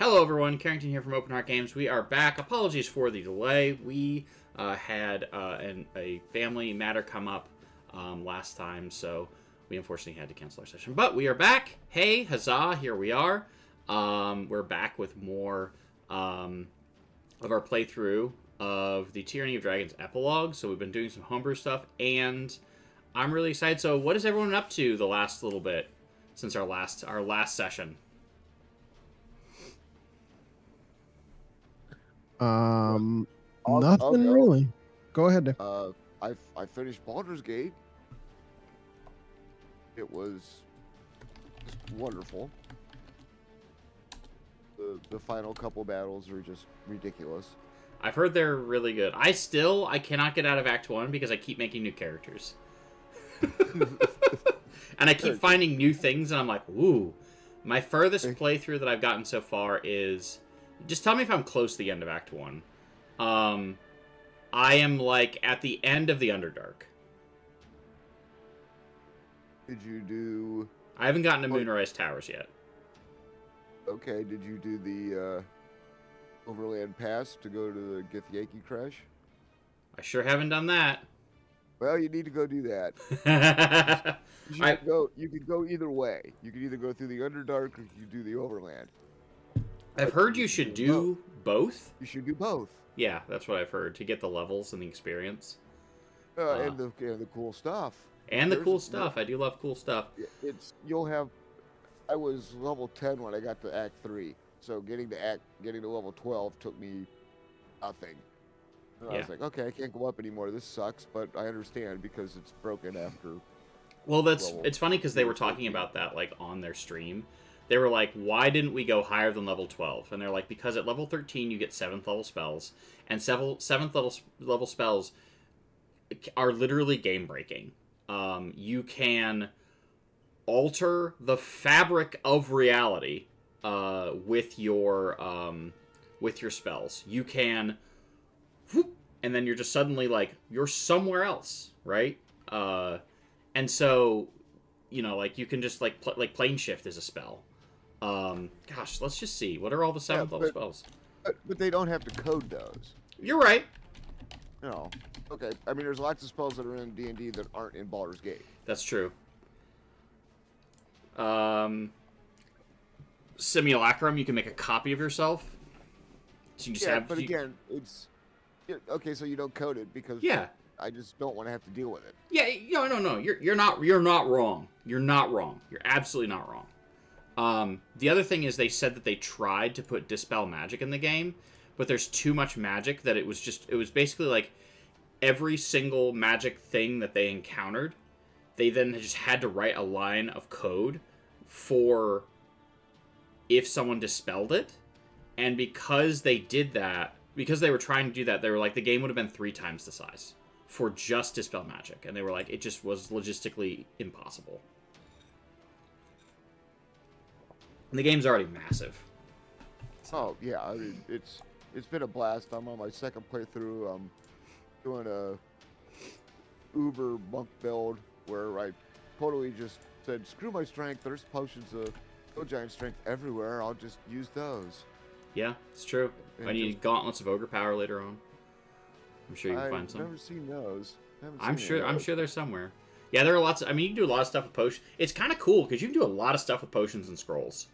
Hello everyone, Carrington here from Open Heart Games. We are back. Apologies for the delay. We had a family matter come up last time, so we unfortunately had to cancel our session. But we are back. Hey, huzzah, here we are. We're back with more of our playthrough of the Tyranny of Dragons epilogue. So we've been doing some homebrew stuff, and I'm really excited. So what is everyone up to the last little bit since our last session? Nothing I'll go. really. Go ahead, Nick. I finished Baldur's Gate. It was just wonderful. The final couple battles are just ridiculous. I've heard they're really good. I cannot get out of Act 1 because I keep making new characters. And I keep finding new things, and I'm like, ooh. My furthest playthrough that I've gotten so far is... Just tell me if I'm close to the end of Act 1. I am, like, at the end of the Underdark. Did you do... I haven't gotten to Moonrise Towers yet. Okay, did you do the Overland Pass to go to the Githyanki Crash? I sure haven't done that. Well, you need to go do that. You could go either way. You could either go through the Underdark or you do the Overland. I've heard you should do both. You should do both. Yeah, that's what I've heard, to get the levels and the experience. And the cool stuff. And the cool stuff. I do love cool stuff. I was level 10 when I got to Act 3. So getting to level 12 took me nothing. And I was like, okay, I can't go up anymore. This sucks, but I understand because it's broken after. Well, it's funny because they were talking about that like on their stream. They were like, why didn't we go higher than level 12? And they're like, because at level 13 you get 7th level spells, and 7th level spells are literally game breaking. You can alter the fabric of reality with your spells. You can, whoop, and then you're just suddenly like you're somewhere else, right? And so, like you can just like plane shift is a spell. Gosh, let's just see. What are all the 7th level spells? But they don't have to code those. You're right. No. Okay. I mean, there's lots of spells that are in D&D that aren't in Baldur's Gate. That's true. Simulacrum, you can make a copy of yourself. So you just again, it's okay. So you don't code it because I just don't want to have to deal with it. Yeah, no. You're not wrong. You're not wrong. You're absolutely not wrong. The other thing is they said that they tried to put Dispel Magic in the game, but there's too much magic that it was basically like every single magic thing that they encountered, they then just had to write a line of code for if someone dispelled it. And because they did that, because they were trying to do that, they were like, the game would have been 3 times the size for just Dispel Magic. And they were like, it just was logistically impossible. And the game's already massive. Oh yeah, I mean, it's been a blast. I'm on my second playthrough. I'm doing a Uber monk build where I totally just said, screw my strength. There's potions of no giant strength everywhere. I'll just use those. Yeah, it's true. I need gauntlets of ogre power later on. I'm sure you can find some. I've never seen those. I'm sure they're somewhere. Yeah, there are lots. You can do a lot of stuff with potions. It's kind of cool because you can do a lot of stuff with potions and scrolls.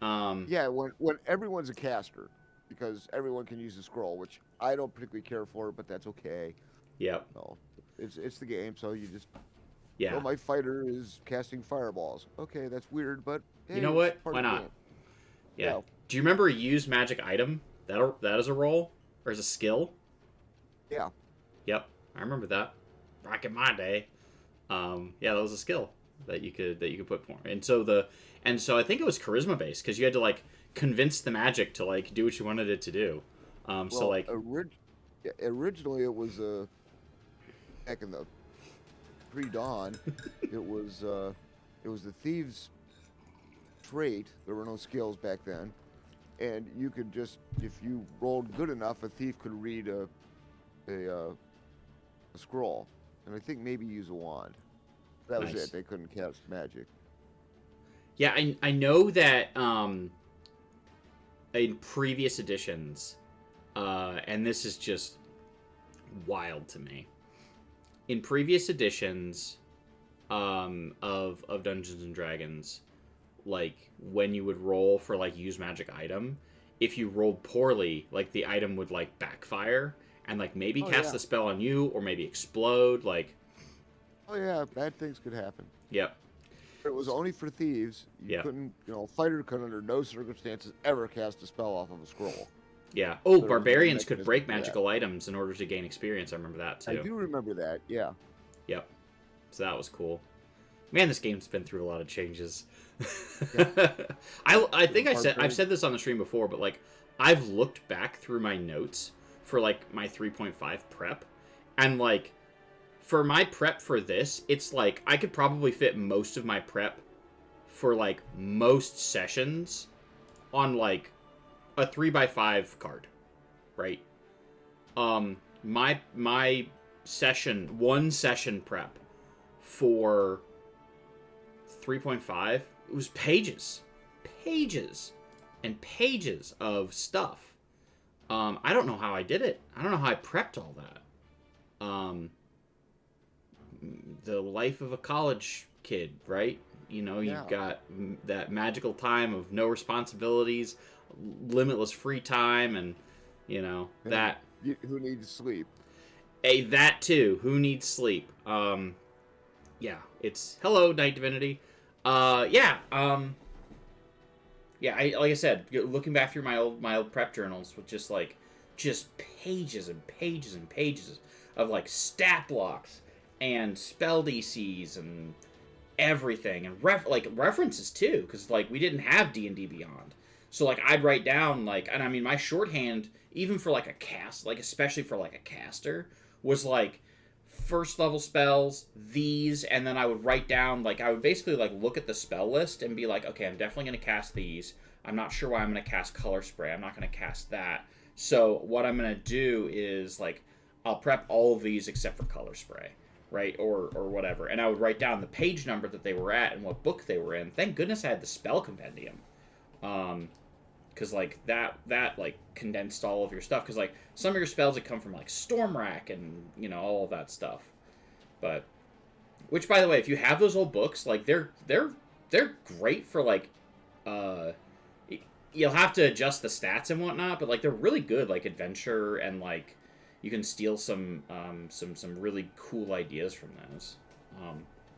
Yeah, when everyone's a caster, because everyone can use a scroll, which I don't particularly care for, but that's okay. Yep. No, it's the game, so you just. Yeah. Well, my fighter is casting fireballs. Okay, that's weird, but hey, you know what? Why not? Yeah. Do you remember a used magic item? That is a roll or is a skill? Yeah. Yep, I remember that. Back in my day. Yeah, that was a skill that you could put for. And so I think it was charisma based because you had to like convince the magic to like do what you wanted it to do. Originally it was back in the pre-dawn. it was the thieves trait. There were no skills back then, and you could just, if you rolled good enough, a thief could read a scroll, and I think maybe use a wand. That was it. They couldn't cast magic. Yeah, I know that in previous editions, and this is just wild to me. In previous editions of Dungeons and Dragons, like when you would roll for like use magic item, if you rolled poorly, like the item would like backfire and like maybe cast the spell on you or maybe explode. Like, oh yeah, bad things could happen. Yep. It was only for thieves. You couldn't, a fighter could under no circumstances ever cast a spell off of a scroll. Yeah. Oh, barbarians could break magical items in order to gain experience. I remember that too. I do remember that. Yeah. Yep. So that was cool. Man, this game's been through a lot of changes. Yeah. I think I've said this on the stream before, but like I've looked back through my notes for like my 3.5 prep, and like for my prep for this, it's like I could probably fit most of my prep for like most sessions on like a 3x5 card, right? My one session prep for 3.5, it was pages and pages of stuff. I don't know how I did it. I don't know how I prepped all that. The life of a college kid, right? You've got that magical time of no responsibilities, limitless free time, and that. Who needs sleep? Hey, that too. Who needs sleep? Yeah, it's hello, Night Divinity. Yeah. Like I said, looking back through my old prep journals with just pages and pages and pages of like stat blocks and spell DCs and everything, and references too, because like we didn't have D&D Beyond, so like I'd write down and I mean my shorthand even for like a cast, like especially for like a caster, was like first level spells, these, and then I would write down, I would basically look at the spell list and be like, okay, I'm definitely going to cast these. I'm not sure why I'm going to cast Color Spray. I'm not going to cast that. So what I'm going to do is I'll prep all of these except for Color Spray, right? Or whatever. And I would write down the page number that they were at and what book they were in. Thank goodness I had the spell compendium. Because that condensed all of your stuff. Because some of your spells that come from Stormrack and all of that stuff. But which, by the way, if you have those old books, they're great for you'll have to adjust the stats and whatnot, but they're really good adventure, and you can steal some really cool ideas from those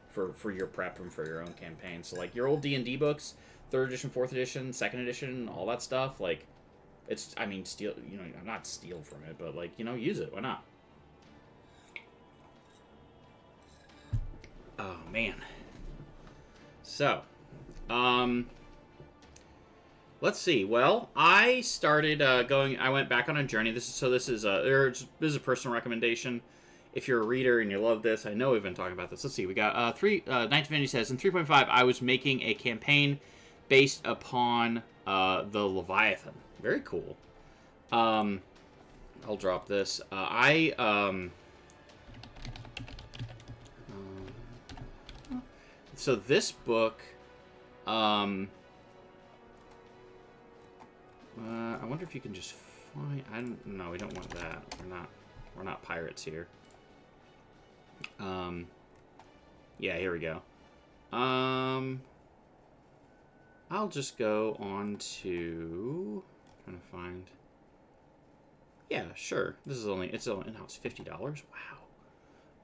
for your prep and for your own campaign. So your old D&D books, 3rd edition, 4th edition, 2nd edition, all that stuff, steal, not steal from it, but use it. Why not? Oh man. So, let's see. Well, I started I went back on a journey. This is a personal recommendation. If you're a reader and you love this, I know we've been talking about this. Let's see. We got Night Divinity says in 3.5, I was making a campaign based upon the Leviathan. Very cool. I'll drop this. So this book, I wonder if you can just find. No, we don't want that. We're not pirates here. Yeah, here we go. I'll just go on to trying to find. Yeah, sure. It's $50.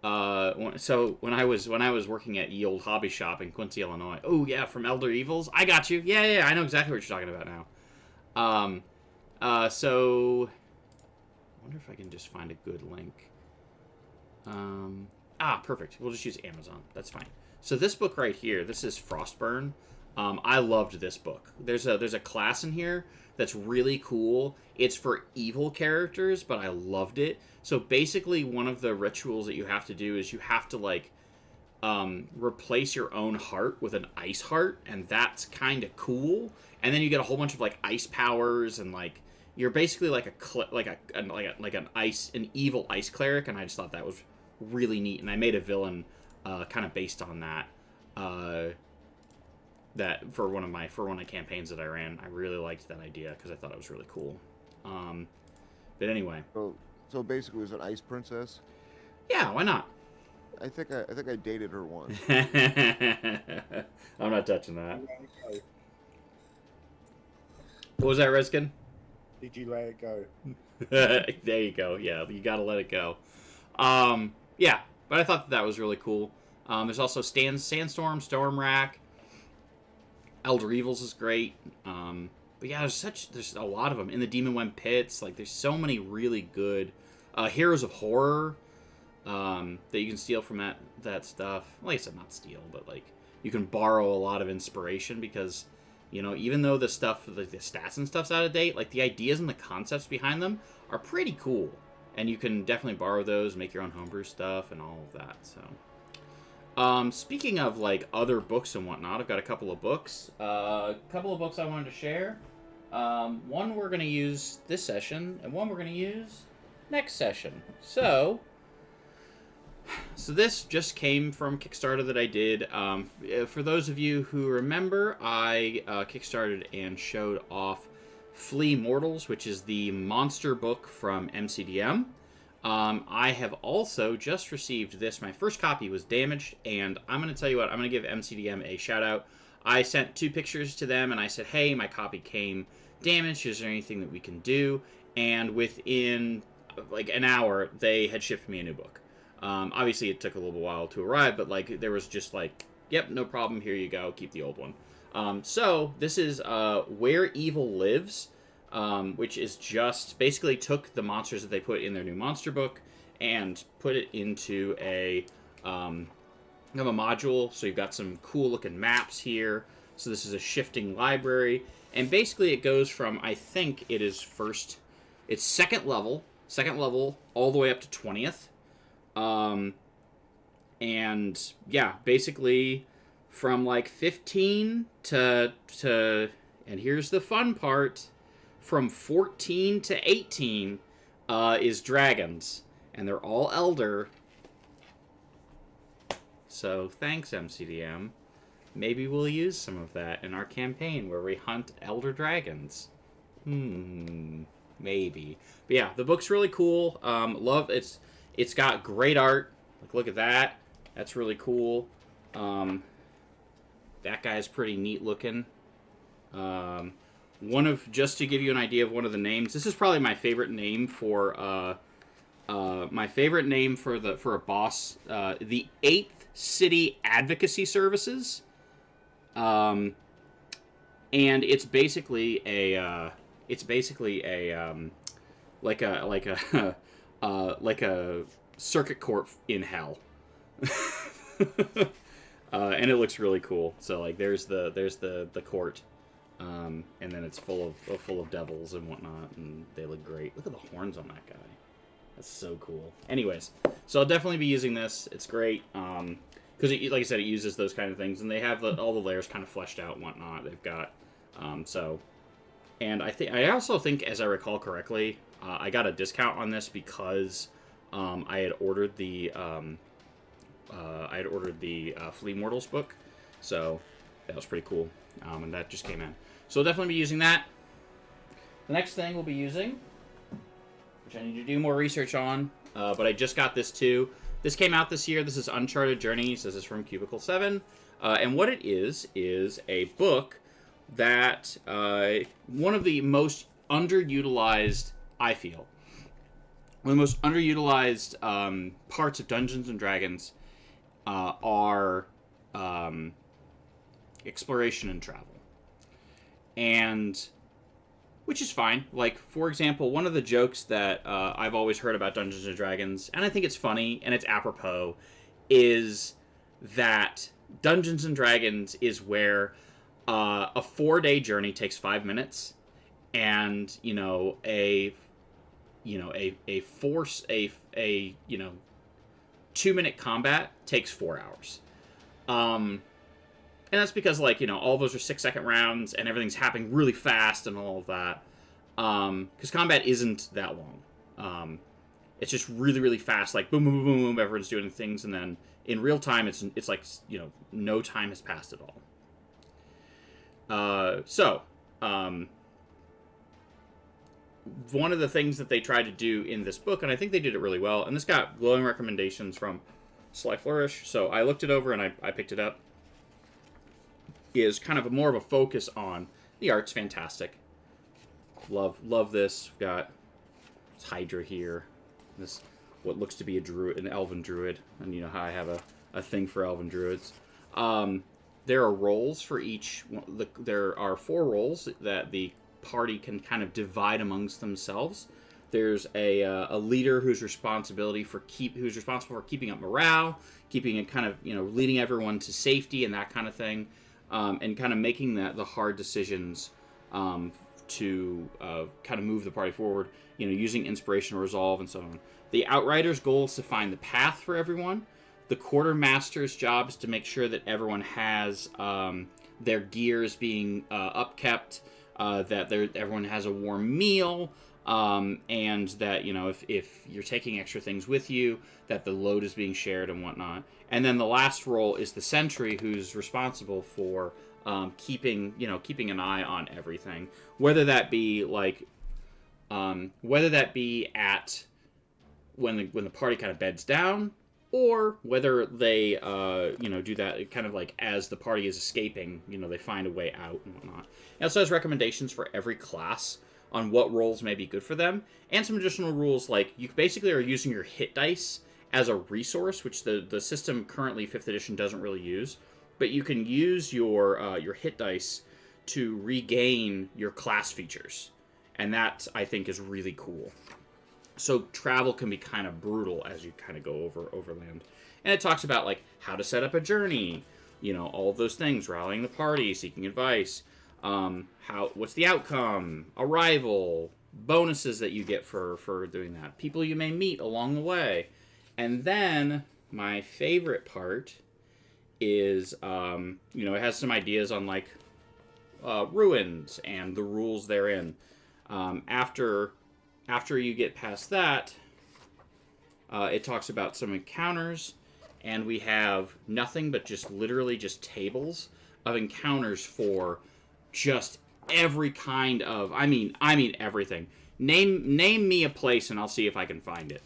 Wow. So when I was working at Ye Old Hobby Shop in Quincy, Illinois. Oh yeah, from Elder Evils. I got you. Yeah. I know exactly what you're talking about now. So I wonder if I can just find a good link. Perfect. We'll just use Amazon. That's fine. So this book right here, this is Frostburn. I loved this book. There's a class in here that's really cool. It's for evil characters, but I loved it. So basically, one of the rituals that you have to do is you have to replace your own heart with an ice heart, and that's kind of cool. And then you get a whole bunch of ice powers, and you're basically an evil ice cleric. And I just thought that was really neat. And I made a villain kind of based on that. that for one of my campaigns that I ran. I really liked that idea because I thought it was really cool. But anyway. So basically, it was an ice princess. Yeah, why not? I think I dated her once. I'm not touching that. What was that, Reskin? Did you let it go? There you go. Yeah, you gotta let it go. Yeah, but I thought that was really cool. There's also Sandstorm, Storm Rack. Elder Evils is great. But yeah, there's a lot of them in the Demon Wen pits. Like, there's so many really good Heroes of Horror that you can steal from that stuff. Like I said, not steal, but like you can borrow a lot of inspiration because, you know, even though the stuff, like the stats and stuff's out of date, like the ideas and the concepts behind them are pretty cool, and you can definitely borrow those, make your own homebrew stuff, and all of that. So, speaking of like other books and whatnot, I've got a couple of books. A couple of books I wanted to share. One we're going to use this session, and one we're going to use next session. So this just came from Kickstarter that I did. For those of you who remember, I kickstarted and showed off Flea Mortals, which is the monster book from MCDM. I have also just received this. My first copy was damaged, and I'm going to tell you what, I'm going to give MCDM a shout out. I sent 2 pictures to them, and I said, hey, my copy came damaged. Is there anything that we can do? And within like an hour, they had shipped me a new book. Obviously, it took a little while to arrive, but like there was just like, yep, no problem. Here you go. Keep the old one. So this is Where Evil Lives, which is just basically took the monsters that they put in their new monster book and put it into a module. So you've got some cool looking maps here. So this is a shifting library, and basically it goes from, I think it is it's second level all the way up to 20th. And yeah, basically from like 15 to, and here's the fun part, from 14 to 18, is dragons, and they're all elder. So thanks, MCDM. Maybe we'll use some of that in our campaign where we hunt elder dragons. Maybe. But yeah, the book's really cool. It's got great art. Like, look at that. That's really cool. That guy's pretty neat looking. Just to give you an idea of one of the names, this is probably my favorite name for a boss. The 8th City Advocacy Services. And it's basically a like a circuit court in hell. And it looks really cool. So like there's the court, and then it's full of devils and whatnot, and they look great. Look at the horns on that guy. That's so cool. Anyways, so I'll definitely be using this. It's great. Because like I said, it uses those kind of things, and they have all the layers kind of fleshed out and whatnot. They've got and I also think, as I recall correctly, I got a discount on this because I had ordered the Flea Mortals book, so that was pretty cool, and that just came in. So I'll definitely be using that. The next thing we'll be using, which I need to do more research on, but I just got this too. This came out this year. This is Uncharted Journeys. This is from Cubicle 7. And what it is a book that one of the most underutilized, I feel, one of the most underutilized parts of Dungeons & Dragons are exploration and travel. And which is fine. Like, for example, one of the jokes that I've always heard about Dungeons & Dragons, and I think it's funny, and it's apropos, is that Dungeons & Dragons is where a 4-day journey takes 5 minutes, and, a 2-minute combat takes 4 hours. And that's because, all of those are 6-second rounds, and everything's happening really fast and all of that. Because combat isn't that long. It's just really, really fast, like boom, boom, boom, boom, everyone's doing things, and then in real time, it's like, no time has passed at all. One of the things that they tried to do in this book, and I think they did it really well, and this got glowing recommendations from Sly Flourish, so I looked it over and I picked it up, is kind of more of a focus on the art's fantastic. Love this. We've got Hydra here. This, what looks to be a druid, an elven druid, and you know how I have a thing for elven druids. There are roles for each. There are 4 roles that the party can kind of divide amongst themselves. There's a leader who's responsible for keeping up morale, keeping it kind of, you know, leading everyone to safety and that kind of thing, and kind of making the hard decisions to kind of move the party forward. You know, using inspiration, resolve, and so on. The Outrider's goal is to find the path for everyone. The Quartermaster's job is to make sure that everyone has their gears being upkept, that everyone has a warm meal, and that, you know, if you're taking extra things with you, that the load is being shared and whatnot. And then the last role is the Sentry, who's responsible for keeping an eye on everything, whether that be at when the party kind of beds down, or whether they do that kind of like as the party is escaping, you know, they find a way out and whatnot. It also has recommendations for every class on what roles may be good for them, and some additional rules, like you basically are using your hit dice as a resource, which the system currently 5th edition doesn't really use, but you can use your hit dice to regain your class features, and that I think is really cool. So travel can be kind of brutal as you kind of go overland. And it talks about like how to set up a journey, you know, all of those things, rallying the party, seeking advice, what's the outcome, arrival, bonuses that you get for doing that, people you may meet along the way. And then my favorite part is, it has some ideas on like ruins and the rules therein. After you get past that, it talks about some encounters, and we have nothing but just literally just tables of encounters for just every kind of, I mean everything. Name me a place and I'll see if I can find it.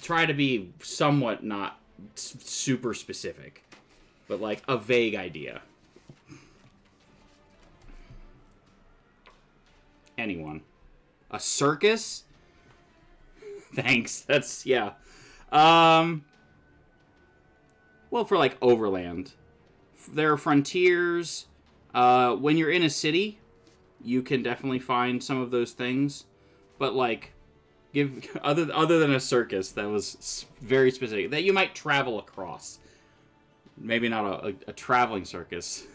Try to be somewhat not super specific, but like a vague idea. Anyone? A circus? Thanks. That's, yeah. Well, for like overland. There are frontiers. When you're in a city, you can definitely find some of those things. But like, other than a circus, that was very specific. That you might travel across. Maybe not a traveling circus.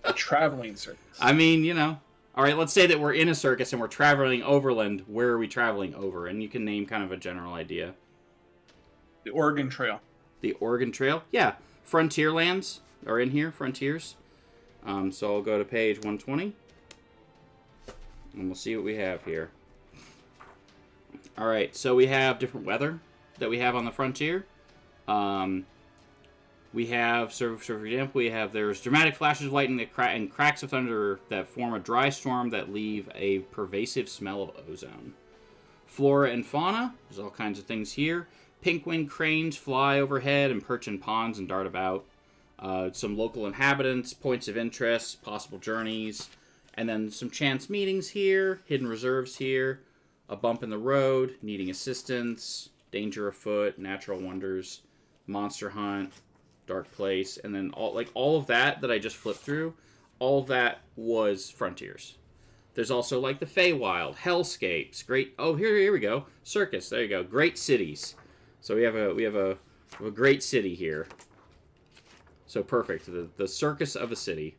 A traveling circus. I mean, you know. All right, let's say that we're in a circus and we're traveling overland. Where are we traveling over? And you can name kind of a general idea. The Oregon Trail. The Oregon Trail? Yeah. Frontierlands are in here. Frontiers. So I'll go to page 120. And we'll see what we have here. All right, so we have different weather that we have on the frontier. We have, so for example, there's dramatic flashes of lightning and cracks of thunder that form a dry storm that leave a pervasive smell of ozone. Flora and fauna, there's all kinds of things here. Pink-winged cranes fly overhead and perch in ponds and dart about. Some local inhabitants, points of interest, possible journeys. And then some chance meetings here, hidden reserves here, a bump in the road, needing assistance, danger afoot, natural wonders, monster hunt, dark place, and then all of that I just flipped through, all of that was frontiers. There's also like the Feywild, hellscapes, great. Oh, here we go, circus. There you go, great cities. So we have a great city here. So perfect, the circus of a city.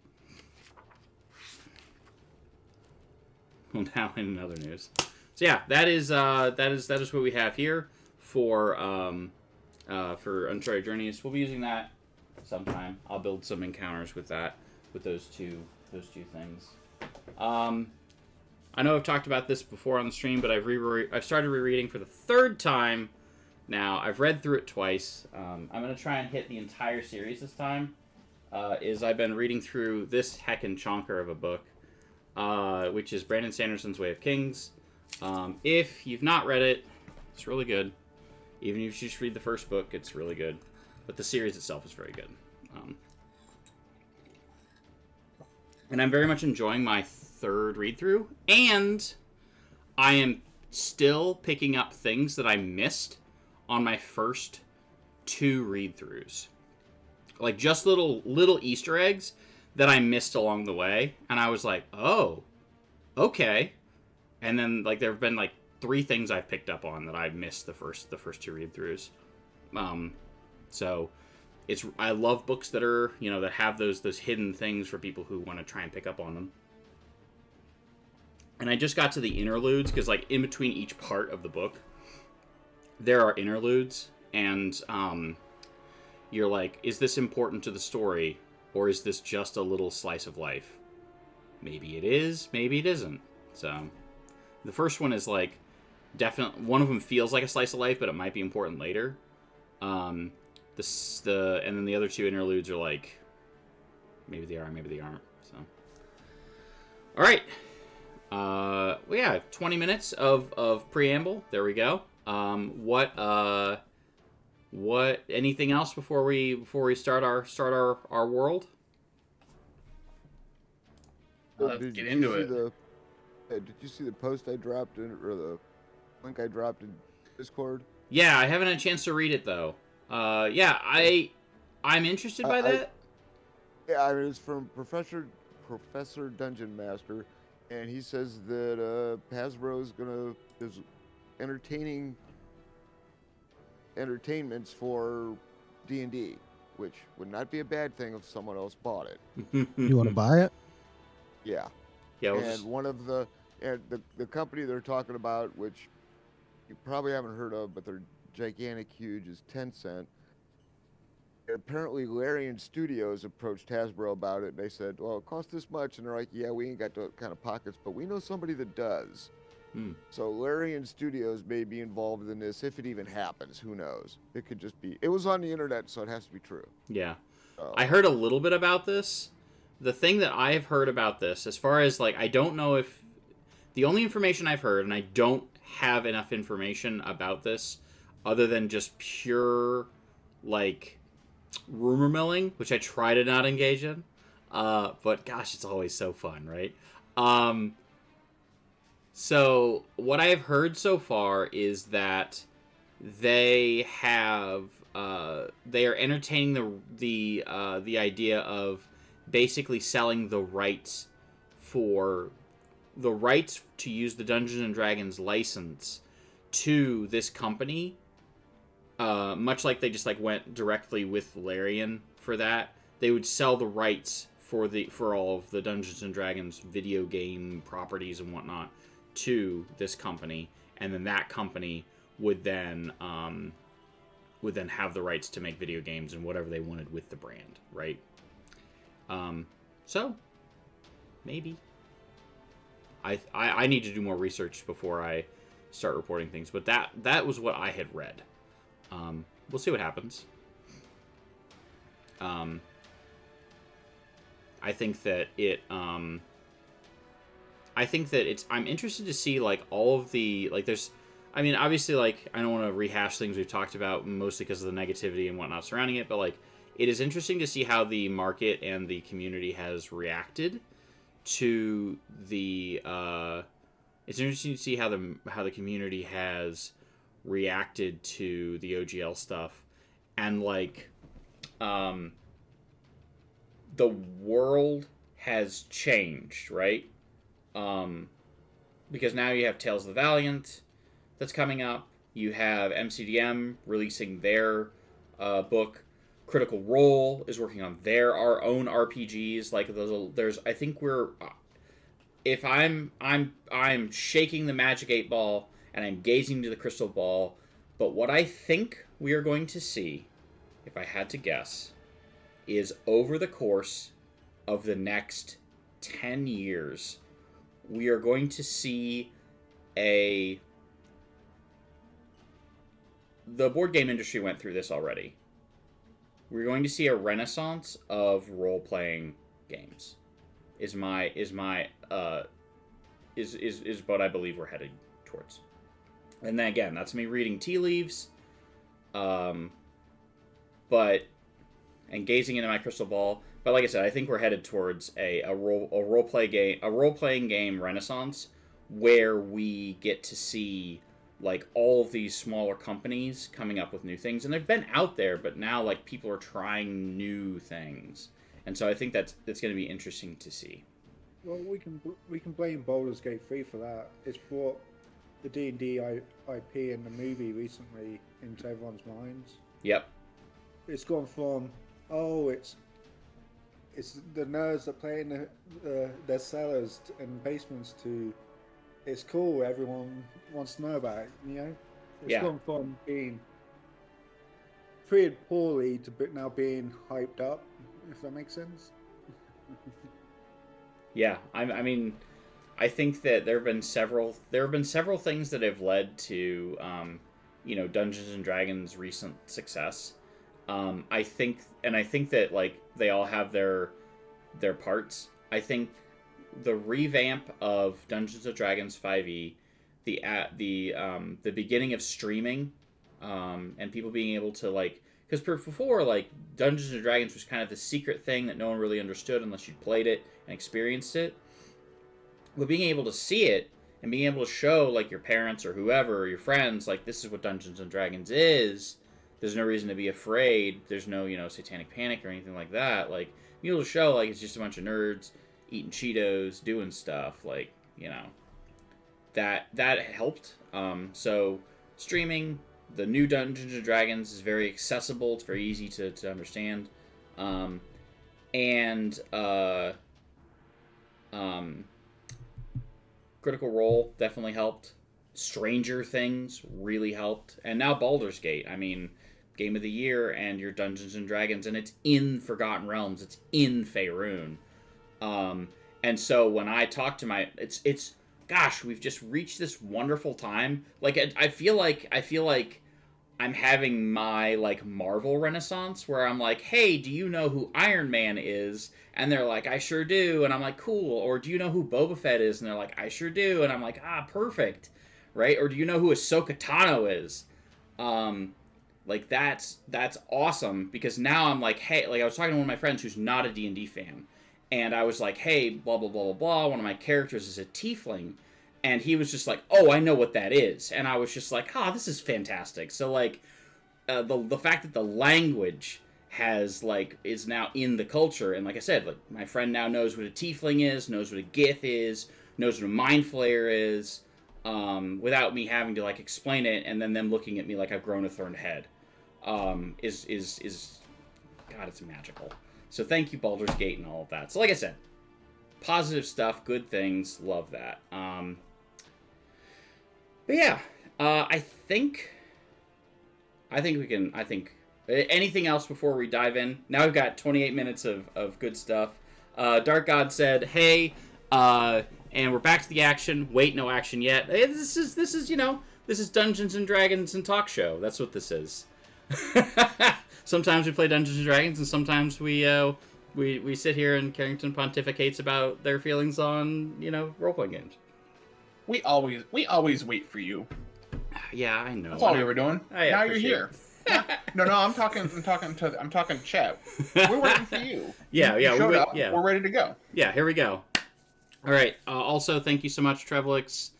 Well, now in other news. So yeah, that is what we have here for Uncharted Journeys. We'll be using that sometime. I'll build some encounters with those two things. I know I've talked about this before on the stream, but I've started rereading for the 3rd time now. I've read through it twice. I'm gonna try and hit the entire series this time. is I've been reading through this heckin' chonker of a book, which is Brandon Sanderson's Way of Kings. If you've not read it, it's really good. Even if you just read the first book, it's really good. But the series itself is very good. And I'm very much enjoying my third read-through. And I am still picking up things that I missed on my first 2 read-throughs. Like, just little Easter eggs that I missed along the way. And I was like, oh, okay. And then, like, there have been, like, 3 things I've picked up on that I missed the first 2 read-throughs. So I love books that are, that have those hidden things for people who want to try and pick up on them. And I just got to the interludes, because, like, in between each part of the book, there are interludes, and you're like, is this important to the story, or is this just a little slice of life? Maybe it is, maybe it isn't. So, the first one is, like, definitely, one of them feels like a slice of life, but it might be important later. And then the other 2 interludes are like, maybe they are, maybe they aren't. So, all right. Well, yeah, 20 minutes of preamble. There we go. What? Anything else before we start our world? Let's get into it. Did you see the post I dropped in, or the link I dropped in Discord? Yeah, I haven't had a chance to read it though. Yeah, I'm interested by that. Yeah, I mean, it's from Professor Dungeon Master, and he says that Hasbro is entertainments for D&D, which would not be a bad thing if someone else bought it. You want to buy it? Yeah. Yeah. And one of the company they're talking about, which you probably haven't heard of, but they're gigantic, huge, is Tencent. And apparently, Larian Studios approached Hasbro about it. And they said, "Well, it costs this much," and they're like, "Yeah, we ain't got those kind of pockets, but we know somebody that does." So Larian Studios may be involved in this if it even happens. Who knows? It could just be. It was on the internet, so it has to be true. Yeah. I heard a little bit about this. The thing that I've heard about this, as far as, like, I don't know if... The only information I've heard, and I don't have enough information about this, other than just pure, like, rumor milling, which I try to not engage in. But, gosh, it's always so fun, right? So, what I've heard so far is that they have... they are entertaining the idea of basically selling the rights to use the Dungeons and Dragons license to this company, much like they just like went directly with Larian for that. They would sell the rights for all of the Dungeons and Dragons video game properties and whatnot to this company, and then that company would then have the rights to make video games and whatever they wanted with the brand, right? So maybe I need to do more research before I start reporting things, but that was what I had read. We'll see what happens. I think that I'm interested to see, like, all of the, like, there's, I mean, obviously, like, I don't want to rehash things we've talked about, mostly because of the negativity and whatnot surrounding it, but, like, it is interesting to see how the market and the community has reacted to the, it's interesting to see how the community has reacted to the OGL stuff, and, like, the world has changed, right? Because now you have Tales of the Valiant that's coming up. You have MCDM releasing their book. Critical Role is working on our own RPGs. Like, there's I think if I'm shaking the magic 8 ball and I'm gazing to the crystal ball, but what I think we are going to see, if I had to guess, is over the course of the next 10 years, we are going to see the board game industry went through this already. we're going to see a renaissance of role-playing games. Is what I believe we're headed towards. And then again, that's me reading tea leaves, and gazing into my crystal ball. But like I said, I think we're headed towards a role-playing game renaissance where we get to see like all of these smaller companies coming up with new things, and they've been out there, but now like people are trying new things, and so I think that's going to be interesting to see. Well, we can blame Baldur's Gate 3 for that. It's brought the D&D IP in the movie recently into everyone's minds. Yep. It's gone from it's the nerds that play in their cellars and basements to it's cool. Everyone wants to know about it. You know, it's gone from being treated poorly to now being hyped up. If that makes sense. Yeah, I mean, I think that there have been several things that have led to Dungeons and Dragons' recent success. I think that like they all have their parts. I think the revamp of Dungeons and Dragons 5e, the beginning of streaming, and people being able to like, because before like Dungeons and Dragons was kind of the secret thing that no one really understood unless you played it and experienced it. But being able to see it and being able to show like your parents or whoever or your friends like this is what Dungeons and Dragons is. There's no reason to be afraid. There's no satanic panic or anything like that. Like being able to show like it's just a bunch of nerds eating Cheetos, doing stuff like that helped. So streaming the new Dungeons and Dragons is very accessible. It's very easy to understand, and Critical Role definitely helped. Stranger Things really helped, and now Baldur's Gate. I mean, Game of the Year and your Dungeons and Dragons, and it's in Forgotten Realms. It's in Faerun. And so when I talk to it's gosh, we've just reached this wonderful time. Like I feel like I'm having my like Marvel renaissance where I'm like, hey, do you know who Iron Man is? And they're like, I sure do. And I'm like, cool. Or do you know who Boba Fett is? And they're like, I sure do. And I'm like, perfect. Right? Or do you know who Ahsoka Tano is? Like that's awesome because now I'm like, hey, like I was talking to one of my friends who's not a D&D fan. And I was like, hey, blah, blah, blah, blah, blah. One of my characters is a tiefling. And he was just like, oh, I know what that is. And I was just like, this is fantastic. So, like, the fact that the language is now in the culture. And like I said, like my friend now knows what a tiefling is, knows what a gith is, knows what a mind flayer is, without me having to, like, explain it. And then them looking at me like I've grown a third head is God, it's magical. So thank you, Baldur's Gate and all of that. So like I said, positive stuff, good things, love that. But yeah, I think we can. I think anything else before we dive in? Now we've got 28 minutes of good stuff. Dark God said, "Hey, and we're back to the action. Wait, no action yet. Hey, this is Dungeons and Dragons and talk show. That's what this is." Sometimes we play Dungeons and Dragons, and sometimes we sit here and Carrington pontificates about their feelings on role-playing games. We always wait for you. Yeah, I know. That's all we were doing. Now you're here. No, I'm talking chat. We're waiting for you. Yeah, you showed up. Yeah, we're ready to go. Yeah, here we go. All right. Also, thank you so much, Trevlix.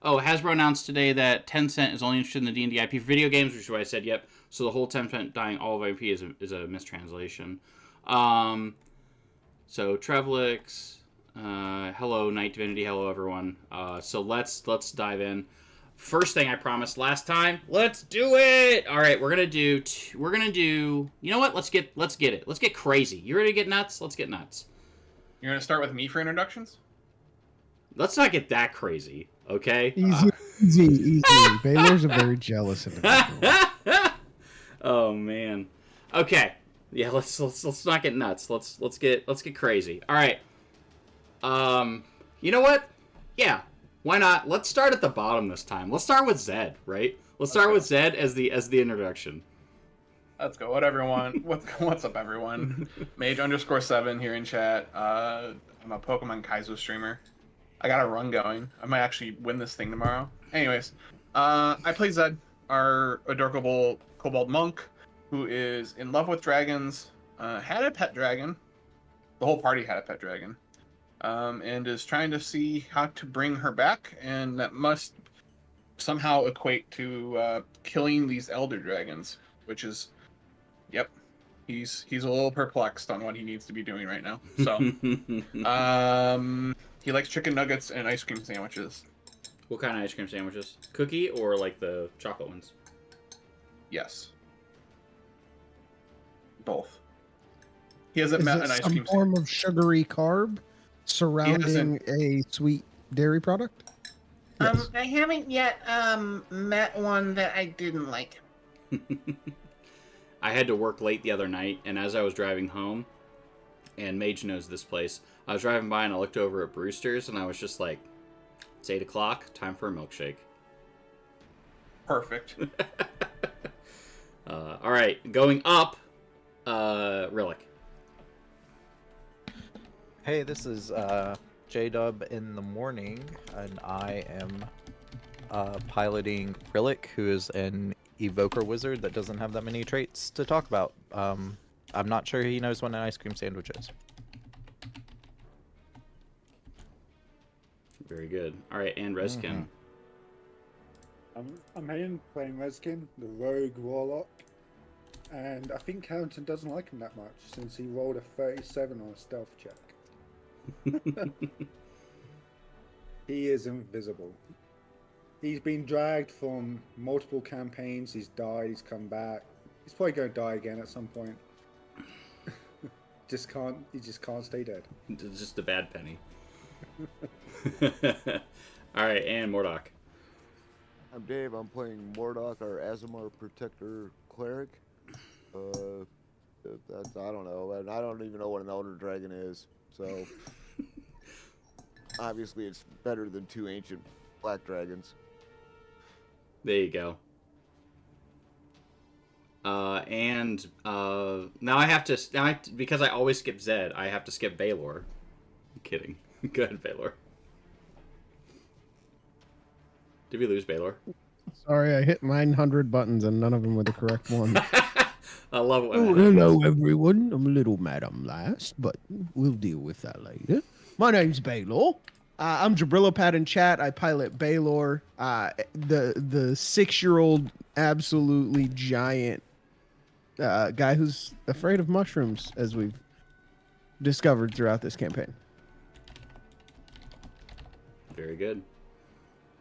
Oh, Hasbro announced today that Tencent is only interested in the D&D IP for video games, which is why I said yep. So the whole Tencent dying all of IP is a mistranslation. So Trevlix, hello Night Divinity, hello everyone. So let's dive in. First thing I promised last time, let's do it. All right, we're gonna do. You know what? Let's get it. Let's get crazy. You ready to get nuts? Let's get nuts. You're gonna start with me for introductions? Let's not get that crazy, okay? Easy. Baylor's a very jealous individual. Oh man. Okay. Yeah, let's not get nuts. Let's get crazy. All right. You know what? Yeah. Why not? Let's start at the bottom this time. Let's start with Zed, right? Let's start with Zed as the introduction. Let's go. What's up, everyone? Mage_7 here in chat. I'm a Pokemon Kaizo streamer. I got a run going. I might actually win this thing tomorrow. Anyways, I play Zed, our adorable kobold monk, who is in love with dragons, had a pet dragon. The whole party had a pet dragon. And is trying to see how to bring her back, and that must somehow equate to killing these elder dragons, which is, yep, he's a little perplexed on what he needs to be doing right now. So, he likes chicken nuggets and ice cream sandwiches. What kind of ice cream sandwiches? Cookie or like the chocolate ones? Yes, both. He hasn't met an ice cream some form of sugary carb surrounding a sweet dairy product? Yes. I haven't yet met one that I didn't like. I had to work late the other night, and as I was driving home, and Mage knows this place, I was driving by and I looked over at Brewster's, and I was just like, it's 8 o'clock, time for a milkshake. Perfect. All right, going up, Rillick. Hey, this is J-Dub in the morning, and I am piloting Rillick, who is an evoker wizard that doesn't have that many traits to talk about. I'm not sure he knows what an ice cream sandwich is. Very good. All right, and Reskin. I'm in playing Reskin, the rogue warlock, and I think Carrington doesn't like him that much since he rolled a 37 on a stealth check. He is invisible. He's been dragged from multiple campaigns. He's died. He's come back. He's probably going to die again at some point. He just can't stay dead. It's just a bad penny. All right, and Mordok. I'm Dave. I'm playing Mordok, our Azamar Protector Cleric. That's, I don't know. And I don't even know what an Elder Dragon is. So, obviously it's better than 2 ancient black dragons. There you go. Now I have to, because I always skip Zed, I have to skip Baylor. I'm kidding. Go ahead, Baylor. Did we lose Baylor? Sorry, I hit 900 buttons and none of them were the correct one. I love it. Oh, hello, everyone. I'm a little mad I'm last, but we'll deal with that later. My name's Baylor. I'm Jabrilopad in chat. I pilot Baylor, the 6-year-old absolutely giant guy who's afraid of mushrooms, as we've discovered throughout this campaign. Very good.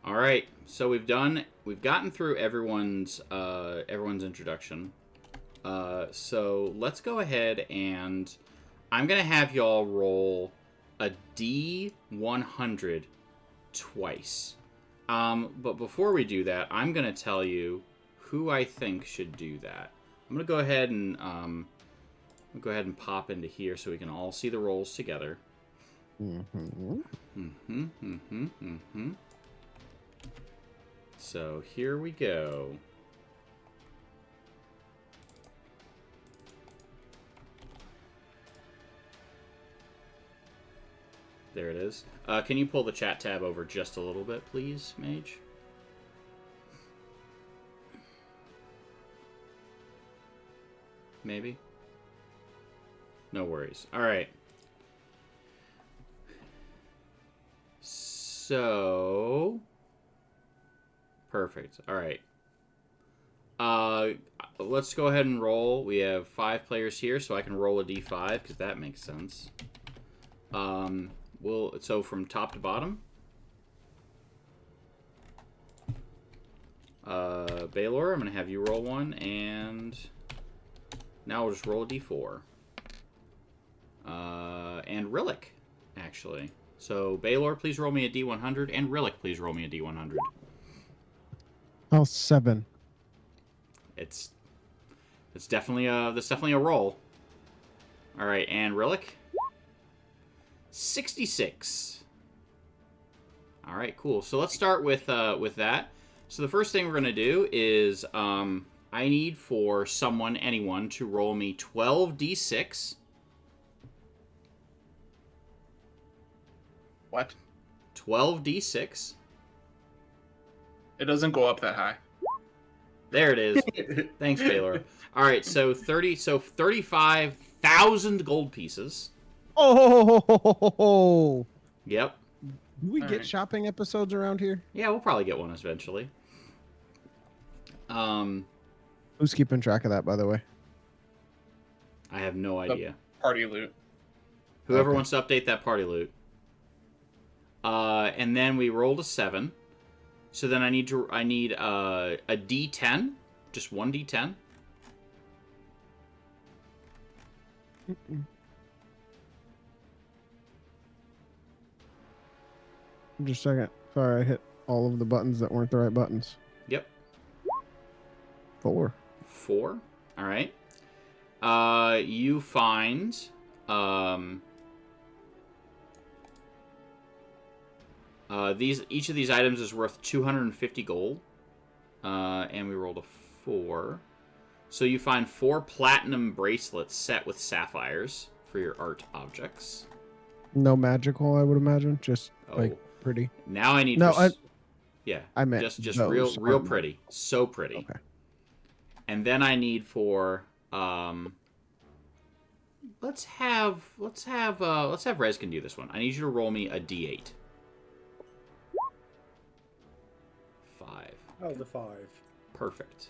All right, so we've gotten through everyone's introduction. So let's go ahead and I'm gonna have y'all roll a D100 twice. But before we do that, I'm gonna tell you who I think should do that. I'm gonna go ahead and pop into here so we can all see the rolls together. So here we go. There it is. Can you pull the chat tab over just a little bit, please, Mage? Maybe? No worries. All right. So... Perfect. All right. Let's go ahead and roll. We have 5 players here, so I can roll a D5, because that makes sense. So from top to bottom, Baylor, I'm going to have you roll one, and now we'll just roll a D4. And Rillick, actually. So Baylor, please roll me a D100, and Rillick, please roll me a D100. Oh, 7. It's definitely a roll. All right, and Rillick, 66. All right, cool. So let's start with that. So the first thing we're gonna do is I need for someone, anyone, to roll me 12d6. What? 12d6. It doesn't go up that high. There it is. Thanks, Baylor. All right, so 35,000 gold pieces. Oh, Yep. do we All get right. shopping episodes around here? Yeah, we'll probably get one eventually. Who's keeping track of that, by the way? I have no idea. Party loot. Whoever Okay. wants to update that party loot. And then we rolled a 7. So then I need a D10, just one D10. Just a second. Sorry, I hit all of the buttons that weren't the right buttons. Yep. 4. 4. All right. You find each of these items is worth 250 gold. And we rolled a 4. So you find 4 platinum bracelets set with sapphires for your art objects. No magical, I would imagine. Just like pretty. Now I need No, yeah. I meant just those real aren't- pretty. So pretty. Okay. And then I need for let's have Rezkin do this one. I need you to roll me a D8. 5. Oh, the 5. Perfect.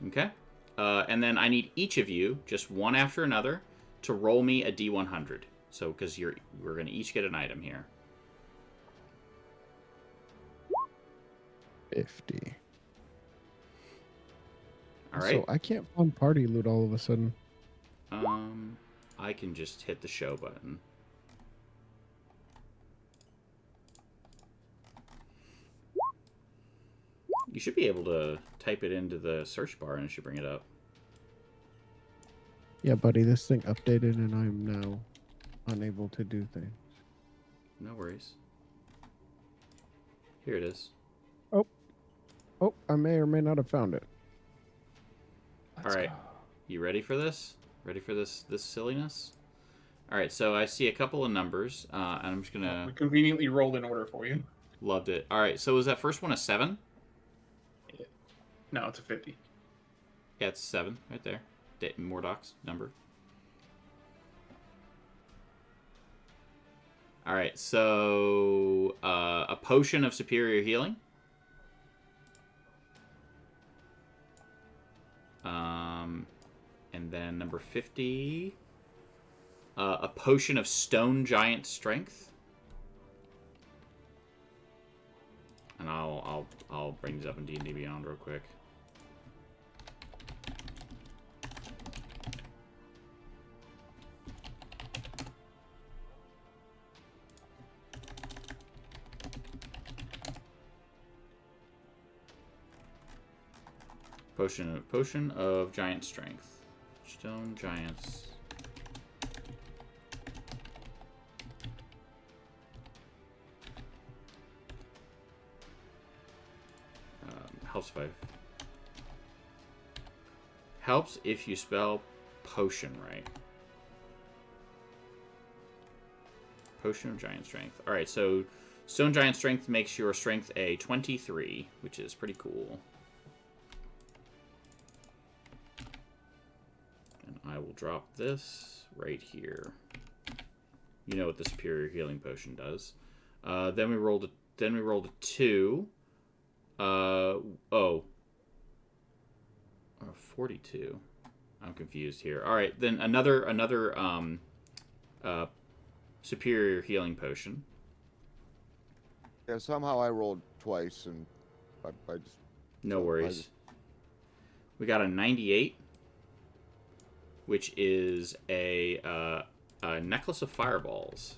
Okay. And then I need each of you, just one after another, to roll me a D100. So, because we're going to each get an item here. 50. All right. So I can't find party loot all of a sudden. I can just hit the show button. You should be able to type it into the search bar and it should bring it up. Yeah, buddy, this thing updated and I'm now unable to do things. No worries. Here it is. Oh, I may or may not have found it. All right. You ready for this? Ready for this silliness? All right, so I see a couple of numbers, and I'm just going to... We conveniently rolled in order for you. Loved it. All right, so was that first one a 7? No, it's a 50. Yeah, it's 7 right there. Mordoc's number. All right, so a potion of superior healing. And then number 50, a potion of stone giant strength. And I'll bring these up in D&D Beyond real quick. Potion of giant strength. Stone giants. Helps if you spell potion right. Potion of giant strength. All right, so stone giant strength makes your strength a 23, which is pretty cool. And I will drop this right here. You know what the superior healing potion does. Then we rolled a 2. 42. I'm confused here. All right, then another superior healing potion. Yeah, somehow I rolled twice, and I just... No worries. We got a 98, which is a necklace of fireballs.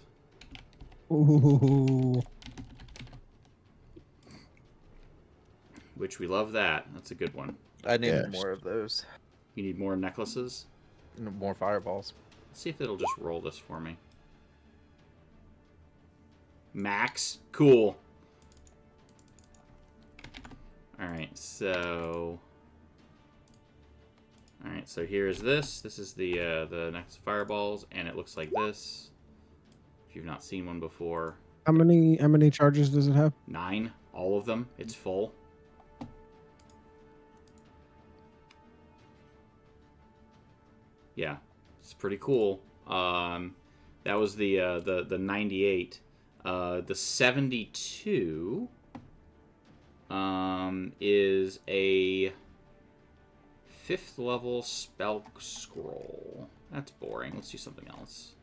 Ooh. Which we love that. That's a good one. I need Yes. more of those. You need more necklaces? More fireballs. Let's see if it'll just roll this for me. Max. Cool. Alright, so... Alright, so here's this. This is the next fireballs, and it looks like this. If you've not seen one before. How many charges does it have? 9. All of them. It's full. Yeah, it's pretty cool. That was the 98. The 72 is a 5th level spell scroll. That's boring. Let's do something else.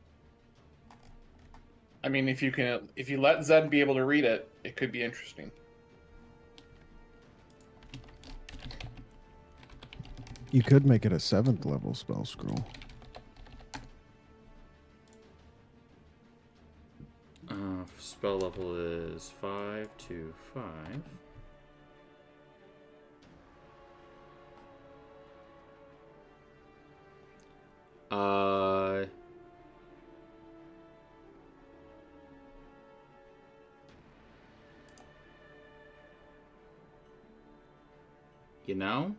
I mean, if you let Zed be able to read it, it could be interesting. You could make it a 7th level spell scroll. Spell level is 5 to 5. You know?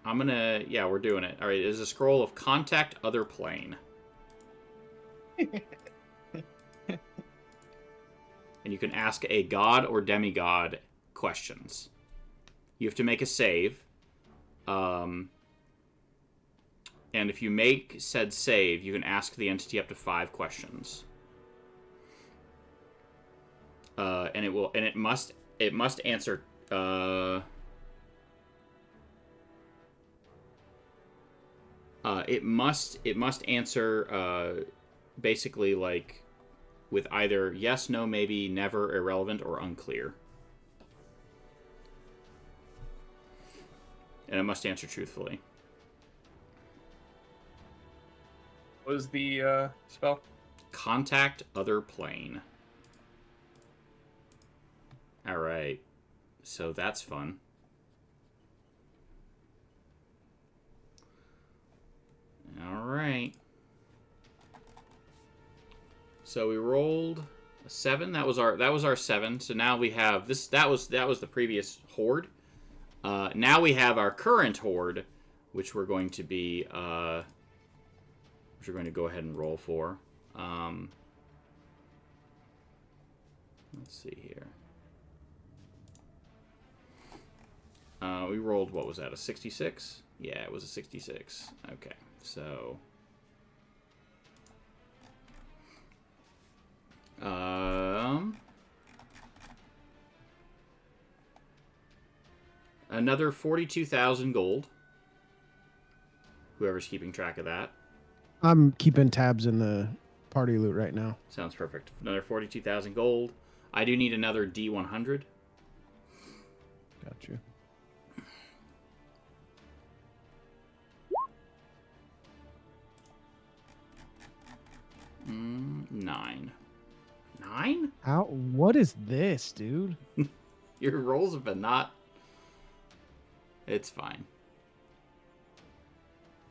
I'm gonna... Yeah, we're doing it. Alright, it is a scroll of Contact Other Plane. And you can ask a god or demigod questions. You have to make a save. And if you make said save, you can ask the entity up to 5 questions. And it must answer... it must answer basically like with either yes, no, maybe, never, irrelevant, or unclear. And it must answer truthfully. What is the spell? Contact Other Plane. Alright. So that's fun. Alright. So we rolled a 7. That was our 7. So now we have this. That was the previous horde. Now we have our current horde, which we're going to be which we're going to go ahead and roll for. Let's see here. We rolled, what was that, a 66? Yeah, it was a 66. Okay, so... another 42,000 gold. Whoever's keeping track of that. I'm keeping tabs in the party loot right now. Sounds perfect. Another 42,000 gold. I do need another D100. Got you. Nine. 9? How? What is this, dude? Your rolls have been not... It's fine.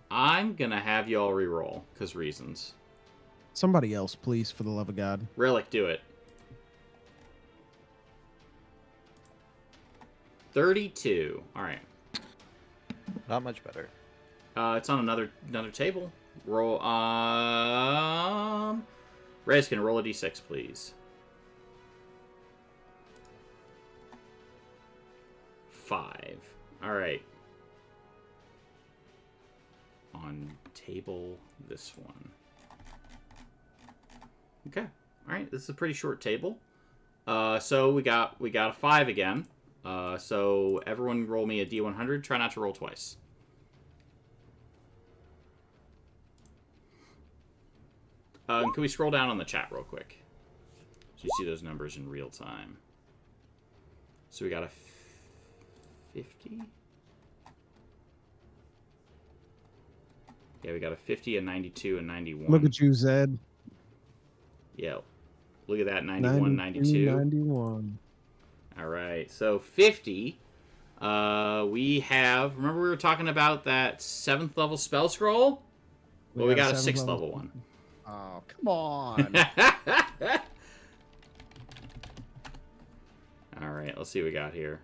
I'm gonna have y'all re-roll, because reasons. Somebody else, please, for the love of God. Relic, do it. 32. Alright. Not much better. It's on another table. Roll, Rez, can roll a d6, please. 5. Alright. On table this one. Okay. Alright, this is a pretty short table. So we got a 5 again. So everyone roll me a d100. Try not to roll twice. Can we scroll down on the chat real quick? So you see those numbers in real time. So we got a 50? Yeah, we got a 50, a 92, and 91. Look at you, Zed. Yeah. Look at that, 91, 92. 91. All right, so 50. We have... Remember we were talking about that 7th level spell scroll? Well, we got a 6th level one. Oh, come on. All right, right, let's see what we got here.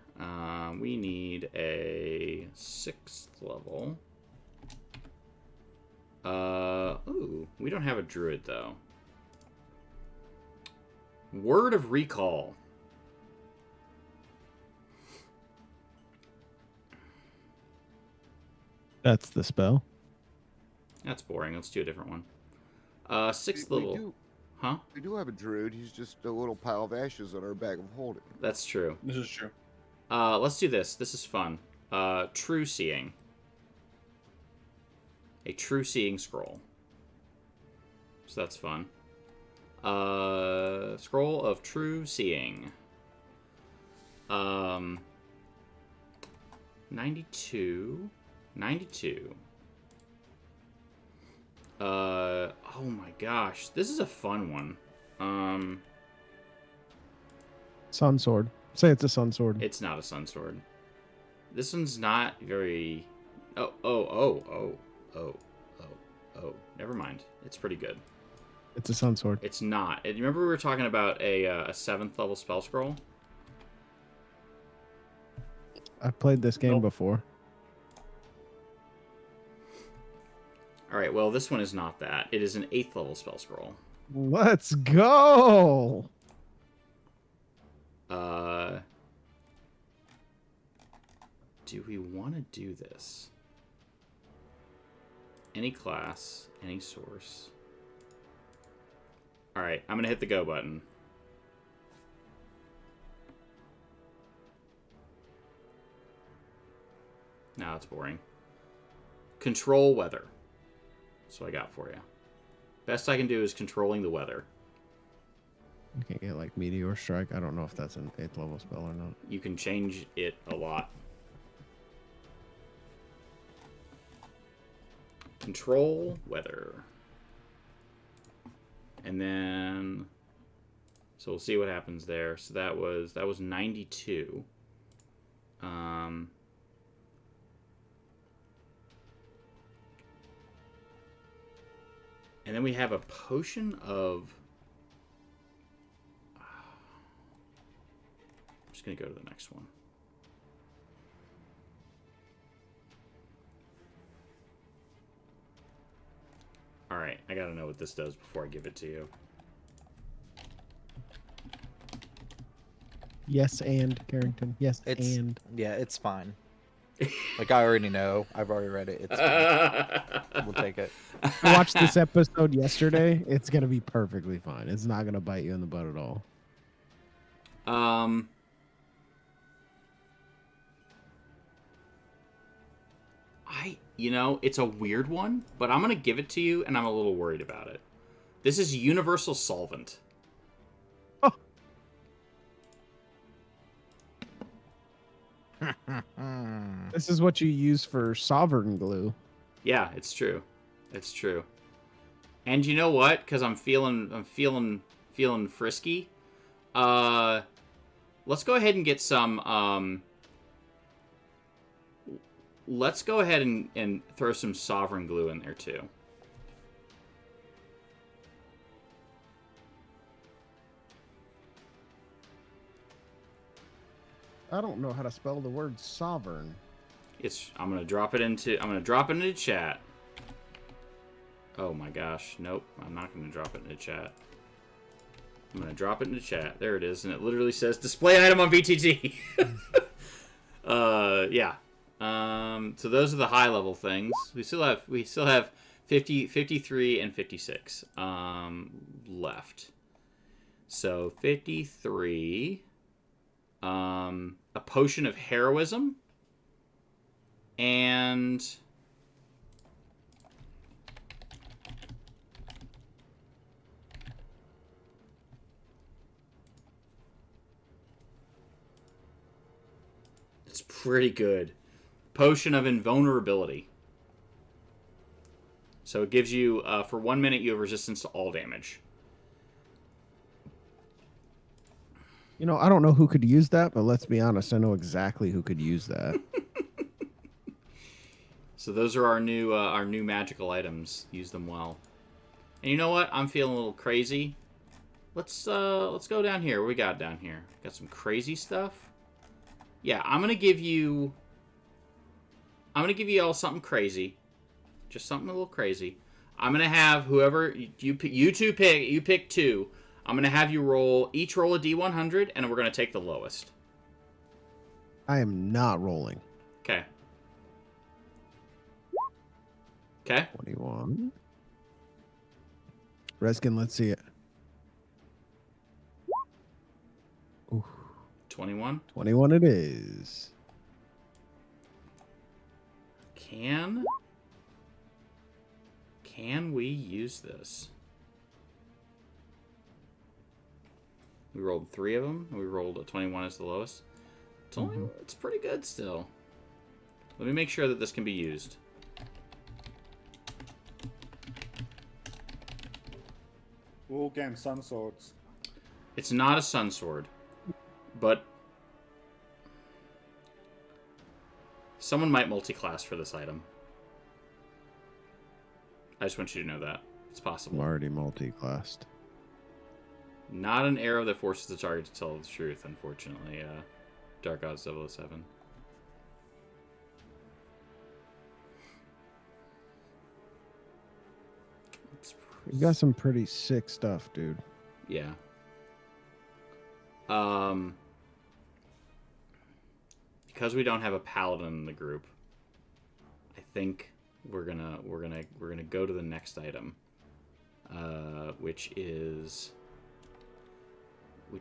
We need a 6th level. Ooh, we don't have a druid, though. Word of Recall. That's the spell. That's boring. Let's do a different one. 6th level. Huh? We do have a druid. He's just a little pile of ashes on our bag of holding. That's true. This is true. Let's do this. This is fun. True Seeing. A True Seeing scroll. So that's fun. Scroll of True Seeing. 92. 92. Oh my gosh. This is a fun one. Sun sword. Say it's a sun sword. It's not a sun sword. This one's not very... Oh. Never mind. It's pretty good. It's a sun sword. It's not. Remember we were talking about a 7th level spell scroll? I've played this game before. Alright, well, this one is not that. It is an 8th level spell scroll. Let's go! Do we want to do this? Any class, any source. Alright, I'm going to hit the go button. Now it's boring. Control weather. That's what I got for you. Best I can do is controlling the weather. You can get like Meteor Strike. I don't know if that's an 8th level spell or not. You can change it a lot. Control weather. And then so we'll see what happens there. So that was 92. And then we have a potion of... I'm just going to go to the next one. Alright, I gotta know what this does before I give it to you. Yes, and Carrington. Yes, It's and yeah, it's fine. Like I already know. I've already read it. It's fine. We'll take it. I watched this episode yesterday. It's gonna be perfectly fine. It's not gonna bite you in the butt at all. You know, it's a weird one, but I'm gonna give it to you, and I'm a little worried about it. This is Universal Solvent. Oh. This is what you use for sovereign glue. Yeah, it's true. It's true. And you know what? Because I'm feeling frisky. Let's go ahead and get some. Let's go ahead and throw some sovereign glue in there too. I don't know how to spell the word sovereign. I'm gonna drop it into chat. Oh my gosh, nope, I'm not gonna drop it into chat. I'm gonna drop it into chat. There it is, and it literally says display item on VTT. Yeah. So those are the high level things. We still have 50, 53, and 56 left. So 53, a potion of heroism, and it's pretty good. Potion of invulnerability. So it gives you, for 1 minute, you have resistance to all damage. You know, I don't know who could use that, but let's be honest, I know exactly who could use that. So those are our new magical items. Use them well. And you know what? I'm feeling a little crazy. Let's go down here. What we got down here? Got some crazy stuff. Yeah, I'm gonna give you all something crazy, just something a little crazy. I'm gonna have whoever you pick two. I'm gonna have you each roll a d100, and we're gonna take the lowest. I am not rolling. Okay. Okay. 21. Reskin, let's see it. Ooh, 21. 21 it is. Can we use this? We rolled 3 of them. We rolled a 21 as the lowest. It's pretty good still. Let me make sure that this can be used. We're all getting sun swords. It's not a sun sword, but someone might multi-class for this item. I just want you to know that. It's possible. I'm already multi-classed. Not an arrow that forces the target to tell the truth, unfortunately. Dark Gods 007. You got some pretty sick stuff, dude. Yeah. Because we don't have a paladin in the group, I think we're gonna go to the next item, which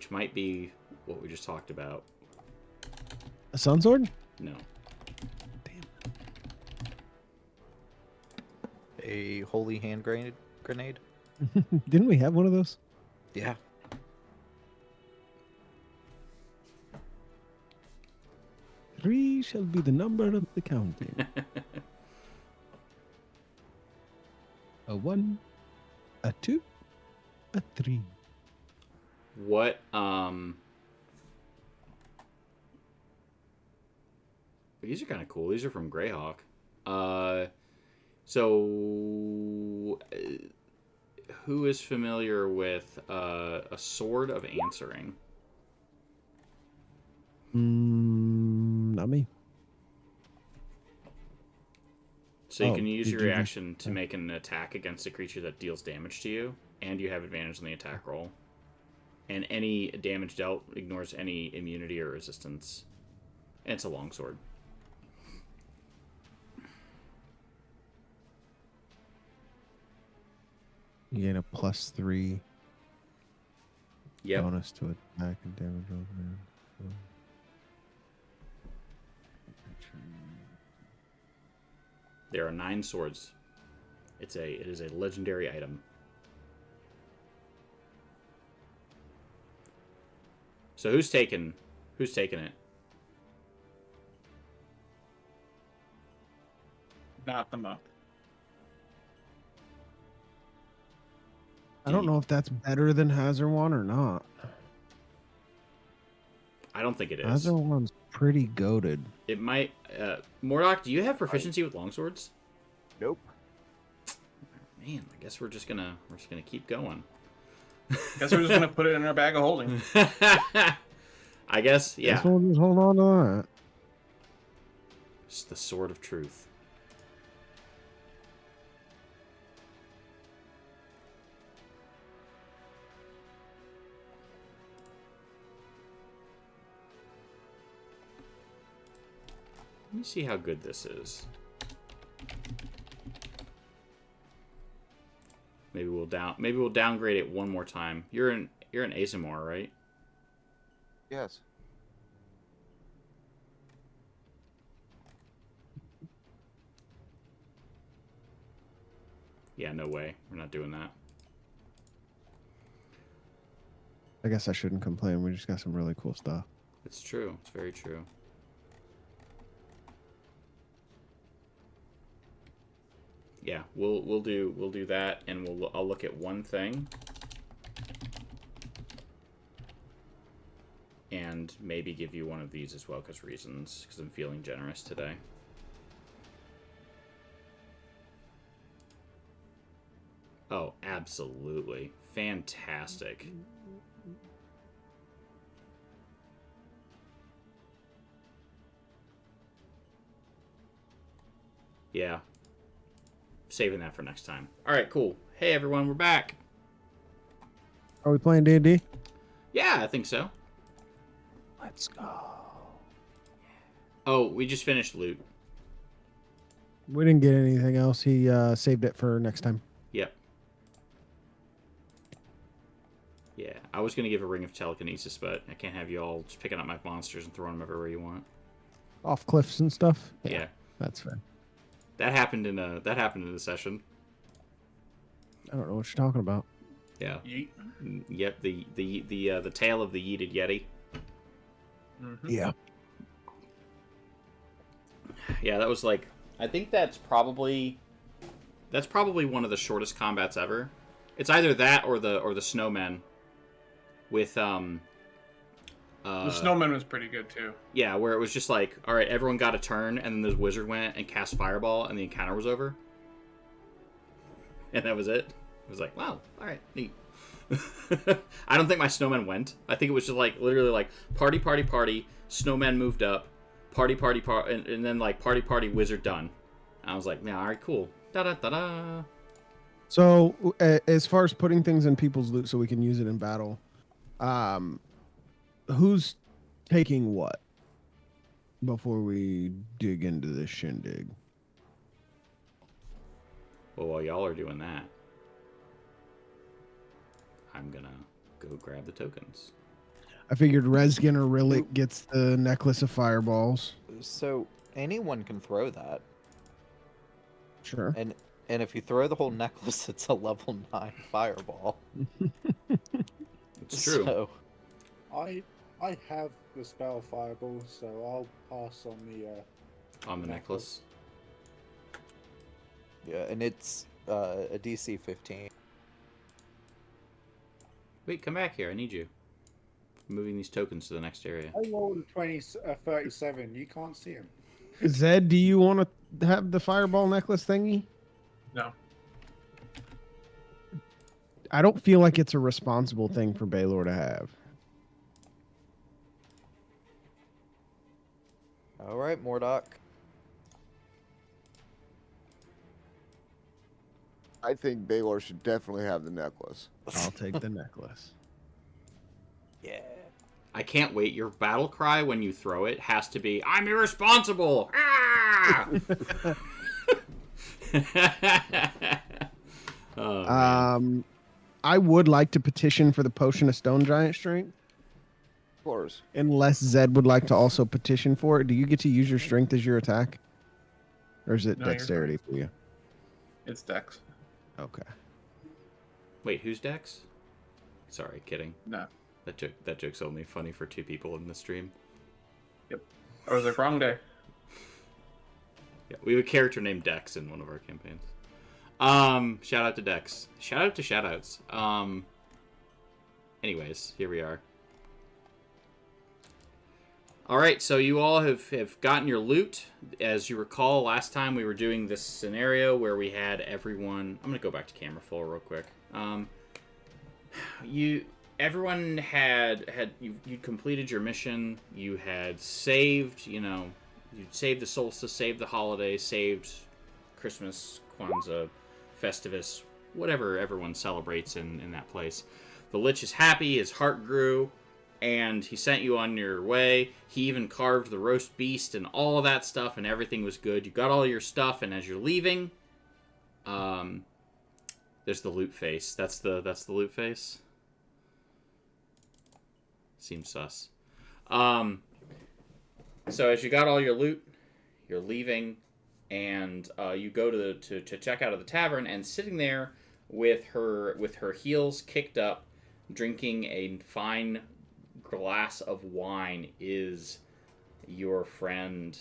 might be what we just talked about. A sun sword? No. Damn. A holy hand grenade? Didn't we have one of those? Yeah. Three shall be the number of the counting. A 1, a 2, a 3. What these are kind of cool. These are from Greyhawk. Who is familiar with a sword of answering? Not me. So you can use did your you reaction to make an attack against a creature that deals damage to you, and you have advantage on the attack roll. And any damage dealt ignores any immunity or resistance. And it's a longsword. You get a +3 Yep. bonus to attack and damage roll. There are 9 swords. It is a legendary item. So who's taking it? Not the monk. I don't know if that's better than Hazard One or not. I don't think it is. Hazard One's pretty goated. It might. Mordok, do you have proficiency with longswords? Nope. Man, I guess we're just gonna keep going. Guess we're just gonna put it in our bag of holding. I guess, yeah. Guess we'll just hold on to that. It's the sword of truth. Let me see how good this is. Maybe we'll downgrade it one more time. You're an Azamor, right? Yes. Yeah, no way. We're not doing that. I guess I shouldn't complain. We just got some really cool stuff. It's true. It's very true. Yeah, we'll do that, and I'll look at one thing, and maybe give you one of these as well, because I'm feeling generous today. Oh, absolutely. Fantastic. Yeah. Saving that for next time. All right, cool. Hey, everyone, we're back. Are we playing D&D? Yeah, I think so. Let's go. Oh, we just finished loot. We didn't get anything else. He saved it for next time. Yep. Yeah, I was going to give a ring of telekinesis, but I can't have you all just picking up my monsters and throwing them everywhere you want. Off cliffs and stuff? Yeah. That's fair. That happened in a session. I don't know what you're talking about. Yeah. Yeet. Yep, the tale of the yeeted yeti. Mm-hmm. Yeah. Yeah, that was like, I think that's probably one of the shortest combats ever. It's either that or the snowmen with The snowman was pretty good too. yeah, where it was just like, all right, everyone got a turn, and then the wizard went and cast fireball, and the encounter was over, and that was it. It was like, wow, all right, neat. I don't think my snowman went. I think it was just like literally like party, party, party. Snowman moved up, party, party, party, and then like party, party, wizard done. I was like, yeah, all right, cool. Da da da da. So, as far as putting things in people's loot so we can use it in battle, who's taking what before we dig into this shindig? Well, while y'all are doing that, I'm gonna go grab the tokens. I figured Rezgin or Rillik gets the necklace of fireballs. So anyone can throw that, Sure. and if you throw the whole necklace, it's a level 9 fireball. It's true. So, I have the spell fireball, so I'll pass on On the necklace. yeah, and it's a DC 15. Wait, come back here. I need you. I'm moving these tokens to the next area. I rolled a 37. You can't see him. Zed, do you want to have the fireball necklace thingy? No. I don't feel like it's a responsible thing for Baylor to have. All right, Mordock. I think Baylor should definitely have the necklace. I'll take the necklace. Yeah. I can't wait. Your battle cry when you throw it has to be, I'm irresponsible! Ah! Oh, man. I would like to petition for the potion of stone giant strength. Of course. Unless Zed would like to also petition for it. Do you get to use your strength as your attack? Or is it No, you're dexterity for you? It's Dex. Okay. Wait, who's Dex? Sorry, kidding. No. That joke's only funny for 2 people in the stream. I was like, wrong day. Yeah, we have a character named Dex in one of our campaigns. Shout out to Dex. Shout out to shoutouts. Anyways, here we are. Alright, so you all have gotten your loot. As you recall, last time we were doing this scenario where we had everyone... I'm going to go back to camera full real quick. Everyone you'd completed your mission. You had saved, you'd saved the solstice, saved the holiday, saved Christmas, Kwanzaa, Festivus, whatever everyone celebrates in that place. The Lich is happy, his heart grew, and he sent you on your way. He even carved the roast beast and all of that stuff, and everything was good. You got all your stuff, and as you're leaving, there's the loot face. That's the loot face. Seems sus. So as you got all your loot, you're leaving, and you go to check out of the tavern, and sitting there with her heels kicked up, drinking a fine glass of wine is your friend,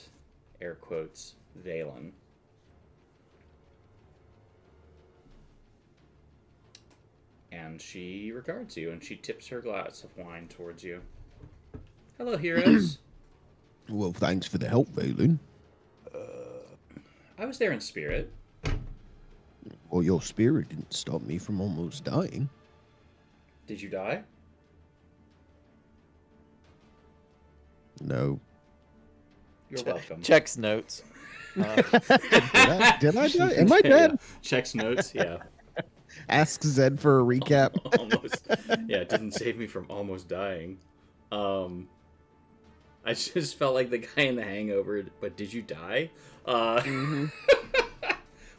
air quotes, Valen. And she regards you, and she tips her glass of wine towards you. Hello, heroes. Well, thanks for the help, Valen. I was there in spirit. Well, your spirit didn't stop me from almost dying. Did you die? No. You're welcome. Checks notes. Did I die? Am I dead? Yeah. Checks notes. Yeah. Ask Zed for a recap. Almost. Yeah, it didn't save me from almost dying. I just felt like the guy in The Hangover. But did you die?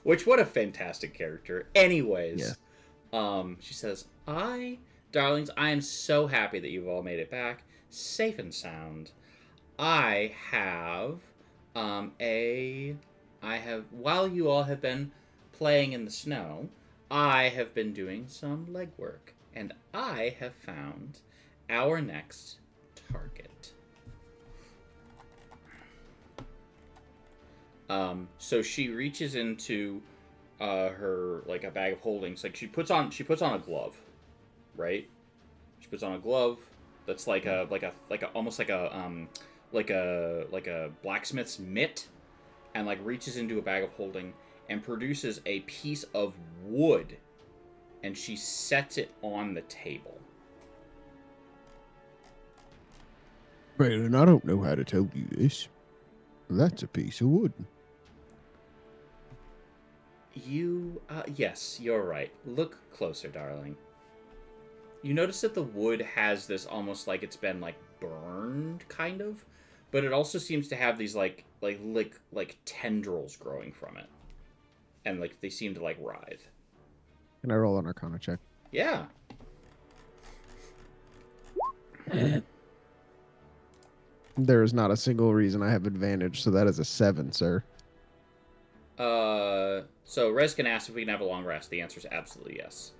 Which, what a fantastic character. Anyways, she says, darlings, I am so happy that you've all made it back safe and sound. While you all have been playing in the snow, I have been doing some legwork, and I have found our next target. So she reaches into her, like, a bag of holdings. Like, she puts on a glove, right? She puts on a glove that's almost like a blacksmith's mitt, and like reaches into a bag of holding and produces a piece of wood, and she sets it on the table. Braylon, I don't know how to tell you this. That's a piece of wood. Yes, you're right. Look closer, darling. You notice that the wood has this almost like it's been like burned, kind of, but it also seems to have these like tendrils growing from it, and like they seem to like writhe. Can I roll an Arcana check? Yeah. There is not a single reason I have advantage, so that is a 7, sir. So Reskin asked if we can have a long rest. The answer is absolutely yes.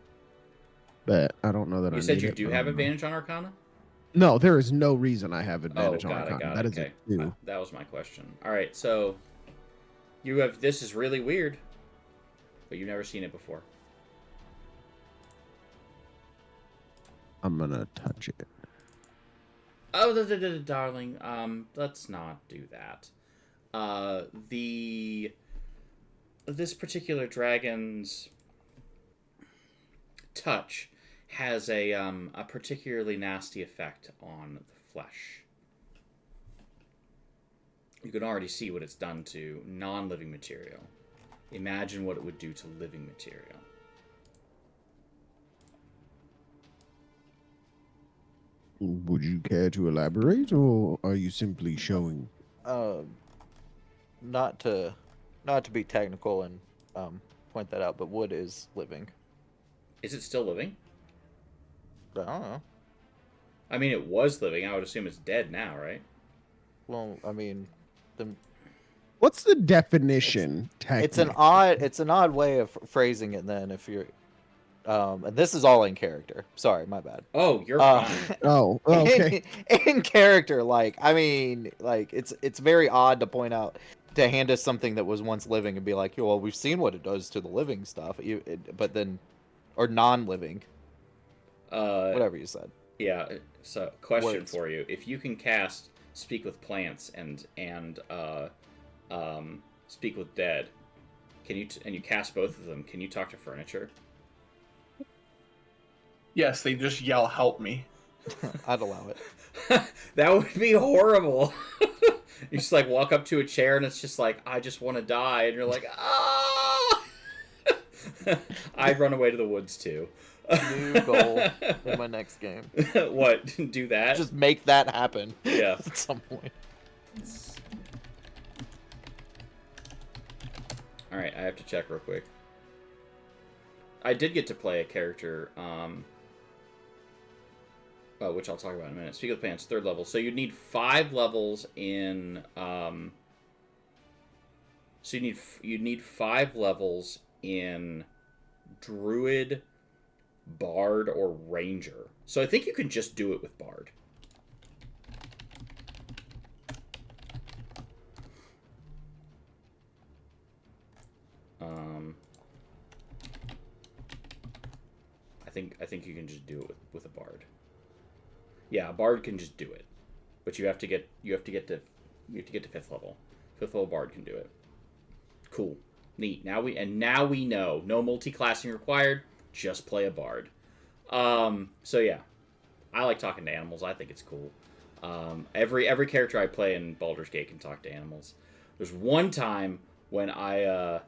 But I don't know that You said you do have advantage on Arcana? No, there is no reason I have advantage on got it, Arcana. got That it. is Okay. a 2. That was my question. All right, so you have. This is really weird, but you've never seen it before. I'm gonna touch it. Oh, darling. Let's not do that. This particular dragon's touch has a particularly nasty effect on the flesh. You can already see what it's done to non-living material. Imagine what it would do to living material. Would you care to elaborate, or are you simply showing? Not to be technical and point that out, but wood is living. Is it still living? I don't know. I mean, it was living. I would assume it's dead now, right? Well, I mean, What's the definition? it's an odd way of phrasing it. Then, if you're, and this is all in character. Sorry, my bad. Oh, you're fine. Oh, okay. In character, like, I mean, like, it's very odd to point out, to hand us something that was once living and be like, "Yo, well, we've seen what it does to the living stuff," but then, or non-living, whatever you said. Yeah. So, question Words. for you: if you can cast Speak with Plants and Speak with Dead, can you and you cast both of them? Can you talk to furniture? Yes, they just yell, "Help me!" I'd allow it. That would be horrible. You just like walk up to a chair and it's just like, I just want to die, and you're like, ah. I'd run away to the woods too. New goal in my next game. What? Do that? Just make that happen. Yeah. At some point. All right, I have to check real quick. I did get to play a character, which I'll talk about in a minute. Speak of the Pants, 3rd level. So you'd need 5 levels in. So you'd need 5 levels in Druid, Bard, or Ranger. So I think you can just do it with Bard. I think you can just do it with a Bard. Yeah, a Bard can just do it, but you have to get to 5th level. 5th level Bard can do it. Cool, neat. Now we know. No multi-classing required. Just play a Bard. So yeah, I like talking to animals. I think it's cool. Every character I play in Baldur's Gate can talk to animals. There's one time when I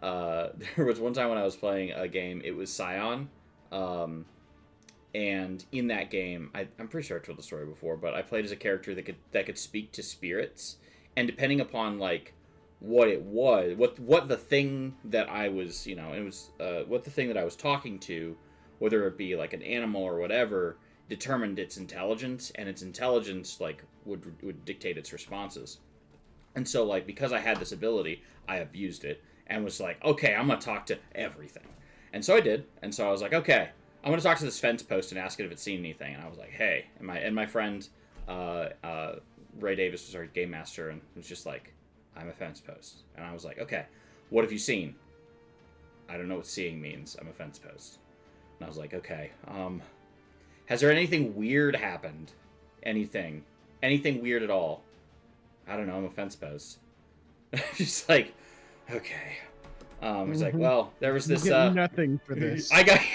there was one time when I was playing a game. It was Scion, and in that game, I'm pretty sure I told the story before, but I played as a character that could speak to spirits, and depending upon like what it was, what the thing that I was, it was what the thing that I was talking to, whether it be like an animal or whatever, determined its intelligence, and its intelligence like would dictate its responses. And so like because I had this ability, I abused it and was like, okay, I'm gonna talk to everything. And so I did. And so I was like, okay, I'm gonna talk to this fence post and ask it if it's seen anything. And I was like, hey, and my friend Ray Davis was our game master and was just like, I'm a fence post. And I was like, okay, what have you seen? I don't know what seeing means. I'm a fence post. And I was like, okay, has there anything weird happened? Anything weird at all? I don't know, I'm a fence post. Just like, okay. He's like, well, there was this. You get nothing for this. I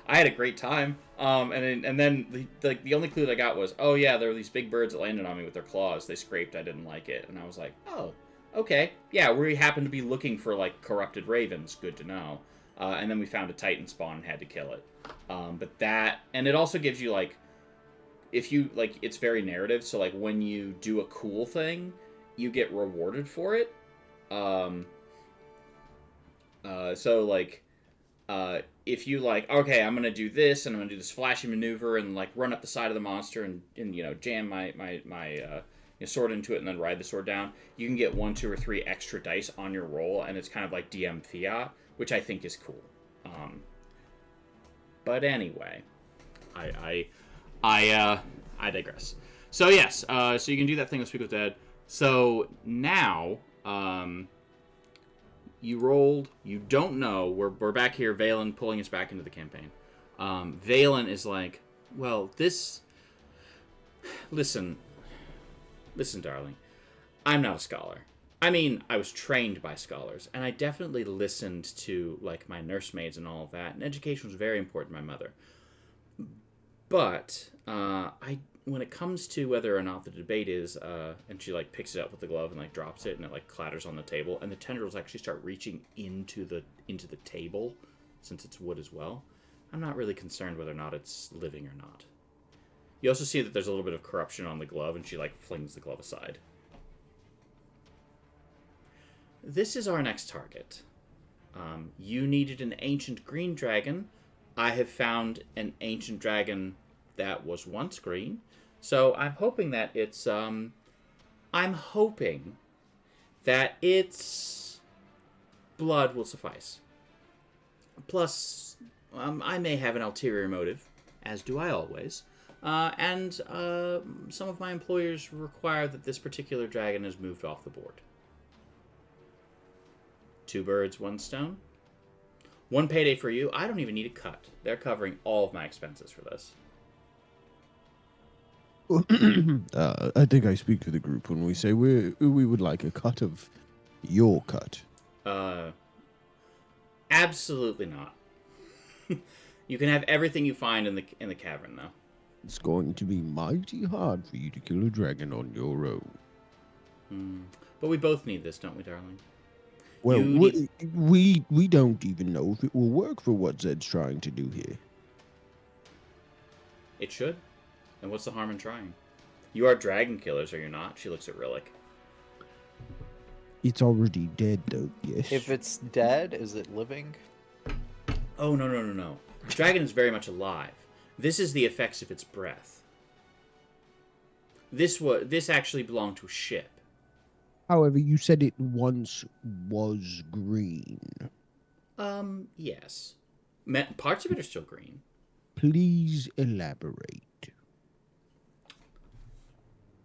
had a great time. And then the only clue that I got was, oh yeah, there were these big birds that landed on me with their claws. They scraped. I didn't like it, and I was like, oh, okay, yeah. We happened to be looking for like corrupted ravens. Good to know. And then we found a Titan spawn and had to kill it. But that, and it also gives you like, if you like, it's very narrative. So like when you do a cool thing, you get rewarded for it. So like, if you like, okay, I'm gonna do this, and I'm gonna do this flashy maneuver, and like run up the side of the monster, and jam my sword into it, and then ride the sword down. You can get 1, 2, or 3 extra dice on your roll, and it's kind of like DM Fiat, which I think is cool. But anyway, I digress. So yes, so you can do that thing with Speak with Dead. So now, you rolled. You don't know. We're back here. Valen pulling us back into the campaign. Valen is like, well, this. Listen, darling. I'm not a scholar. I mean, I was trained by scholars, and I definitely listened to like my nursemaids and all of that. And education was very important to my mother. But when it comes to whether or not the debate is, and she like picks it up with the glove and like drops it, and it like clatters on the table, and the tendrils actually start reaching into the table, since it's wood as well. I'm not really concerned whether or not it's living or not. You also see that there's a little bit of corruption on the glove, and she like flings the glove aside. This is our next target. You needed an ancient green dragon. I have found an ancient dragon that was once green. So I'm hoping that its blood will suffice. Plus, I may have an ulterior motive, as do I always. And some of my employers require that this particular dragon is moved off the board. 2 birds, 1 stone. 1 payday for you. I don't even need a cut. They're covering all of my expenses for this. I think I speak for the group when we say we would like a cut of your cut. Absolutely not. You can have everything you find in the cavern, though. It's going to be mighty hard for you to kill a dragon on your own. But we both need this, don't we, darling? Well, we don't even know if it will work for what Zed's trying to do here. It should. And what's the harm in trying? You are dragon killers, are you not? She looks at Rillick. It's already dead, though, yes. If it's dead, is it living? Oh, no. The dragon is very much alive. This is the effects of its breath. This actually belonged to a ship. However, you said it once was green. Yes. Parts of it are still green. Please elaborate.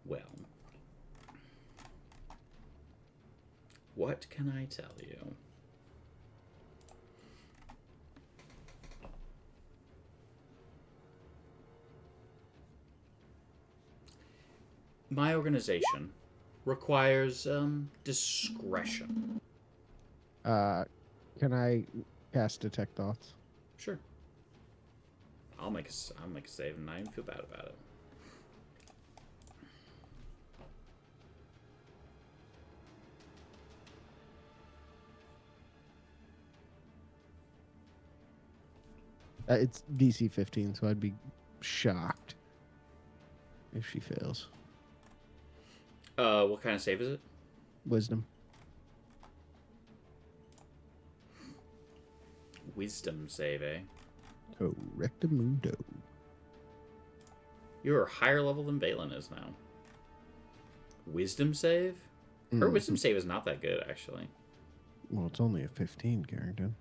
Well, what can I tell you? My organization requires discretion. Can I cast Detect Thoughts? Sure. I'll make a save, and I even feel bad about it. It's DC 15, so I'd be shocked if she fails. What kind of save is it? Wisdom. Wisdom save, eh? Correctamundo. You're higher level than Valen is now. Wisdom save? Her wisdom save is not that good, actually. Well, it's only a 15, Carrington.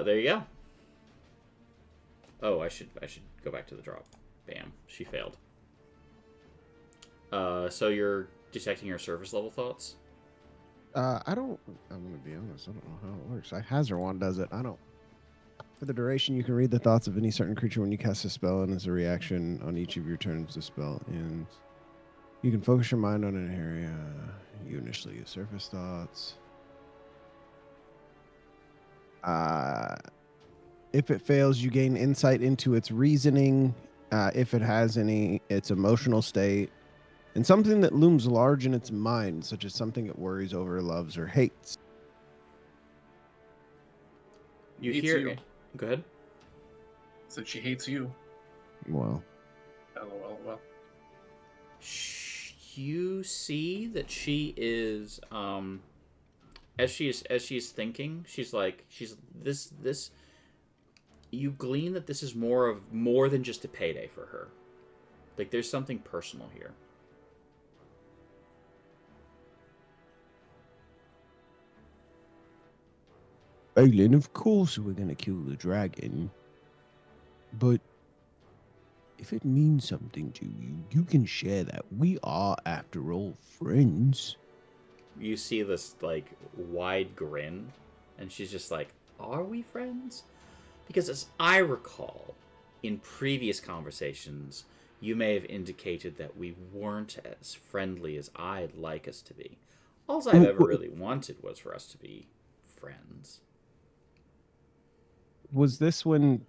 There you go. Oh, I should go back to the drop. Bam, she failed. So you're detecting your surface level thoughts? I'm gonna be honest, I don't know how it works. Hazard Wand does it. I don't. For the duration, you can read the thoughts of any certain creature when you cast a spell, and as a reaction on each of your turns, the spell ends. You can focus your mind on an area. You initially use surface thoughts. If it fails, you gain insight into its reasoning, if it has any, its emotional state, and something that looms large in its mind, such as something it worries over, loves, or hates. You Hates hear? you. Go ahead. Said she hates you. Well, LOL. You see that she is as she's thinking, she's this you glean that this is more than just a payday for her. Like there's something personal here. Aylin, of course we're gonna kill the dragon, but if it means something to you, you can share that. We are, after all, friends. You see this like wide grin, and she's just like, "Are we friends?" Because as I recall, in previous conversations, you may have indicated that we weren't as friendly as I'd like us to be. All I've ever really wanted was for us to be friends. Was this when...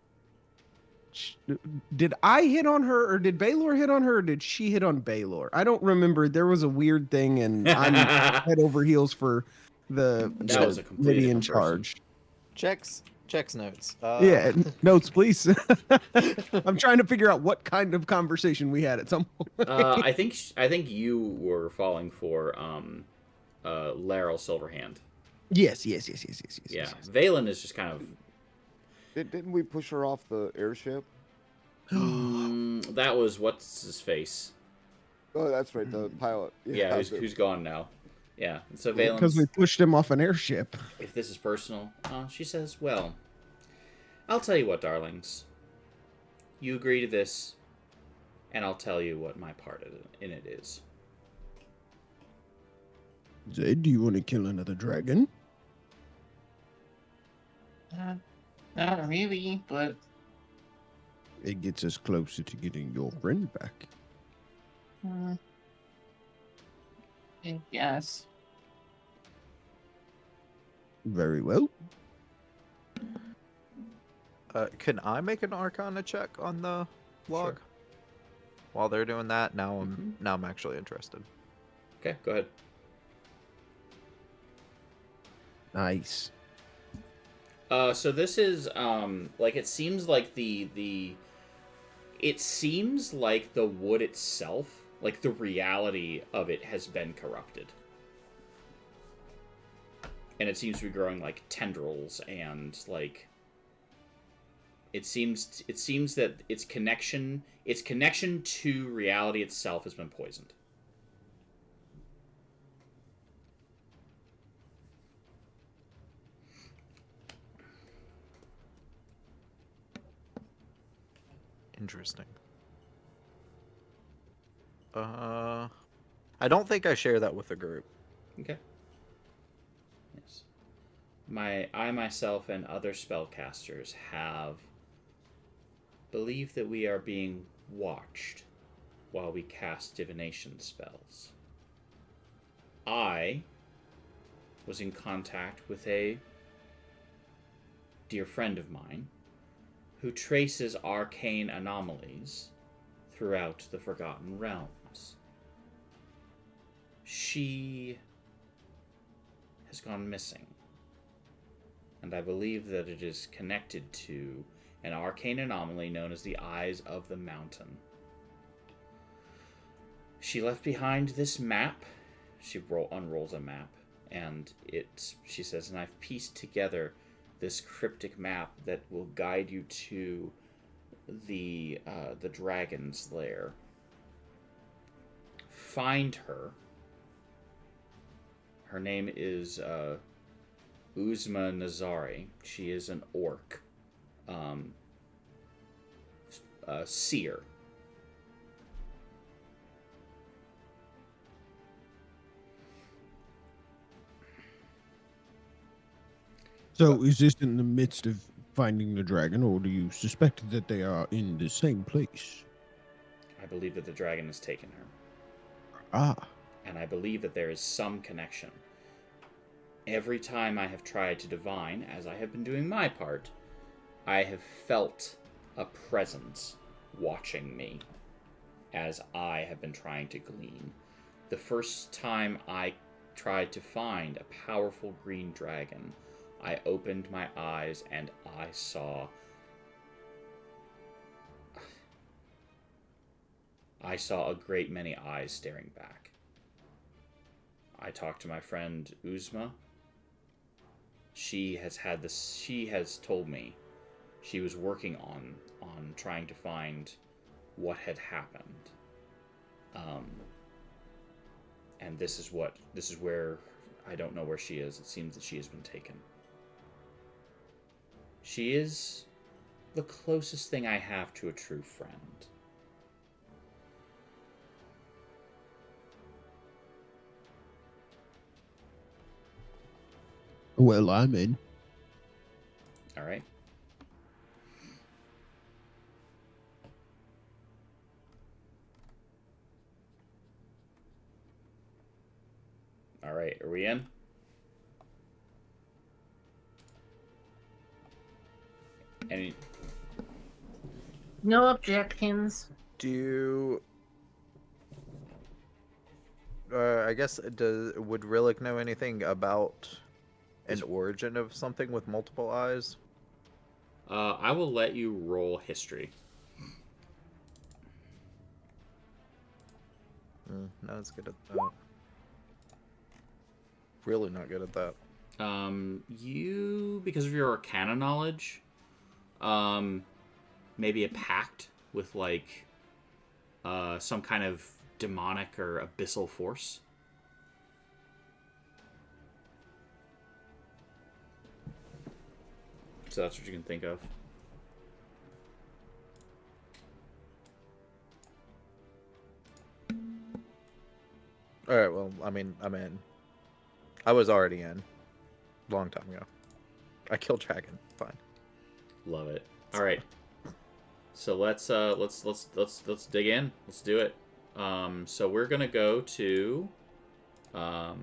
Did I hit on her, or did Baylor hit on her, or did she hit on Baylor? I don't remember. There was a weird thing, and I'm head over heels for the Was a completely lady in different charge. Checks notes. Yeah, notes, please. I'm trying to figure out what kind of conversation we had at some point. I think you were falling for Laryl Silverhand. Yes. Yeah, Yes. Valen is just kind of. Didn't we push her off the airship? That was what's his face. Oh, that's right, the pilot. Yeah, who's gone now. Yeah, so Valen. Because we pushed him off an airship. If this is personal, she says, "Well, I'll tell you what, darlings. You agree to this, and I'll tell you what my part in it is." Zed, do you want to kill another dragon? Not really, but It gets us closer to getting your friend back. I guess. Very well. Can I make an Arcana check on the log? Sure. While they're doing that, now I'm actually interested. Okay, go ahead. Nice. So this is like it seems like it seems like the wood itself, like the reality of it, has been corrupted, and it seems to be growing like tendrils, and like it seems that its connection to reality itself has been poisoned. Interesting. I don't think I share that with the group. Okay. Yes. I myself and other spellcasters have believed that we are being watched while we cast divination spells. I was in contact with a dear friend of mine who traces arcane anomalies throughout the Forgotten Realm. she has gone missing. And I believe that it is connected to an arcane anomaly known as the Eyes of the Mountain. She left behind this map. She unrolls a map, and she says, and I've pieced together this cryptic map that will guide you to the dragon's lair. Find her. Her name is Uzma Nazari. She is an orc. Seer. So, is this in the midst of finding the dragon, or do you suspect that they are in the same place? I believe that the dragon has taken her. Ah. And I believe that there is some connection. Every time I have tried to divine, as I have been doing my part, I have felt a presence watching me as I have been trying to glean. The first time I tried to find a powerful green dragon, I opened my eyes and I saw a great many eyes staring back. I talked to my friend Uzma. She has told me she was working on trying to find what had happened. And this is where I don't know where she is. It seems that she has been taken. She is the closest thing I have to a true friend. Well, I'm in. All right. All right, are we in? Any? No objections. I guess, would Rillick know anything about an origin of something with multiple eyes? I will let you roll history. Not as good at that. Really not good at that. You, because of your arcana knowledge, maybe a pact with, like, some kind of demonic or abyssal force. So that's what you can think of. Alright, well, I mean, I'm in. I was already in. Long time ago. I killed Dragon. Fine. Love it. All right. So let's dig in. Let's do it. So we're gonna go to all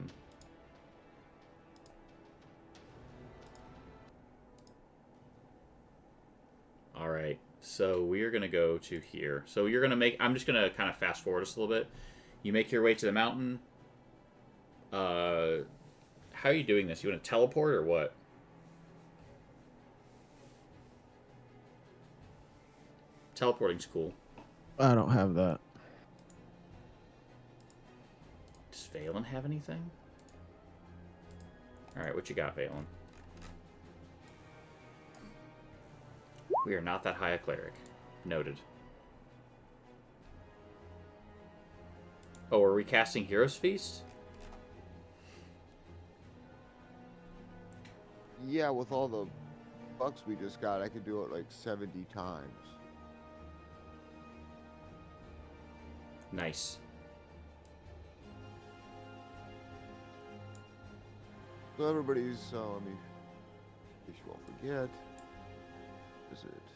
right. So we are gonna go to here. So you're gonna make. I'm just gonna kind of fast forward us a little bit. You make your way to the mountain. How are you doing this? You want to teleport or what? Teleporting's cool. I don't have that. Does Valen have anything? Alright, what you got, Valen? We are not that high a cleric. Noted. Oh, are we casting Hero's Feast? Yeah, with all the bucks we just got, I could do it like 70 times. Nice. So everybody's, let me, in case you all forget, is it?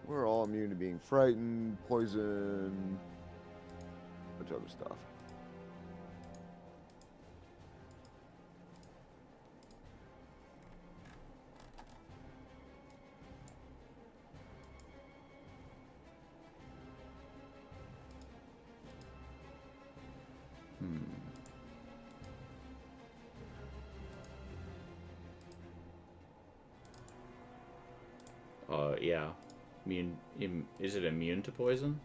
We're all immune to being frightened, poison, bunch of other stuff. Yeah. Is it immune to poison?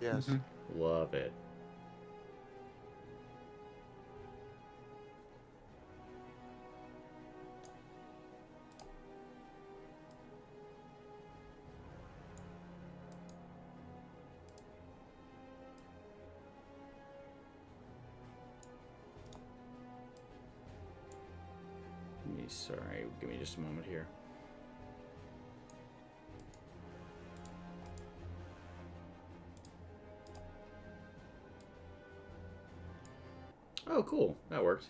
Yes. Mm-hmm. Love it. Sorry, give me just a moment here. Oh, cool. That worked.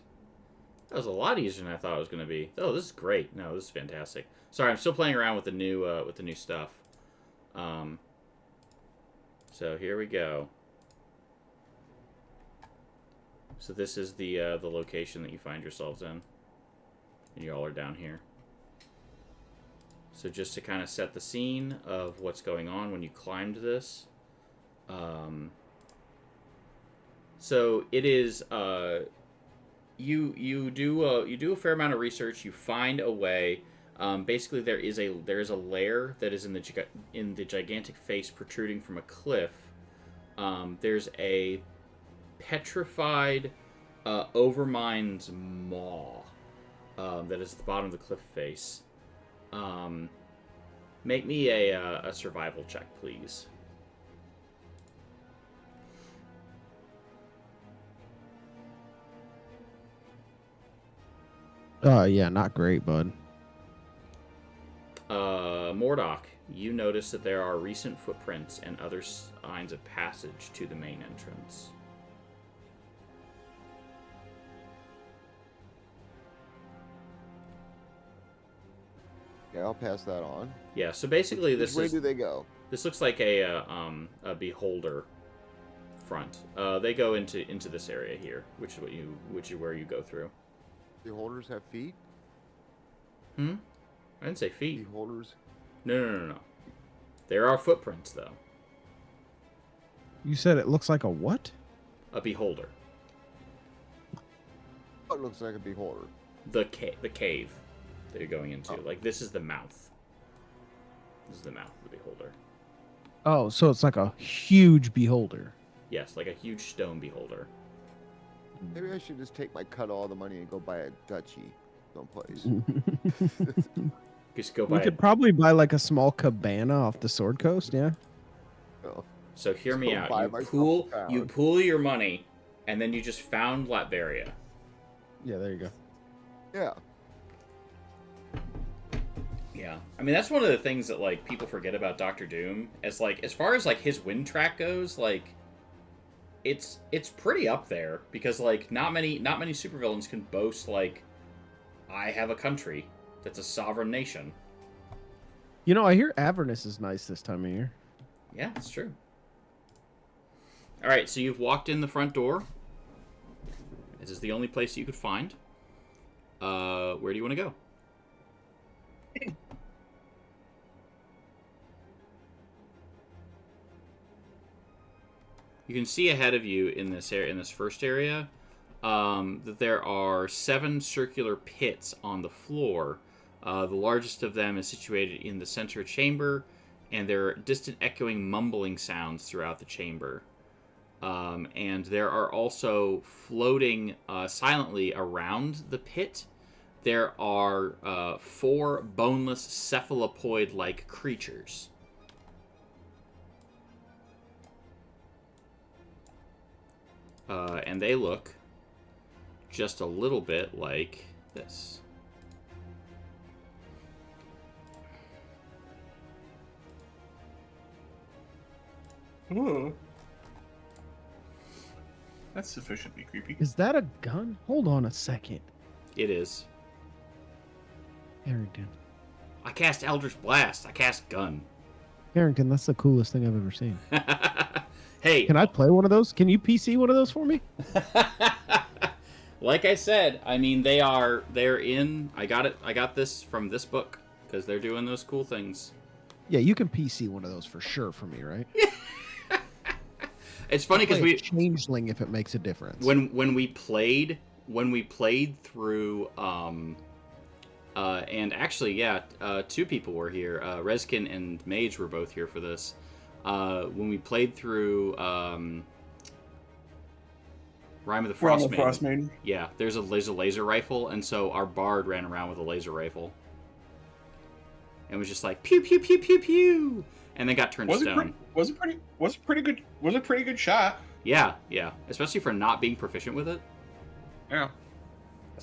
That was a lot easier than I thought it was going to be. Oh, this is great. No, this is fantastic. Sorry, I'm still playing around with the new stuff. So here we go. So this is the location that you find yourselves in. And you all are down here. So just to kind of set the scene of what's going on when you climbed this. So it is you do a fair amount of research. You find a way. Basically, there is a lair that is in the gigantic face protruding from a cliff. There's a petrified overmined maw that is at the bottom of the cliff face. Make me a survival check, please. Yeah, not great, bud. Mordock, you notice that there are recent footprints and other signs of passage to the main entrance. Yeah, I'll pass that on. Yeah, so basically Which way do they go? This looks like a beholder front. They go into this area here, which is where you go through. Beholders have feet? I didn't say feet. Beholders? No. There are footprints, though. You said it looks like a what? A beholder. What looks like a beholder? The cave that you're going into. Like, this is the mouth. This is the mouth of the beholder. Oh, so it's like a huge beholder. Yes, like a huge stone beholder. Maybe I should just take my cut of all the money and go buy a duchy someplace. Just go We buy. could probably buy like a small cabana off the Sword Coast, yeah? Oh, So hear me Go buy out. myself a You pound. pool your money, and then you just found Latveria. Yeah, there you go. yeah. Yeah, I mean that's one of the things that like people forget about Doctor Doom. As far as like his win track goes, like it's pretty up there because like not many supervillains can boast like I have a country that's a sovereign nation. You know, I hear Avernus is nice this time of year. Yeah, it's true. All right, so you've walked in the front door. This is the only place you could find. Where do you want to go? You can see ahead of you in this area, in this first area, that there are 7 circular pits on the floor. The largest of them is situated in the center chamber, and there are distant echoing mumbling sounds throughout the chamber. And there are also floating silently around the pit. There are 4 boneless cephalopoid-like creatures. And they look just a little bit like this. Ooh. That's sufficiently creepy. Is that a gun? Hold on a second. It is. Harrington. I cast Eldritch Blast. I cast Gun. Harrington, that's the coolest thing I've ever seen. Hey. Can I play one of those? Can you PC one of those for me? Like I said, I mean they're in. I got this from this book because they're doing those cool things. Yeah, you can PC one of those for sure for me, right? It's funny because Play a we changeling if it makes a difference. when we played through And actually, yeah, two people were here. Reskin and Mage were both here for this. When we played through Rime of the Frost Maiden. Yeah, there's a laser rifle, and so our bard ran around with a laser rifle. And was just like, pew, pew, pew, pew, pew! And then got turned stone. Was it pretty good shot. Yeah. Especially for not being proficient with it. Yeah.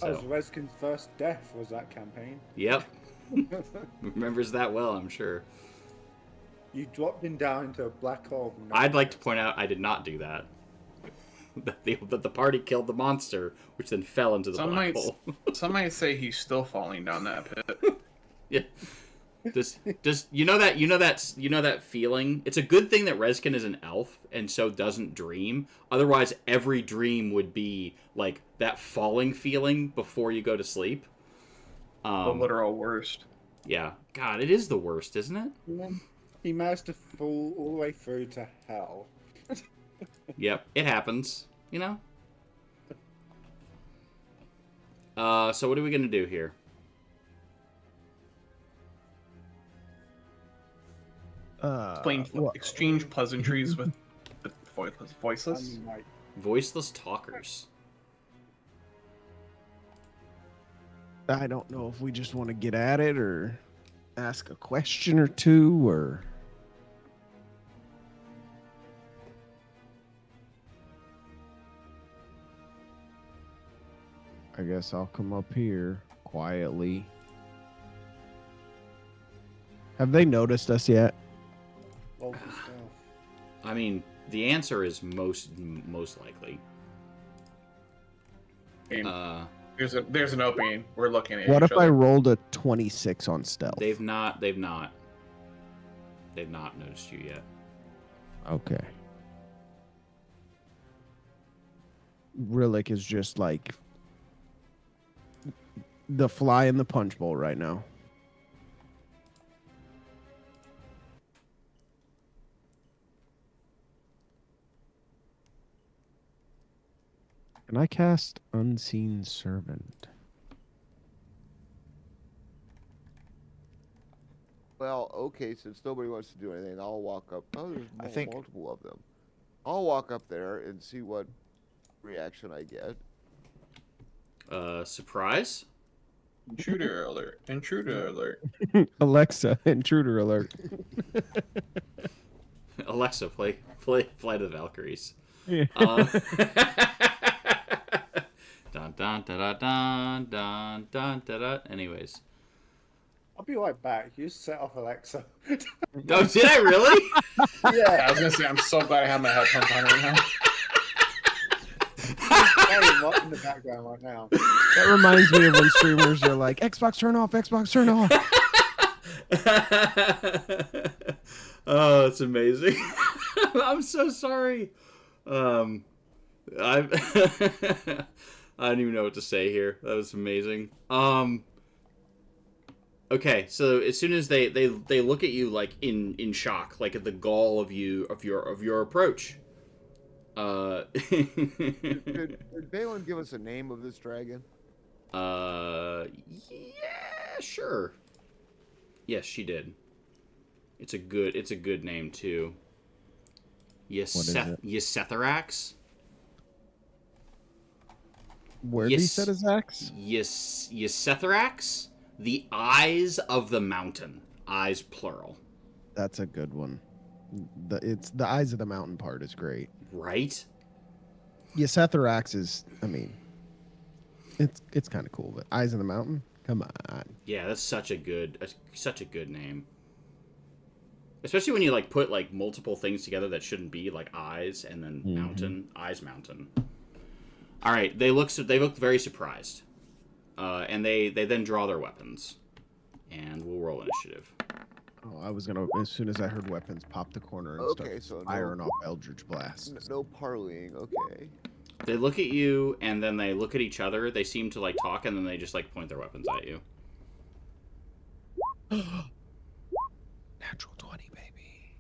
That was Reskin's first death, was that campaign. Yep. Remembers that well, I'm sure. You dropped him down into a black hole. I'd like to point out I did not do that. That the party killed the monster, which then fell into the black hole. Some might say he's still falling down that pit. Yeah. Just you know that feeling. It's a good thing that Reskin is an elf and so doesn't dream. Otherwise, every dream would be like that falling feeling before you go to sleep. The literal worst. Yeah, God, it is the worst, isn't it? Yeah. He managed to fall all the way through to hell. Yep, it happens. You know. So what are we gonna do here? Exchange pleasantries with voiceless. Voiceless talkers. I don't know if we just want to get at it or ask a question or two or. I guess I'll come up here quietly. Have they noticed us yet? I mean, the answer is most likely. There's an opening. We're looking at. What if I rolled a 26 on stealth? They've not noticed you yet. Okay. Rillick is just like the fly in the punch bowl right now. Can I cast Unseen Servant? Well, okay, since nobody wants to do anything, I'll walk up. Oh, there's multiple of them. I'll walk up there and see what reaction I get. Surprise? Intruder alert. Intruder alert. Alexa, intruder alert. Alexa, play Flight of the Valkyries. Yeah. Dun dun dun dun dun dun dun. Anyways, I'll be right back. You set off Alexa. Oh, did I really? Yeah, I was gonna say I'm so glad I have my headphones on right now. Playing what in the background right now. That reminds me of when streamers are like, Xbox turn off, Xbox turn off. Oh, it's amazing. I'm so sorry. I don't even know what to say here. That was amazing. Okay, so as soon as they look at you like in shock, like at the gall of your approach. Did Balin give us a name of this dragon? Yeah, sure. Yes, she did. It's a good name too. Ysetherax. Where did he set his axe? Ysetherax, the eyes of the mountain. Eyes plural. That's a good one. It's the eyes of the mountain part is great. Right? Ysetherax is, I mean, it's kind of cool, but eyes of the mountain? Come on. Yeah, that's such a good name. Especially when you like put like multiple things together that shouldn't be, like eyes and then mountain, eyes mountain. All right, they look very surprised, and they then draw their weapons, and we'll roll initiative. Oh, I was gonna, as soon as I heard weapons, pop the corner and start firing off Eldritch Blast. No parleying, okay. They look at you, and then they look at each other. They seem to like talk, and then they just like point their weapons at you. Natural 20, baby.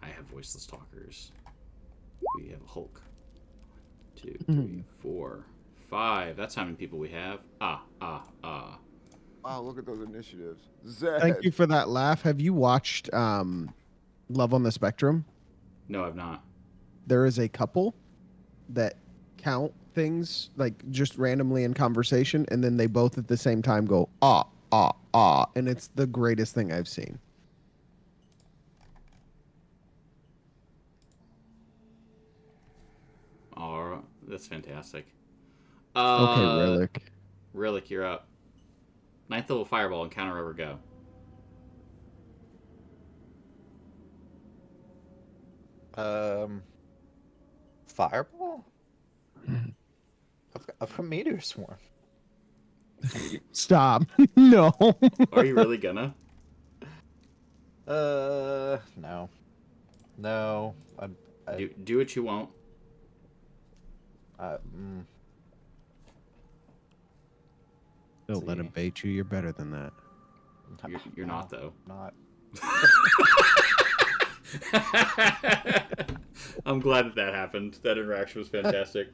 I have voiceless talkers. We have Hulk. 1, 2, 3, 4, 5. That's how many people we have. Ah. Wow, look at those initiatives. Zed. Thank you for that laugh. Have you watched Love on the Spectrum? No, I've not. There is a couple that count things like just randomly in conversation, and then they both at the same time go and it's the greatest thing I've seen. Oh, that's fantastic. Okay, Relic. Relic, you're up. 9th level fireball, encounter over, go. Fireball? I've got meteor swarm. Stop. No. Are you really gonna? No. No. Do what you won't. Don't let him bait you. You're better than that. You're not, though. Not. I'm glad that happened. That interaction was fantastic.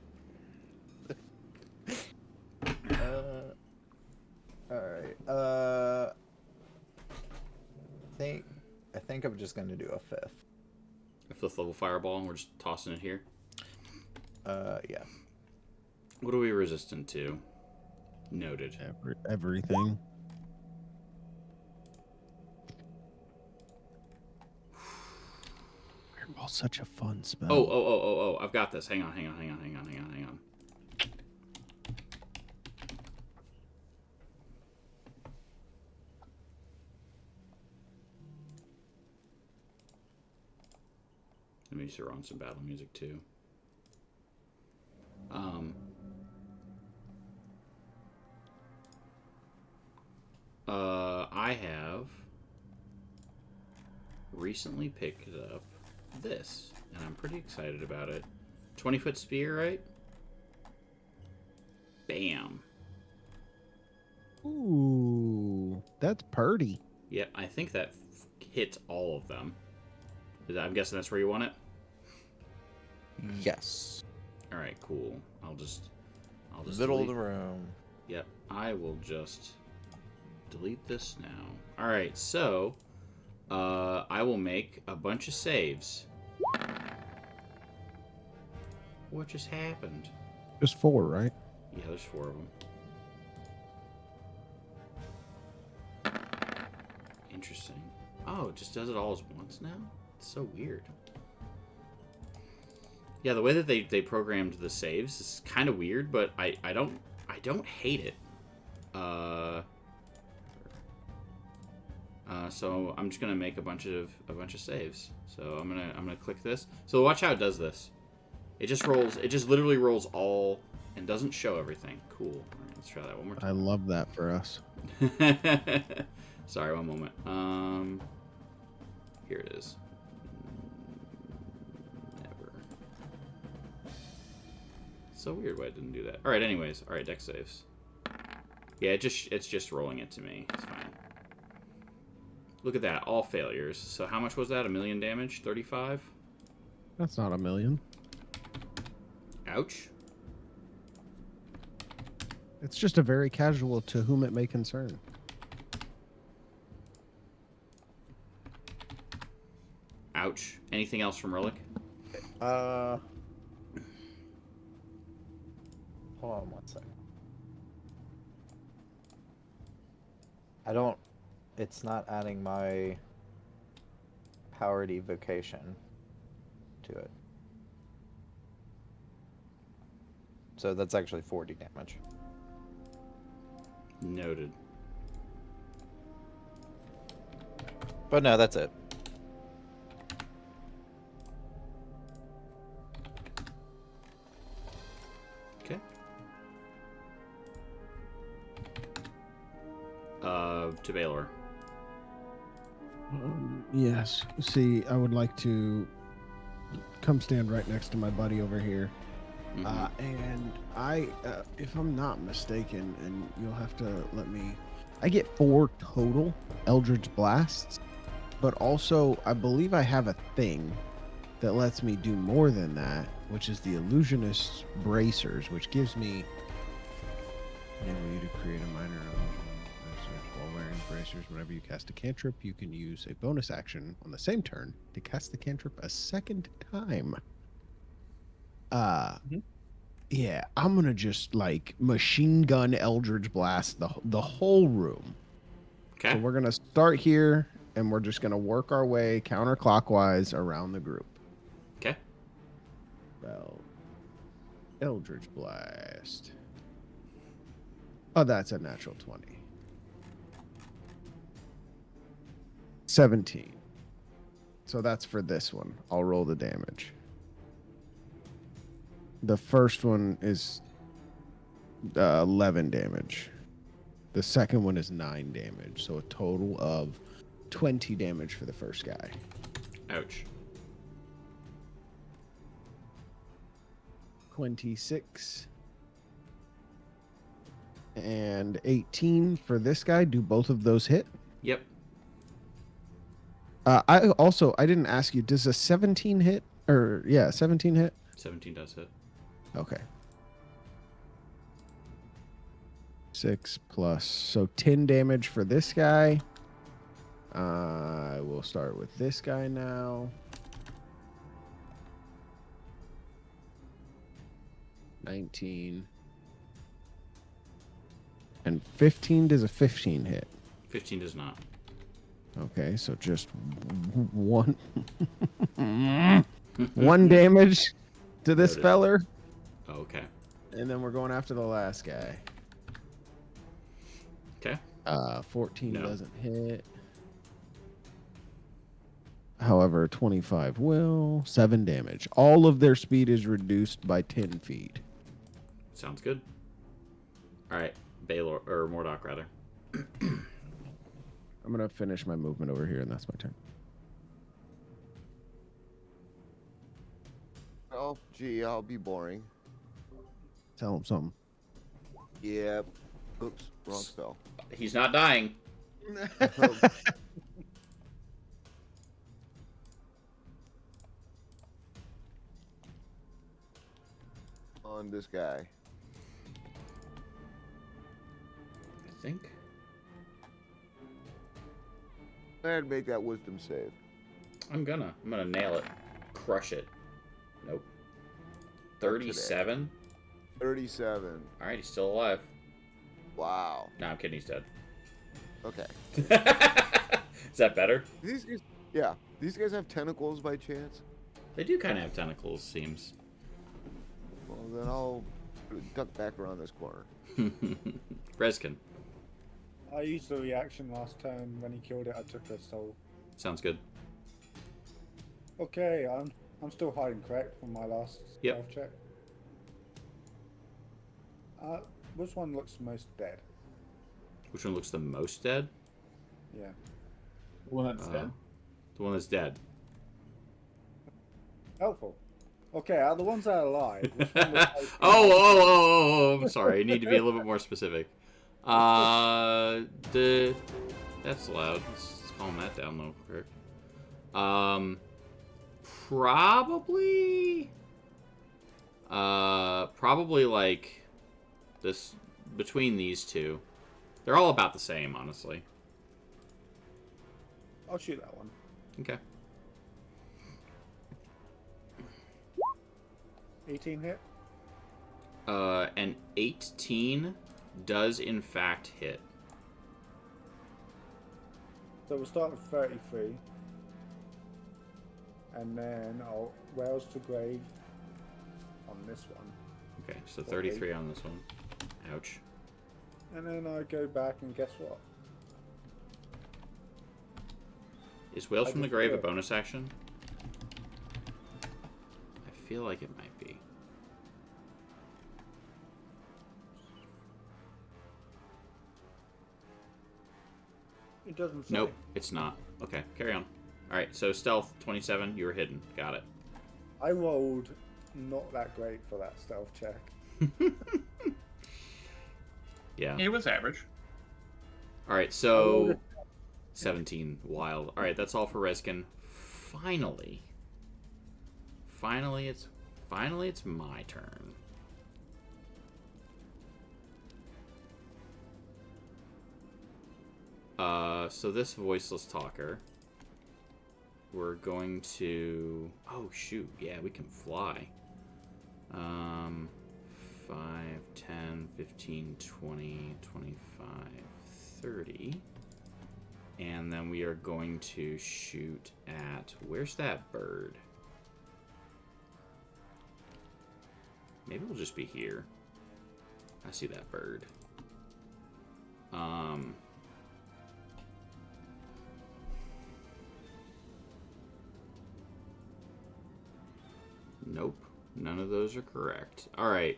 Alright. I think I'm just gonna do a 5th. A 5th level fireball, and we're just tossing it here. Yeah. What are we resistant to? Noted. Everything. Fireball's such a fun spell. Oh! I've got this. Hang on. Let me throw on some battle music too. I have recently picked up this, and I'm pretty excited about it. 20-foot spear, right? Bam. Ooh, that's purty. Yep, I think that hits all of them. I'm guessing that's where you want it? Yes. Alright, cool. I'll just Middle delete. of the room. Yep, I will just delete this now. Alright, so I will make a bunch of saves. What just happened? Just 4, right? Yeah, there's 4 of them. Interesting. Oh, it just does it all as once now? It's so weird. Yeah, the way that they programmed the saves is kind of weird, but I don't hate it. So I'm just gonna make a bunch of saves. So I'm gonna click this. So watch how it does this. It just rolls. It just literally rolls all and doesn't show everything. Cool. All right, let's try that one more I time. love that for us. Sorry, one moment. Here it is. Never. So weird why it didn't do that. All right. Anyways, all right. Deck saves. Yeah, it's just rolling it to me. It's fine. Look at that, all failures. So how much was that? 1,000,000 damage? 35? That's not 1,000,000. Ouch. It's just a very casual to whom it may concern. Ouch. Anything else from Relic? Hold on one second. It's not adding my powered evocation to it. So that's actually 40 damage. Noted. But no, that's it. Okay. To Baylor. Yes. See, I would like to come stand right next to my buddy over here. Mm-hmm. And I, if I'm not mistaken, and you'll have to let me, I get 4 total Eldritch Blasts, but also I believe I have a thing that lets me do more than that, which is the Illusionist's Bracers, which gives me Enable you to create a minor bracers while wearing bracers. Whenever you cast a cantrip, you can use a bonus action on the same turn to cast the cantrip a second time. Yeah, I'm gonna just like machine gun Eldritch Blast the whole room. Okay. So we're gonna start here, and we're just gonna work our way counterclockwise around the group. Okay. Well, Eldritch Blast. Oh, that's a natural 20. 17. So that's for this one. I'll roll the damage. The first one is 11 damage. The second one is 9 damage. So a total of 20 damage for the first guy. Ouch. 26 and 18 for this guy. Do both of those hit? Yep. I didn't ask you, does a 17 hit? Or, yeah, 17 hit? 17 does hit. Okay. 6 plus, so 10 damage for this guy. I will start with this guy now. 19. And 15, does a 15 hit? 15 does not. Okay, so just one one damage to this Noted. feller. Okay. And then we're going after the last guy. Okay. 14 No. doesn't hit. However, 25 will. 7 damage. All of their speed is reduced by 10 feet. Sounds good. All right. Baylor, or Mordock, rather. I'm going to finish my movement over here, and that's my turn. Oh, gee, I'll be boring. Tell him something. Yep. Oops, wrong spell. He's not dying. On this guy. I think. Go ahead and make that wisdom save. I'm gonna nail it. Crush it. Nope. 37? 37. Alright, he's still alive. Wow. No, I'm kidding, he's dead. Okay. Is that better? These guys, yeah. These guys have tentacles by chance? They do kind of have tentacles, seems. Well, then I'll duck back around this corner. Reskin. I used the reaction last turn. When he killed it, I took a soul. Sounds good. Okay, I'm still hiding, correct, from my last Yep. stealth check. Which one looks most dead? Which one looks the most dead? Yeah. The one that's dead. The one that's dead. Helpful. Okay, out of the ones that are alive, which one looks like Oh, I'm sorry. I need to be a little bit more specific. That's loud. Let's calm that down low quick. Probably like this between these two. They're all about the same, honestly. I'll shoot that one. Okay. 18 hit. An 18 does in fact hit. So we'll start with 33. And then I'll Wells to Grave on this one. Okay, so 33 on this one. Ouch. And then I go back and guess what? Is Whales I from the just Grave a did. bonus action? I feel like it might be. It doesn't say. Nope, it's not. Okay, carry on. Alright, so stealth 27, you were hidden. Got it. I rolled not that great for that stealth check. Yeah. It was average. Alright, so 17. Wild. Alright, that's all for Reskin. Finally it's my turn. So this voiceless talker, we're going to... Oh, shoot. Yeah, we can fly. 5, 10, 15, 20, 25, 30. And then we are going to shoot at... Where's that bird? Maybe we'll just be here. I see that bird. Nope. None of those are correct. All right.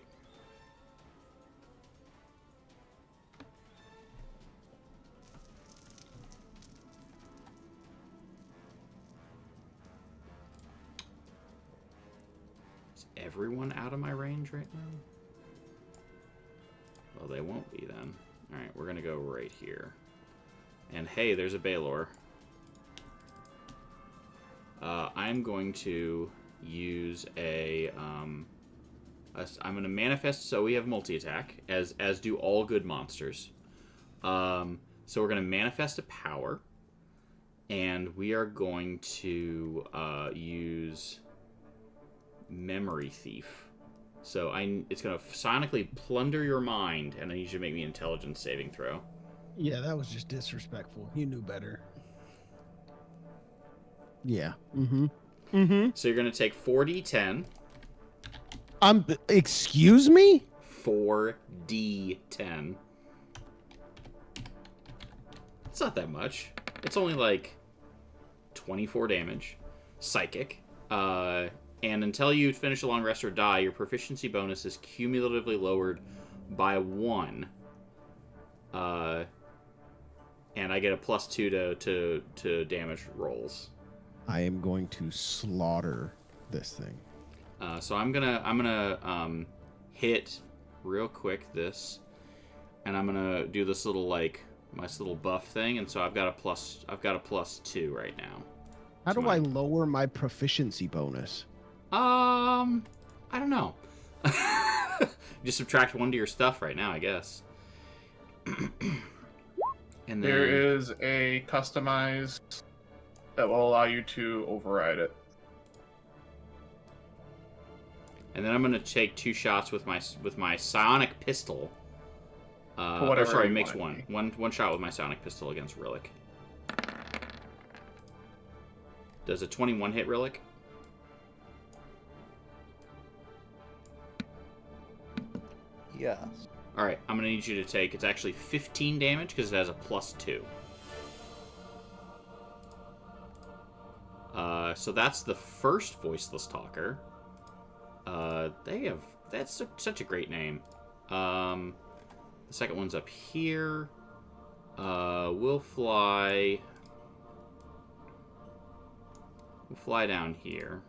Is everyone out of my range right now? Well, they won't be then. All right, we're going to go right here. And hey, there's a Baylor. I'm going to use I'm going to manifest, so we have multi-attack, as do all good monsters. So we're going to manifest a power, and we are going to use Memory Thief. So it's going to sonically plunder your mind, and I need you to make me an intelligence saving throw. Yeah, that was just disrespectful. You knew better. Yeah. So you're going to take 4d10. Excuse me? 4d10. It's not that much. It's only like 24 damage. Psychic. And until you finish a long rest or die, your proficiency bonus is cumulatively lowered by 1. And I get a +2 to damage rolls. I am going to slaughter this thing. So I'm gonna hit real quick this, and I'm gonna do this little like this little buff thing, and so I've got a +2 right now. How do I lower my proficiency bonus? I don't know. Just subtract 1 to your stuff right now, I guess. And then there is a customized that will allow you to override it. And then I'm gonna take 2 shots with my psionic pistol. Makes one shot with my psionic pistol against Rillick. Does a 21 hit Rillick? Yes. All right, I'm gonna need you to take. It's actually 15 damage because it has a +2. So that's the first voiceless talker. That's such a great name. The second one's up here. We'll fly down here.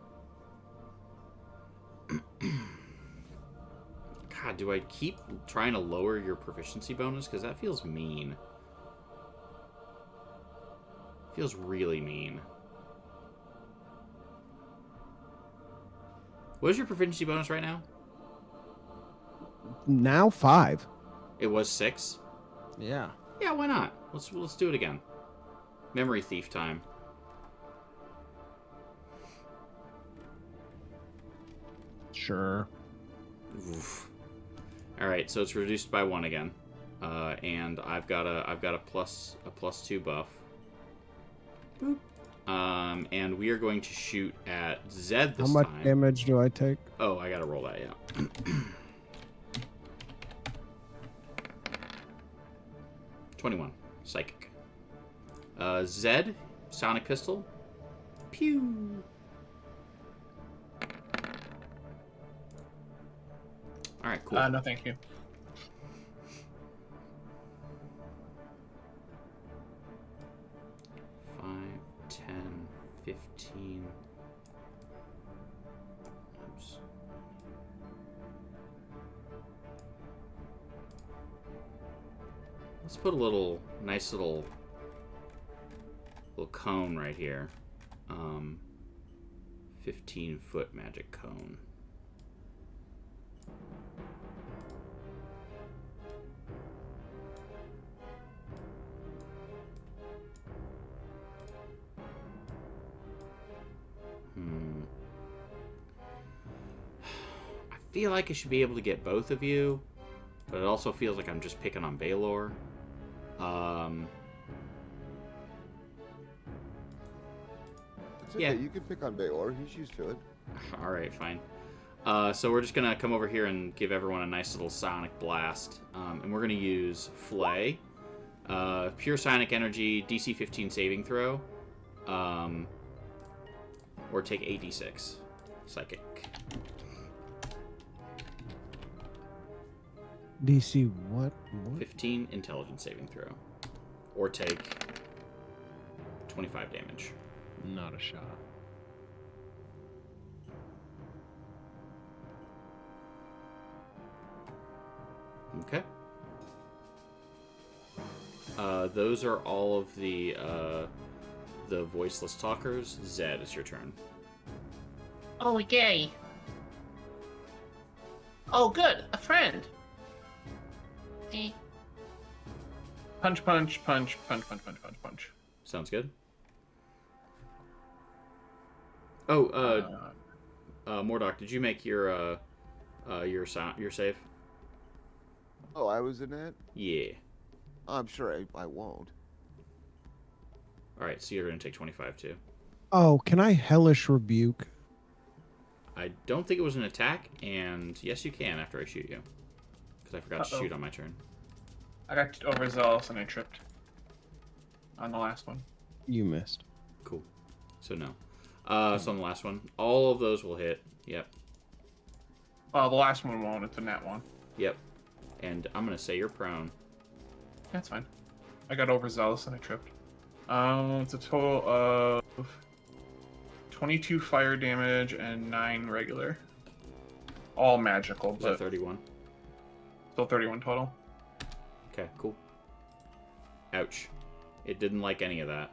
God, do I keep trying to lower your proficiency bonus? Because that feels mean. Feels really mean. What is your proficiency bonus right now? Now 5. It was 6? Yeah. Yeah, why not? Let's do it again. Memory Thief time. Sure. Oof. All right, so it's reduced by 1 again, and I've got a +2 buff. Boop. And we are going to shoot at Zed this time. How much damage do I take? Oh, I gotta roll that, yeah. 21. Psychic. Zed, Sonic Pistol. Pew! Alright, cool. No, thank you. Five, 10, 15. Oops. Let's put a nice little cone right here. 15-foot magic cone. feel like I should be able to get both of you, but it also feels like I'm just picking on Baylor. It's okay. Yeah. You can pick on Baylor. He's used to it. All right, fine. So we're just gonna come over here and give everyone a nice little sonic blast, and we're gonna use Flay, pure sonic energy, DC 15 saving throw, or take 8d6 psychic. DC what? 15 intelligence saving throw, or take 25 damage. Not a shot. Okay. Those are all of the voiceless talkers. Zed, it's your turn. Oh, yay. Oh, good. A friend. Eh. Punch, punch, punch, punch, punch, punch, punch, punch. Sounds good. Oh, Mordock, did you make your save? Oh, I was in that? Yeah. I'm sure I won't. All right, so you're gonna take 25 too. Oh, can I hellish rebuke? I don't think it was an attack, and yes, you can after I shoot you, because I forgot to shoot on my turn. I got overzealous and I tripped on the last one. You missed. Cool. So no. So on the last one, all of those will hit. Yep. Oh, the last one won't. It's a nat one. Yep. And I'm gonna say you're prone. That's fine. I got overzealous and I tripped. It's a total of 22 fire damage and 9 regular. All magical, Is that but 31? still 31 total. Okay, cool. Ouch. It didn't like any of that.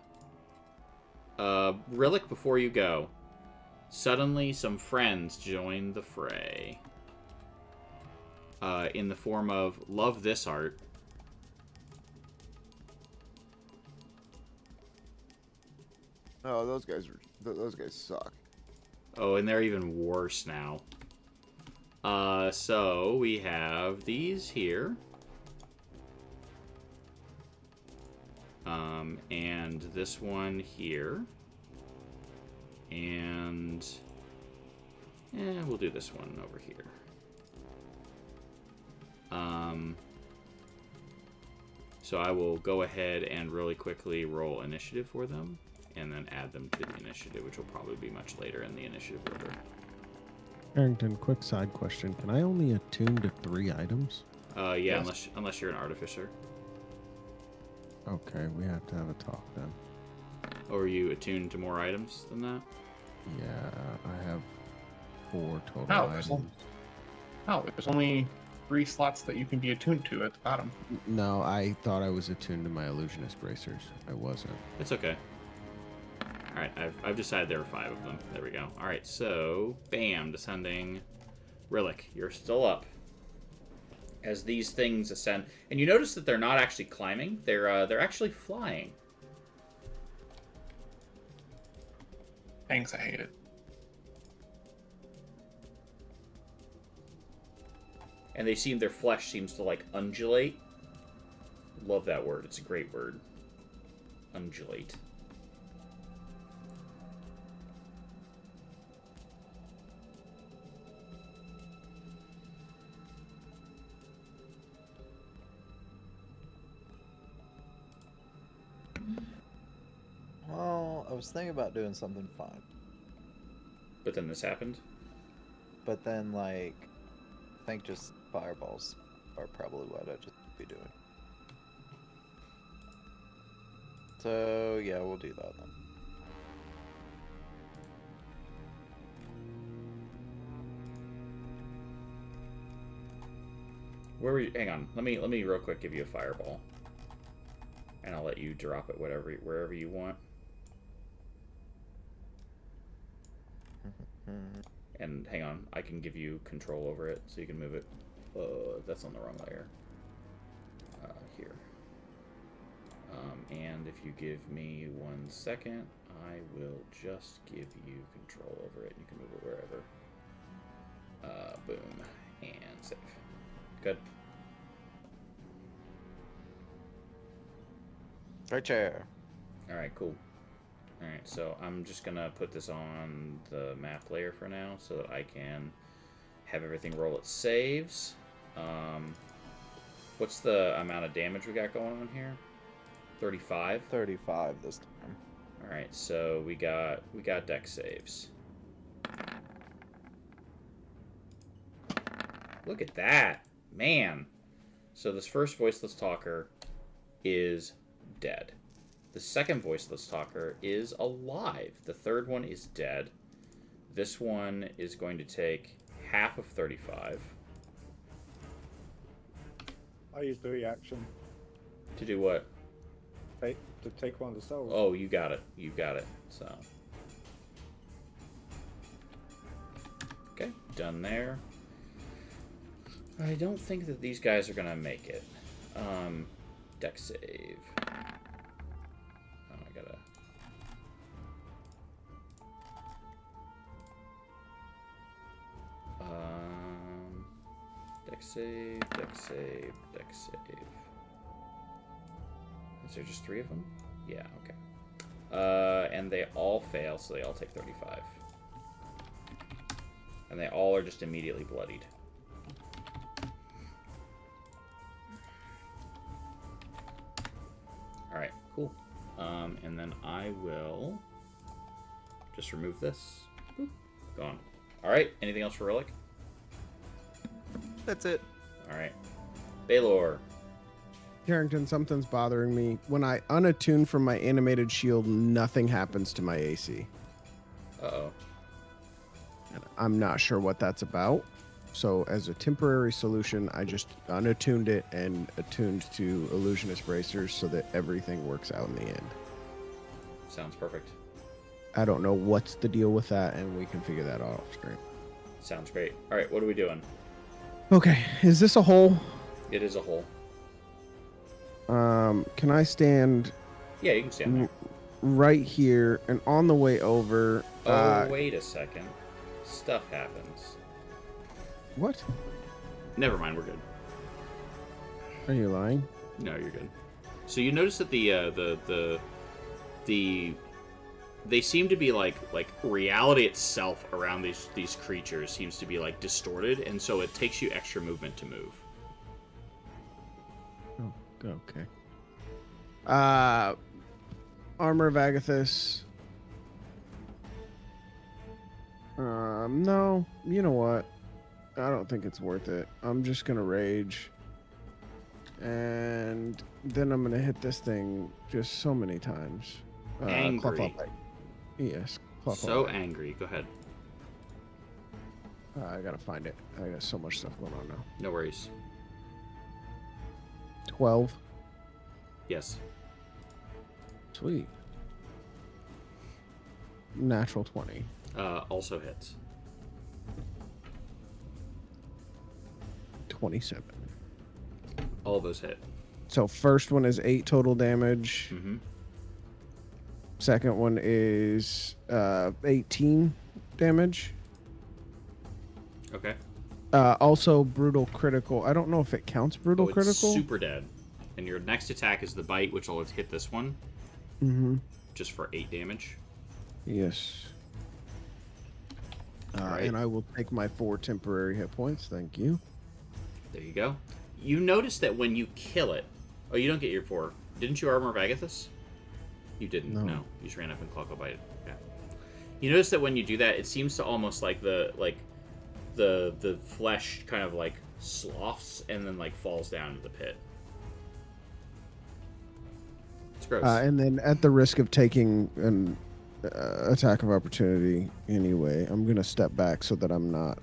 Rillick, before you go, suddenly some friends join the fray. In the form of love this art. Oh, those guys suck. Oh, and they're even worse now. So we have these here. And this one here. And we'll do this one over here. So I will go ahead and really quickly roll initiative for them, and then add them to the initiative, which will probably be much later in the initiative order. Harrington, quick side question. Can I only attune to 3 items? Yeah, Yes. unless you're an artificer. Okay, we have to have a talk then. Or are you attuned to more items than that? Yeah, I have 4 total Oh, items. there's only 3 slots that you can be attuned to at the bottom. No, I thought I was attuned to my illusionist bracers. I wasn't. It's okay. Alright, I've decided there are 5 of them. There we go. Alright, so, bam, descending. Rillick, you're still up. As these things ascend. And you notice that they're not actually climbing. They're actually flying. Thanks, I hate it. And their flesh seems to, like, undulate. Love that word. It's a great word. Undulate. Well, I was thinking about doing something fun, But then this happened. but then like, I think just fireballs are probably what I'd just be doing. So yeah, we'll do that then. Where were you? Hang on. Let me real quick give you a fireball. And I'll let you drop it wherever you want. And hang on, I can give you control over it so you can move it. That's on the wrong layer. Here. And if you give me 1 second, I will just give you control over it. You can move it wherever. Boom. And save. Good. Right chair. Alright, cool. Alright, so I'm just gonna put this on the map layer for now so that I can have everything roll its saves. What's the amount of damage we got going on here? 35? 35 this time. Alright, so we got dex saves. Look at that. Man. So this first voiceless talker is dead. The second voiceless talker is alive. The third one is dead. This one is going to take half of 35. I used the reaction To do what? to take one of the souls. Oh, you got it. You got it. So. Okay, done there. I don't think that these guys are going to make it. Dex save. Oh, I gotta... Dex save, dex save, dex save. Is there just 3 of them? Yeah, okay. And they all fail, so they all take 35. And they all are just immediately bloodied. Alright, cool. And then I will just remove this. Boop. Gone. Alright, anything else for Relic? That's it. Alright. Baylor. Carrington, something's bothering me. When I unattune from my animated shield, nothing happens to my AC. Uh-oh. And I'm not sure what that's about. So as a temporary solution, I just unattuned it and attuned to illusionist bracers so that everything works out in the end. Sounds perfect. I don't know what's the deal with that, and we can figure that out off screen. Sounds great. Alright, what are we doing? Okay, is this a hole? It is a hole. Can I stand Yeah, you can stand there. right here and on the way over? Wait a second. Stuff happens. What? Never mind, we're good. Are you lying? No, you're good. So you notice that the they seem to be like reality itself around these creatures seems to be like distorted, and so it takes you extra movement to move. Oh, okay. Armor of Agathis. No. You know what? I don't think it's worth it. I'm just gonna rage. And then I'm gonna hit this thing just so many times. Angry. Yes. So angry. Go ahead. I gotta find it. I got so much stuff going on now. No worries. 12. Yes. Sweet. Natural 20. Also hits. 27. All of those hit. So first one is 8 total damage. Mm-hmm. Second one is 18 damage. Okay. Also brutal critical. I don't know if it counts brutal It's critical. super dead. And your next attack is the bite, which will hit this one. Mm-hmm. Just for 8 damage. Yes. Alright. And I will take my 4 temporary hit points. Thank you. There you go. You notice that when you kill it... Oh, you don't get your 4. Didn't you Armor of Agathis? You didn't. No. You just ran up and Clocko Bite it. Yeah. You notice that when you do that, it seems to almost like the flesh kind of like sloughs and then like falls down into the pit. It's gross. And then at the risk of taking an attack of opportunity anyway, I'm going to step back so that I'm not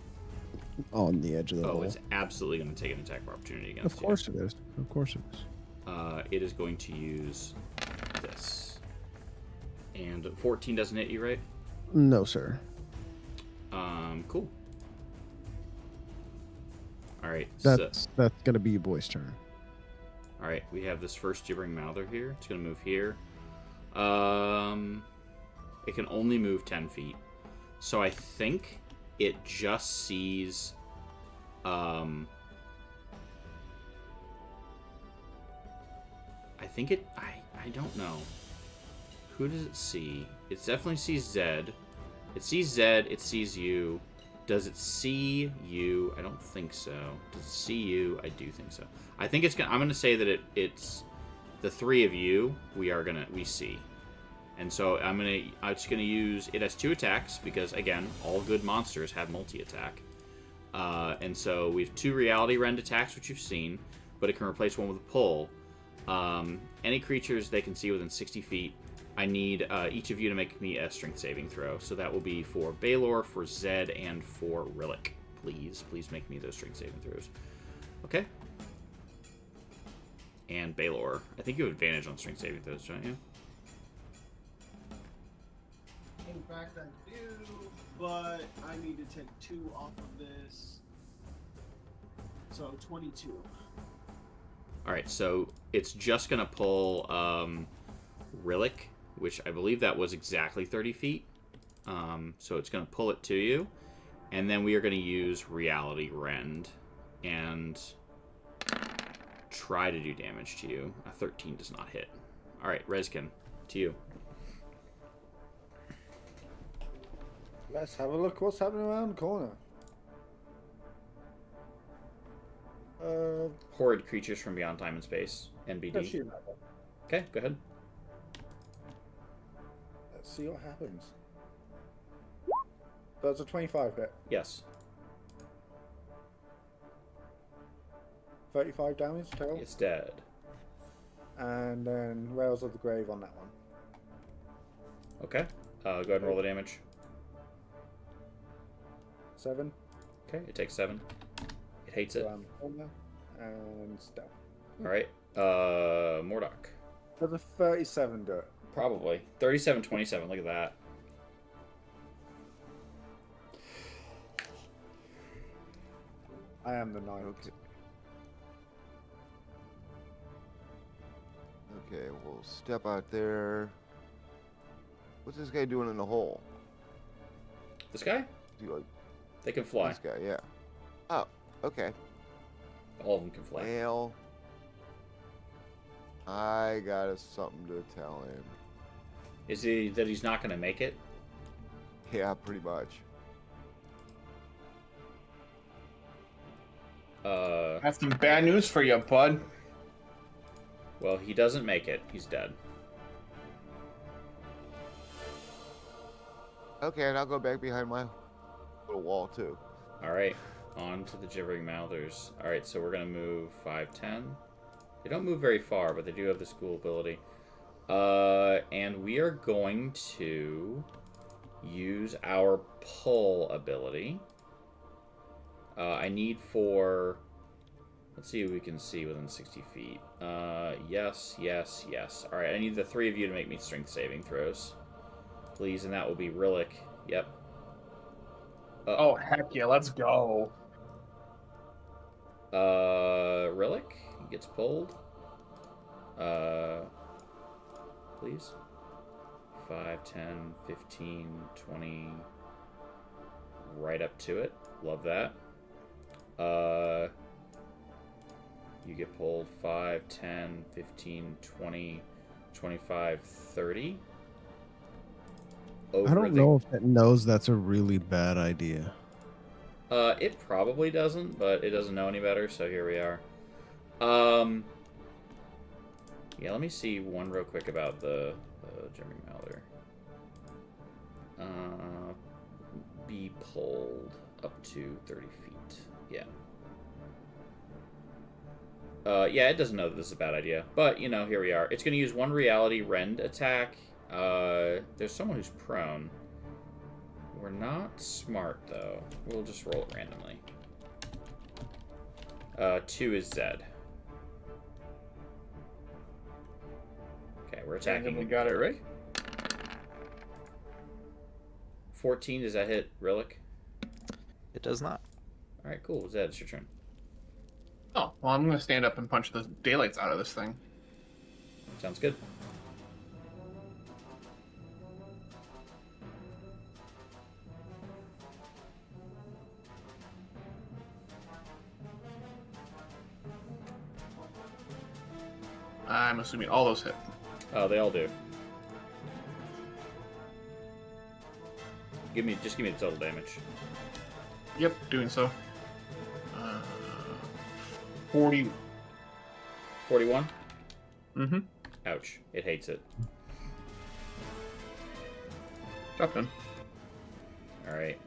on the edge of the hole. It's absolutely going to take an attack of opportunity against you. Of course it is. Of course it is. It is going to use this. And 14 doesn't hit you, right? No, sir. Cool. All right. That's gonna be your boy's turn. All right. We have this first gibbering mouther here. It's gonna move here. It can only move 10 feet. So I think it just sees I think I don't know. Who does it see? It definitely sees Zed. It sees Zed, it sees you. Does it see you? I don't think so. Does it see you? I do think so. I think it's gonna I'm gonna say that it's the three of you we see. And so I'm just gonna use it has 2 attacks because again, all good monsters have multi-attack. And so we have 2 reality rend attacks, which you've seen, but it can replace one with a pull. Any creatures they can see within 60 feet, I need each of you to make me a strength saving throw. So that will be for Baylor, for Zed, and for Rillick. Please make me those strength saving throws. Okay. And Baylor. I think you have advantage on strength saving throws, don't you? In fact, I do, but I need to take 2 off of this. So 22. Alright, so it's just going to pull Rillick, which I believe that was exactly 30 feet. So it's going to pull it to you. And then we are going to use Reality Rend and try to do damage to you. A 13 does not hit. Alright, Rezkin, to you. Let's have a look what's happening around the corner. Horrid creatures from beyond time and space. NBD. Shoot that one. Okay, go ahead. Let's see what happens. That's a 25 hit. Yes. 35 damage total. It's dead. And then Rails of the Grave on that one. Okay. Go ahead and roll the damage. 7. Okay, it takes 7. It hates it. So I'm corner and stealth. Alright. Mordok. Does a 37 do it? Probably. 37, 27. Look at that. I am the knight. Okay, we'll step out there. What's this guy doing in the hole? This guy? Is he like They can fly. this guy? Yeah. Oh, okay. All of them can fly. Well, I got something to tell him. Is he that he's not going to make it? Yeah, pretty much. That's some bad news for you, bud. Well, he doesn't make it. He's dead. Okay, and I'll go back behind my little wall too. Alright. On to the Gibbering Mouthers. Alright, so we're going to move 5, 10. They don't move very far, but they do have this cool ability. And we are going to use our pull ability. I need for... Let's see what we can see within 60 feet. Yes, yes, yes. Alright, I need the 3 of you to make me strength saving throws. Please, and that will be Rillick. Yep. Oh, heck yeah, let's go. Rillick gets pulled. Please. 5, 10, 15, 20. Right up to it. Love that. You get pulled 5, 10, 15, 20, 25, 30. I don't know if it knows that's a really bad idea. It probably doesn't, but it doesn't know any better, so here we are. Yeah, let me see one real quick about the Gibbering Mouther. Be pulled up to 30 feet. Yeah. Yeah, it doesn't know that this is a bad idea. But, you know, here we are. It's going to use 1 reality rend attack. There's someone who's prone. We're not smart, though. We'll just roll it randomly. 2 is Zed. Okay, we're attacking. We got it right. 14, does that hit Rillick? It does not. Alright, cool. Zed, it's your turn. Oh, well, I'm going to stand up and punch the daylights out of this thing. Sounds good. I'm assuming all those hit. Oh, they all do. Just give me the total damage. Yep, doing so. 40. 41? Mm-hmm. Ouch. It hates it. Job done. Alright.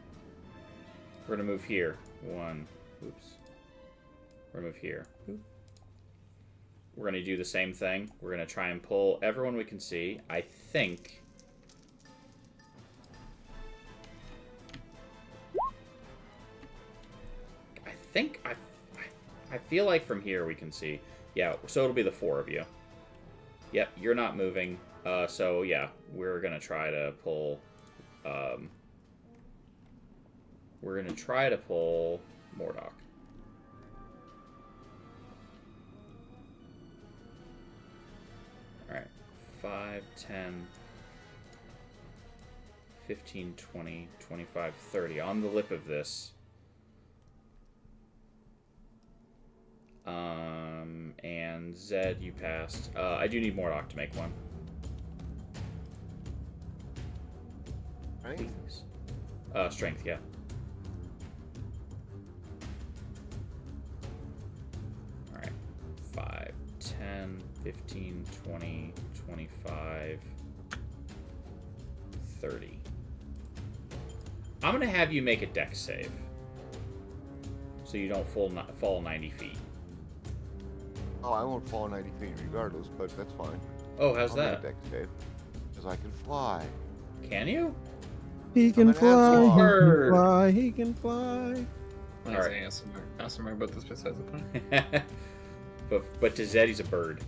We're gonna move here. Oops. We're gonna move here. We're gonna do the same thing. We're gonna try and pull everyone we can see. I think... I feel like from here we can see. Yeah, so it'll be the 4 of you. Yep, you're not moving. So yeah, we're gonna try to pull... we're gonna try to pull Mordok. Alright. 5, 10, 15, 20, 25, 30. On the lip of this. And Zed, you passed. I do need Mordok to make one. Strength? Strength, yeah. Alright. 5, 10, 15, 20, 25, 30. I'm going to have you make a dex save. So you don't fall 90 feet. Oh, I won't fall 90 feet regardless, but that's fine. Oh, how's I'll that? make a dex save. Because I can fly. Can you? He can an fly, asshole. he can fly, he can fly. All Alright. ASMR about this besides the point. but to Zed, he's a bird.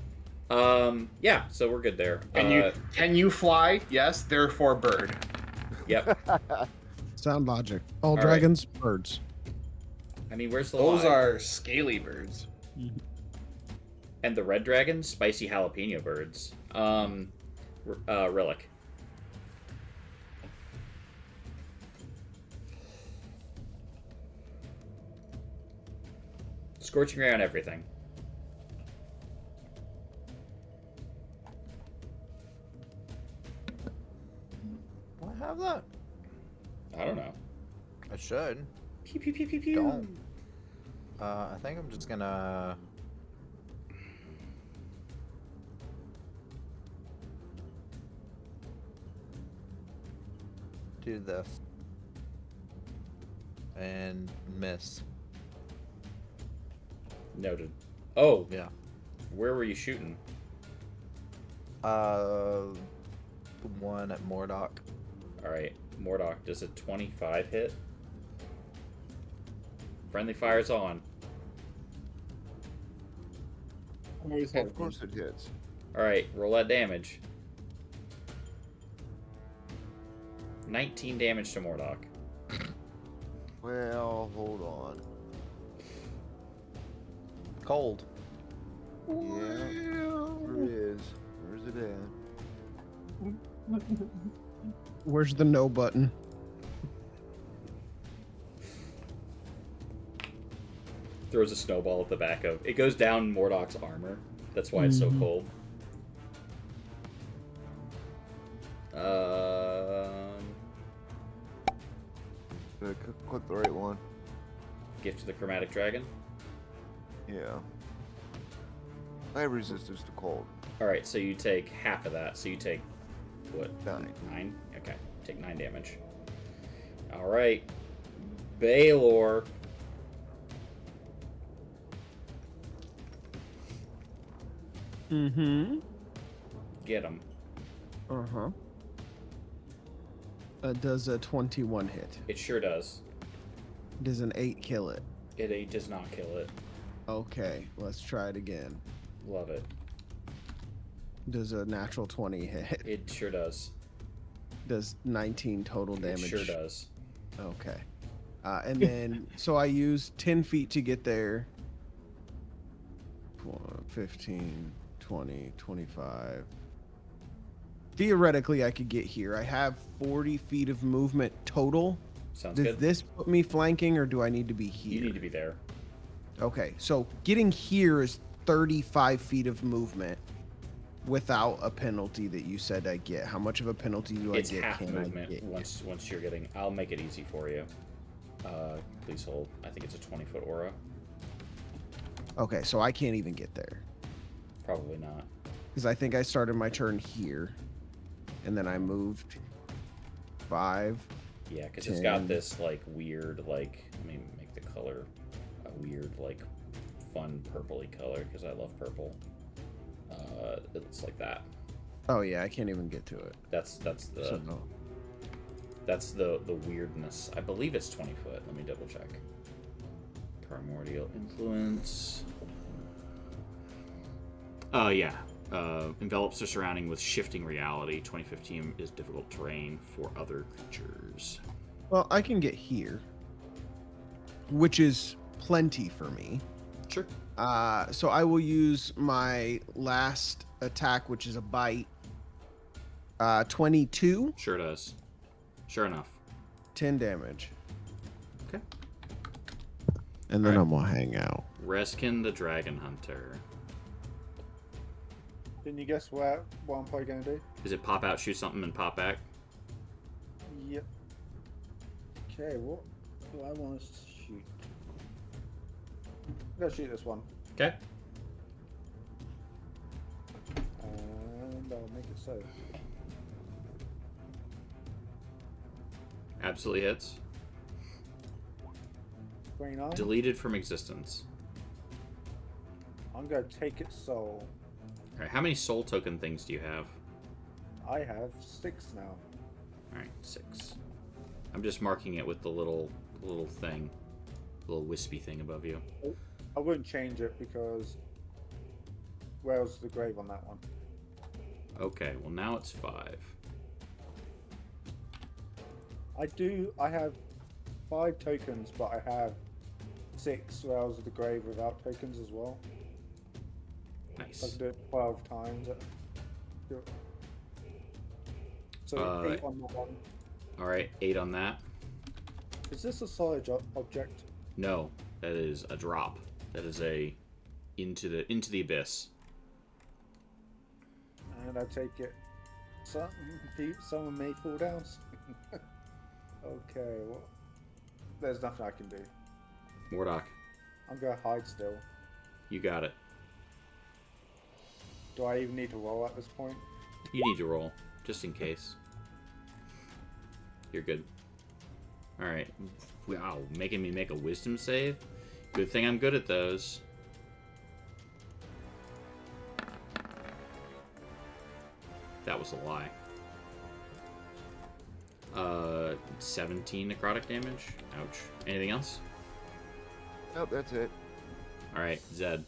Yeah, so we're good there. Can you fly? Yes, therefore bird. Yep. Sound logic. All right. dragons, birds. I mean, where's the Those lie? are scaly birds. And the red dragons, spicy jalapeno birds. Rillick. Scorching ray on everything. Do I have that? I don't know. I should. Pew, pew, pew, pew, pew. Don't. I think I'm just gonna... do this. And miss. Noted. Oh, Yeah. where were you shooting? One at Mordok. Alright, Mordok, does a 25 hit? Friendly fire's on. Of course it hits. Alright, roll that damage. 19 damage to Mordok. Well, hold on. Cold. Yeah, where it is. Where's it at? Where's the no button? Throws a snowball at the back of... It goes down Mordok's armor. That's why it's so cold. Click the right one. Gift to the Chromatic Dragon. Yeah. I have resistance to cold. Alright, so you take half of that. So you take, what? 9. 9? Okay. Take 9 damage. Alright. Baylor. Mm-hmm. Get him. Uh-huh. Does a 21 hit? It sure does. Does an 8 kill it? It does not kill it. Okay, let's try it again. Love it. Does a natural 20 hit? It sure does. Does 19 total damage? It sure does. Okay. And then, so I use 10 feet to get there. 15, 20, 25. Theoretically, I could get here. I have 40 feet of movement total. Sounds Does good. this put me flanking, or do I need to be here? You need to be there. Okay, so getting here is 35 feet of movement. without a penalty that you said I get? How much of a penalty do I It's get? half Can I movement get? once you're getting. I'll make it easy for you. Please hold. I think it's a 20-foot aura. Okay, so I can't even get there. Probably not. Because I think I started my turn here, and then I moved 5. Yeah, because it's got this like weird like. Let me make the color a weird like fun purpley color because I love purple. It looks like that. Oh yeah, I can't even get to it. That's the So, no. that's the weirdness. I believe it's 20 foot. Let me double check. Primordial influence. Yeah. Envelops the surrounding with shifting reality. 2015 is difficult terrain for other creatures. Well, I can get here, which is plenty for me. Sure. So I will use my last attack, which is a bite. 22. Sure does. Sure enough. 10 damage. Okay. And then All right. I'm gonna hang out. Reskin the Dragon Hunter. Can you guess what I'm probably going to do? Is it pop out, shoot something, and pop back? Yep. Okay, what do I want to shoot? I'm going to shoot this one. Okay. And I'll make it so. Absolutely hits. 29. Deleted from existence. I'm going to take its soul. Alright, how many soul token things do you have? I have 6 now. Alright, 6. I'm just marking it with the little thing. Little wispy thing above you. I wouldn't change it because where's the grave on that one? Okay, well now it's 5. I have 5 tokens, but I have 6 Rails of the Grave without tokens as well. I Nice. can do it 12 times. So 8 on that one. Alright, 8 on that. Is this a solid object? No, that is a drop. That is a into the abyss. And I take it. Someone may fall down. Okay, well, there's nothing I can do. Mordock, I'm gonna hide still. you got it. Do I even need to roll at this point? You need to roll, just in case. You're good. Alright. Wow, making me make a wisdom save? Good thing I'm good at those. That was a lie. 17 necrotic damage. Ouch. Anything else? Nope, that's it. Alright, Zed.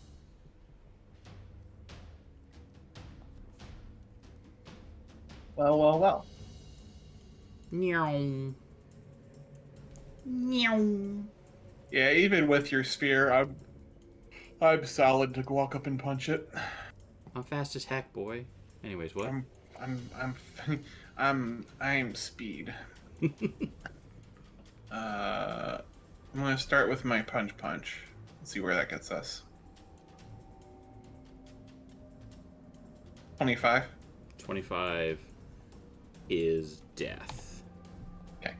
Well. Meow. Meow. Yeah, even with your spear, I'm solid to walk up and punch it. I'm fast as heck, boy. Anyways, what? I'm speed. I'm gonna start with my punch. Let's see where that gets us. 25. 25 is death. Okay.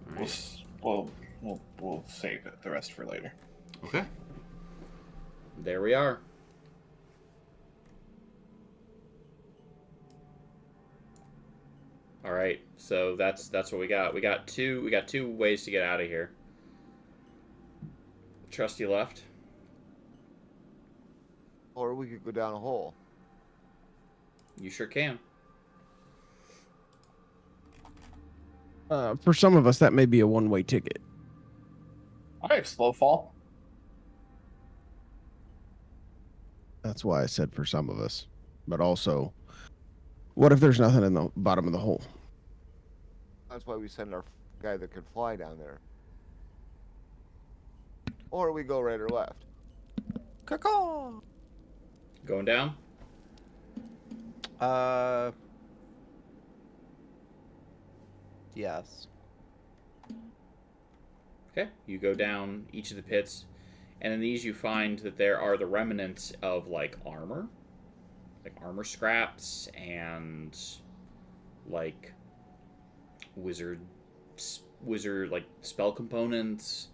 Alright. We'll save it, the rest for later. Okay. There we are. All right, so that's what we got. We got two ways to get out of here. Trusty left. Or we could go down a hole. You sure can. For some of us, that may be a one-way ticket. I have slow fall. That's why I said for some of us. But also, what if there's nothing in the bottom of the hole? That's why we send our guy that can fly down there. Or we go right or left. Caw-caw! Going down. Yes. Okay, you go down each of the pits, and in these you find that there are the remnants of like armor, like armor scraps and like wizard like spell components,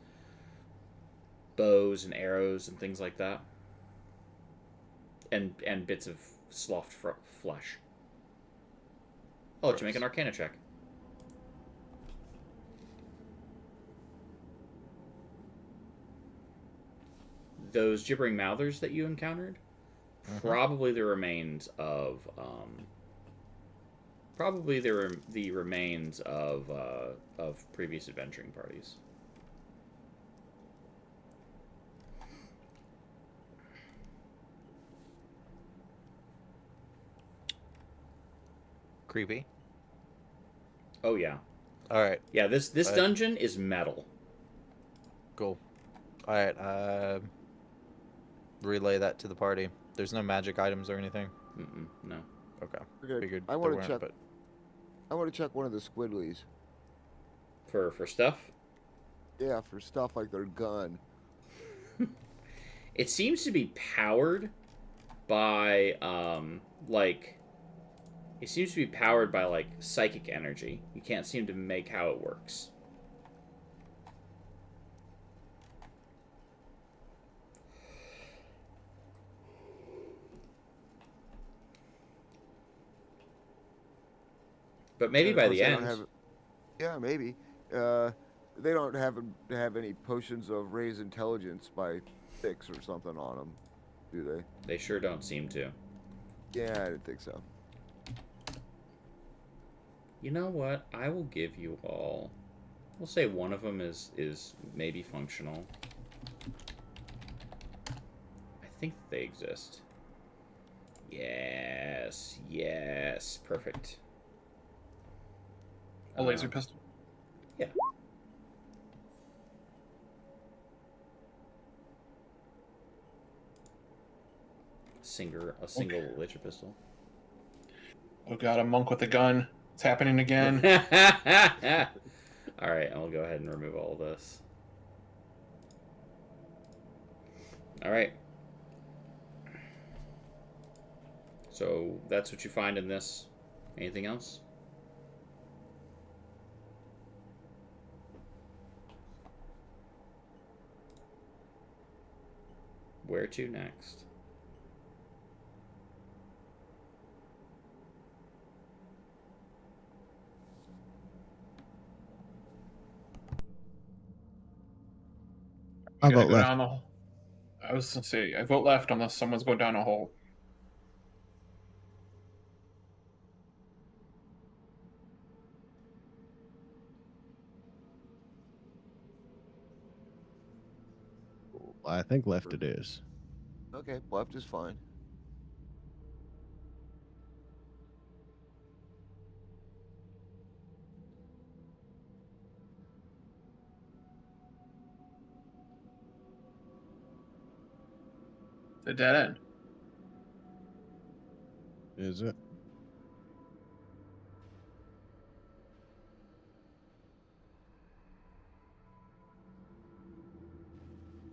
bows and arrows and things like that, and bits of sloughed flesh. I'll let you make an Arcana check. Those gibbering mouthers that you encountered, probably the remains of the remains of previous adventuring parties. Creepy. Oh yeah. All right. Yeah, this dungeon is metal. Cool. All right. Relay that to the party. There's no magic items or anything. No. Okay. Okay. Figured I there want to weren't, check. but I want to check one of the squidlies. For stuff. Yeah, for stuff like their gun. It seems to be powered by it seems to be powered by like psychic energy. You can't seem to make how it works. But maybe by the end. Yeah, maybe. They don't have any potions of raise intelligence by 6 or something on them, do they? They sure don't seem to. Yeah, I didn't think so. You know what? I will give you all. We'll say one of them is maybe functional. I think they exist. Yes, yes, perfect. A laser pistol. Yeah. A single laser pistol. Oh god, a monk with a gun. It's happening again. All right, and we'll go ahead and remove all of this. All right. So that's what you find in this. Anything else? Where to next? I Gotta vote go left. down the hole. I was gonna say, I vote left unless someone's going down a hole. I think left it is. Okay, left is fine. The dead end. Is it?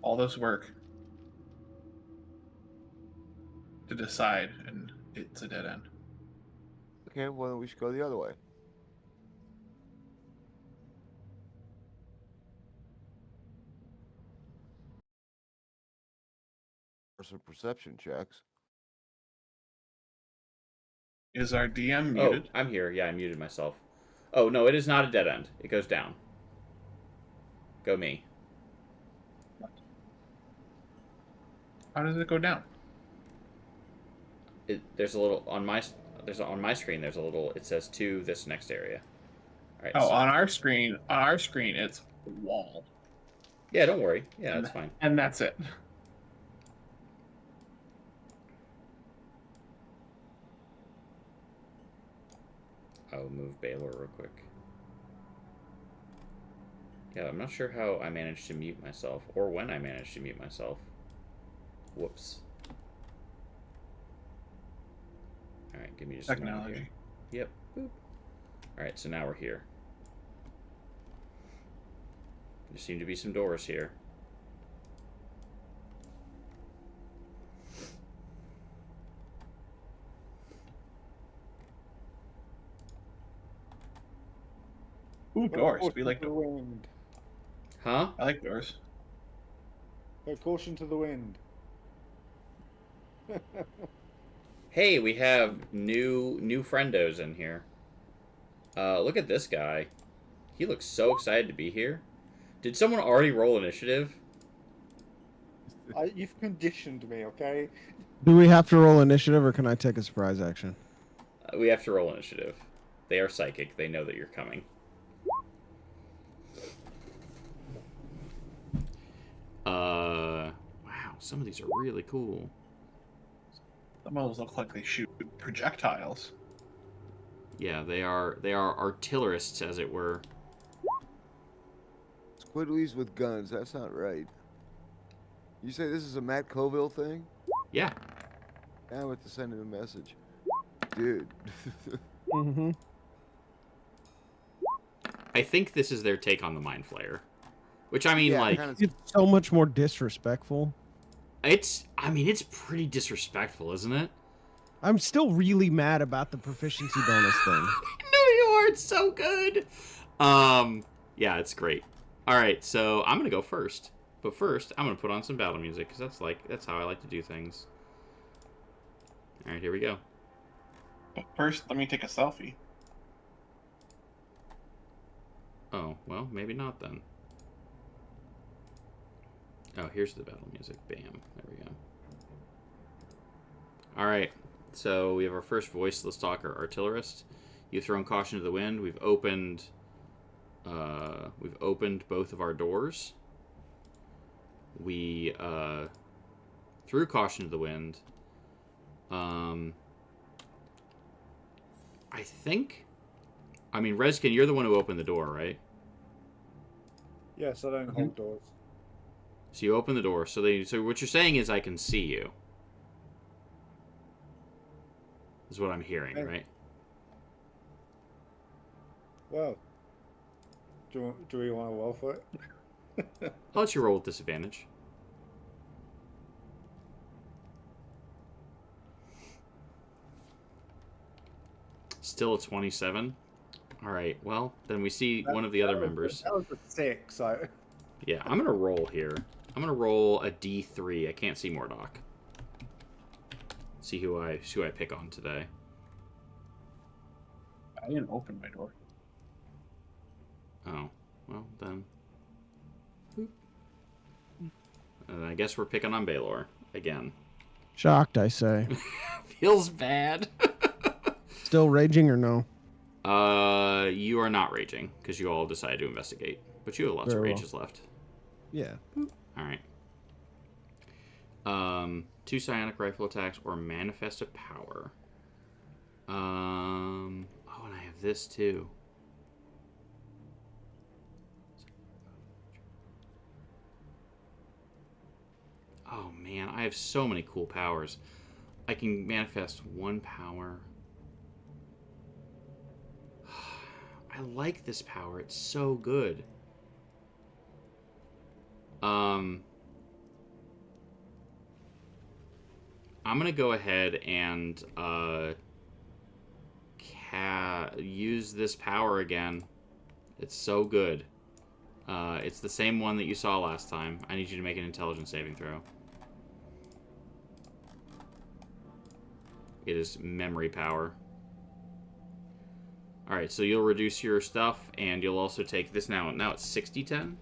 All this work to decide, and it's a dead end. Okay, well then we should go the other way. For some perception checks. Is our DM Oh, muted? I'm here. Yeah, I muted myself. Oh, no, it is not a dead end. It goes down. Go me. How does it go down? There's a little on my screen. There's a little. It says to this next area. All right. Oh, so, on our screen, it's wall. yeah, don't worry. Yeah, that's fine. And that's it. I'll move Baylor real quick. Yeah, I'm not sure how I managed to mute myself, or when I managed to mute myself. Whoops. Alright, give me just a moment Technology. here. Yep. Boop. Alright, so now we're here. There seem to be some doors here. Ooh, doors. We like the doors. wind. Huh? I like doors. Caution to the wind. Hey, we have new friendos in here. Look at this guy. He looks so excited to be here. Did someone already roll initiative? You've conditioned me, okay? Do we have to roll initiative, or can I take a surprise action? We have to roll initiative. They are psychic. They know that you're coming. Wow, some of these are really cool. Some of those look like they shoot projectiles. Yeah, they are artillerists, as it were. Squidlies with guns. That's not right. You say this is a Matt Colville thing? Yeah. Now I have to send him a message. Dude. Mm-hmm. I think this is their take on the Mind Flayer. Which, I mean, Yeah, like... kinda- It's so much more disrespectful. It's pretty disrespectful, isn't it? I'm still really mad about the proficiency bonus thing. No, you are. It's so good. Yeah, it's great. All right, so I'm gonna go first. But first, I'm gonna put on some battle music because that's how I like to do things. All right, here we go. But first, let me take a selfie. Oh, well, maybe not then. Oh, here's the battle music. Bam. There we go. All right. So we have our first voiceless talker, artillerist. You've thrown caution to the wind. We've opened both of our doors. We threw caution to the wind. I mean, Reskin, you're the one who opened the door, right? Yes, I don't hold doors. So you open the door. So what you're saying is I can see you. Is what I'm hearing, Hey. right? Well, do we want to roll for it? I'll let you roll with disadvantage. Still a 27. All right. Well, then we see one of the other members. That was a 6, so... Yeah, I'm gonna roll here. I'm gonna roll a D3. I can't see Mordock. See who I pick on today. I didn't open my door. Oh, well then. And I guess we're picking on Baylor again. Shocked, I say. Feels bad. Still raging or no? You are not raging because you all decided to investigate, but you have lots of Very well. rages left. Yeah. All right. 2 psionic rifle attacks or manifest of power. Oh, and I have this too. Oh man, I have so many cool powers. I can manifest 1 power. I like this power. It's so good. I'm gonna go ahead and use this power again. It's so good. It's the same one that you saw last time. I need you to make an intelligence saving throw. It is memory power. Alright, so you'll reduce your stuff, and you'll also take this now. Now it's 60-10.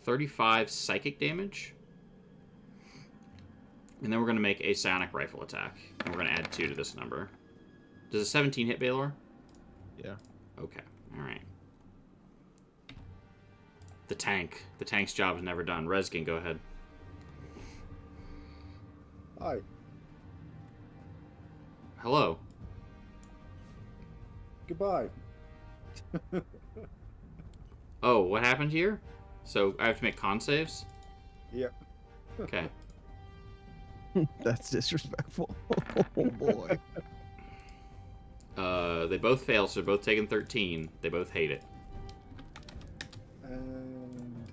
$35 psychic damage. And then we're going to make a psionic rifle attack. And we're going to add 2 to this number. Does a 17 hit Baylor? Yeah. Okay, alright. The tank. The tank's job is never done. Reskin, go ahead. Hi. Hello. Goodbye. Oh, what happened here? So I have to make con saves? Yep. Okay. That's disrespectful. Oh boy. They both fail, so they're both taking 13. They both hate it. And...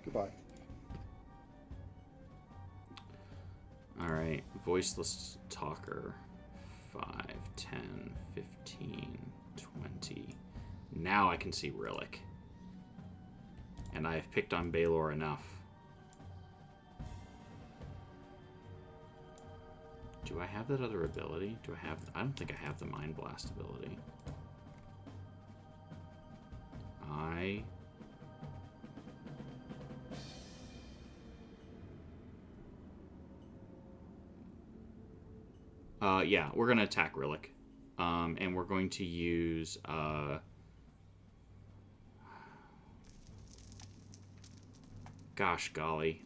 Goodbye. Alright. Voiceless Talker. 5, 10, 15, 20. Now I can see Rillick. And I have picked on Baylor enough. Do I have that other ability? I don't think I have the Mind Blast ability. Yeah, we're going to attack Rillick. And we're going to use, gosh golly.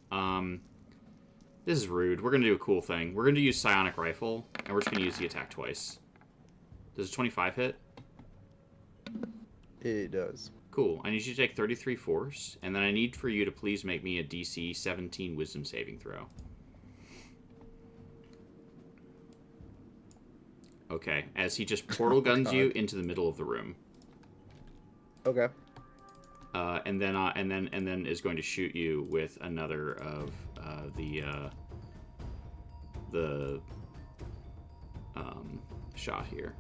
This is rude. We're going to do a cool thing. We're going to use Psionic Rifle, and we're just going to use the attack twice. Does a 25 hit? It does. Cool. I need you to take 33 force, and then I need for you to please make me a DC 17 Wisdom saving throw. Okay, as he just portal guns you into the middle of the room. Okay. And then is going to shoot you with another of the shot here.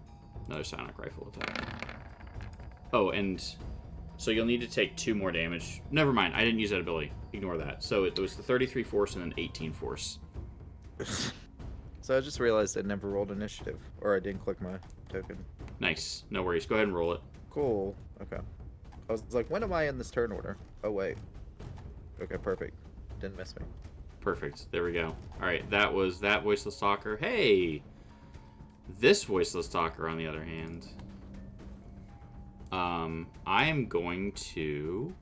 Another Psionic Rifle attack. Oh, and so you'll need to take 2 more damage. Never mind, I didn't use that ability. Ignore that. So it was the 33 force and then 18 force. So I just realized I never rolled initiative, or I didn't click my token. Nice. No worries. Go ahead and roll it. Cool. Okay. I was like, when am I in this turn order? Oh, wait. Okay, perfect. Didn't miss me. Perfect. There we go. All right, that was that Voiceless Talker. Hey! This Voiceless Talker, on the other hand. I am going to...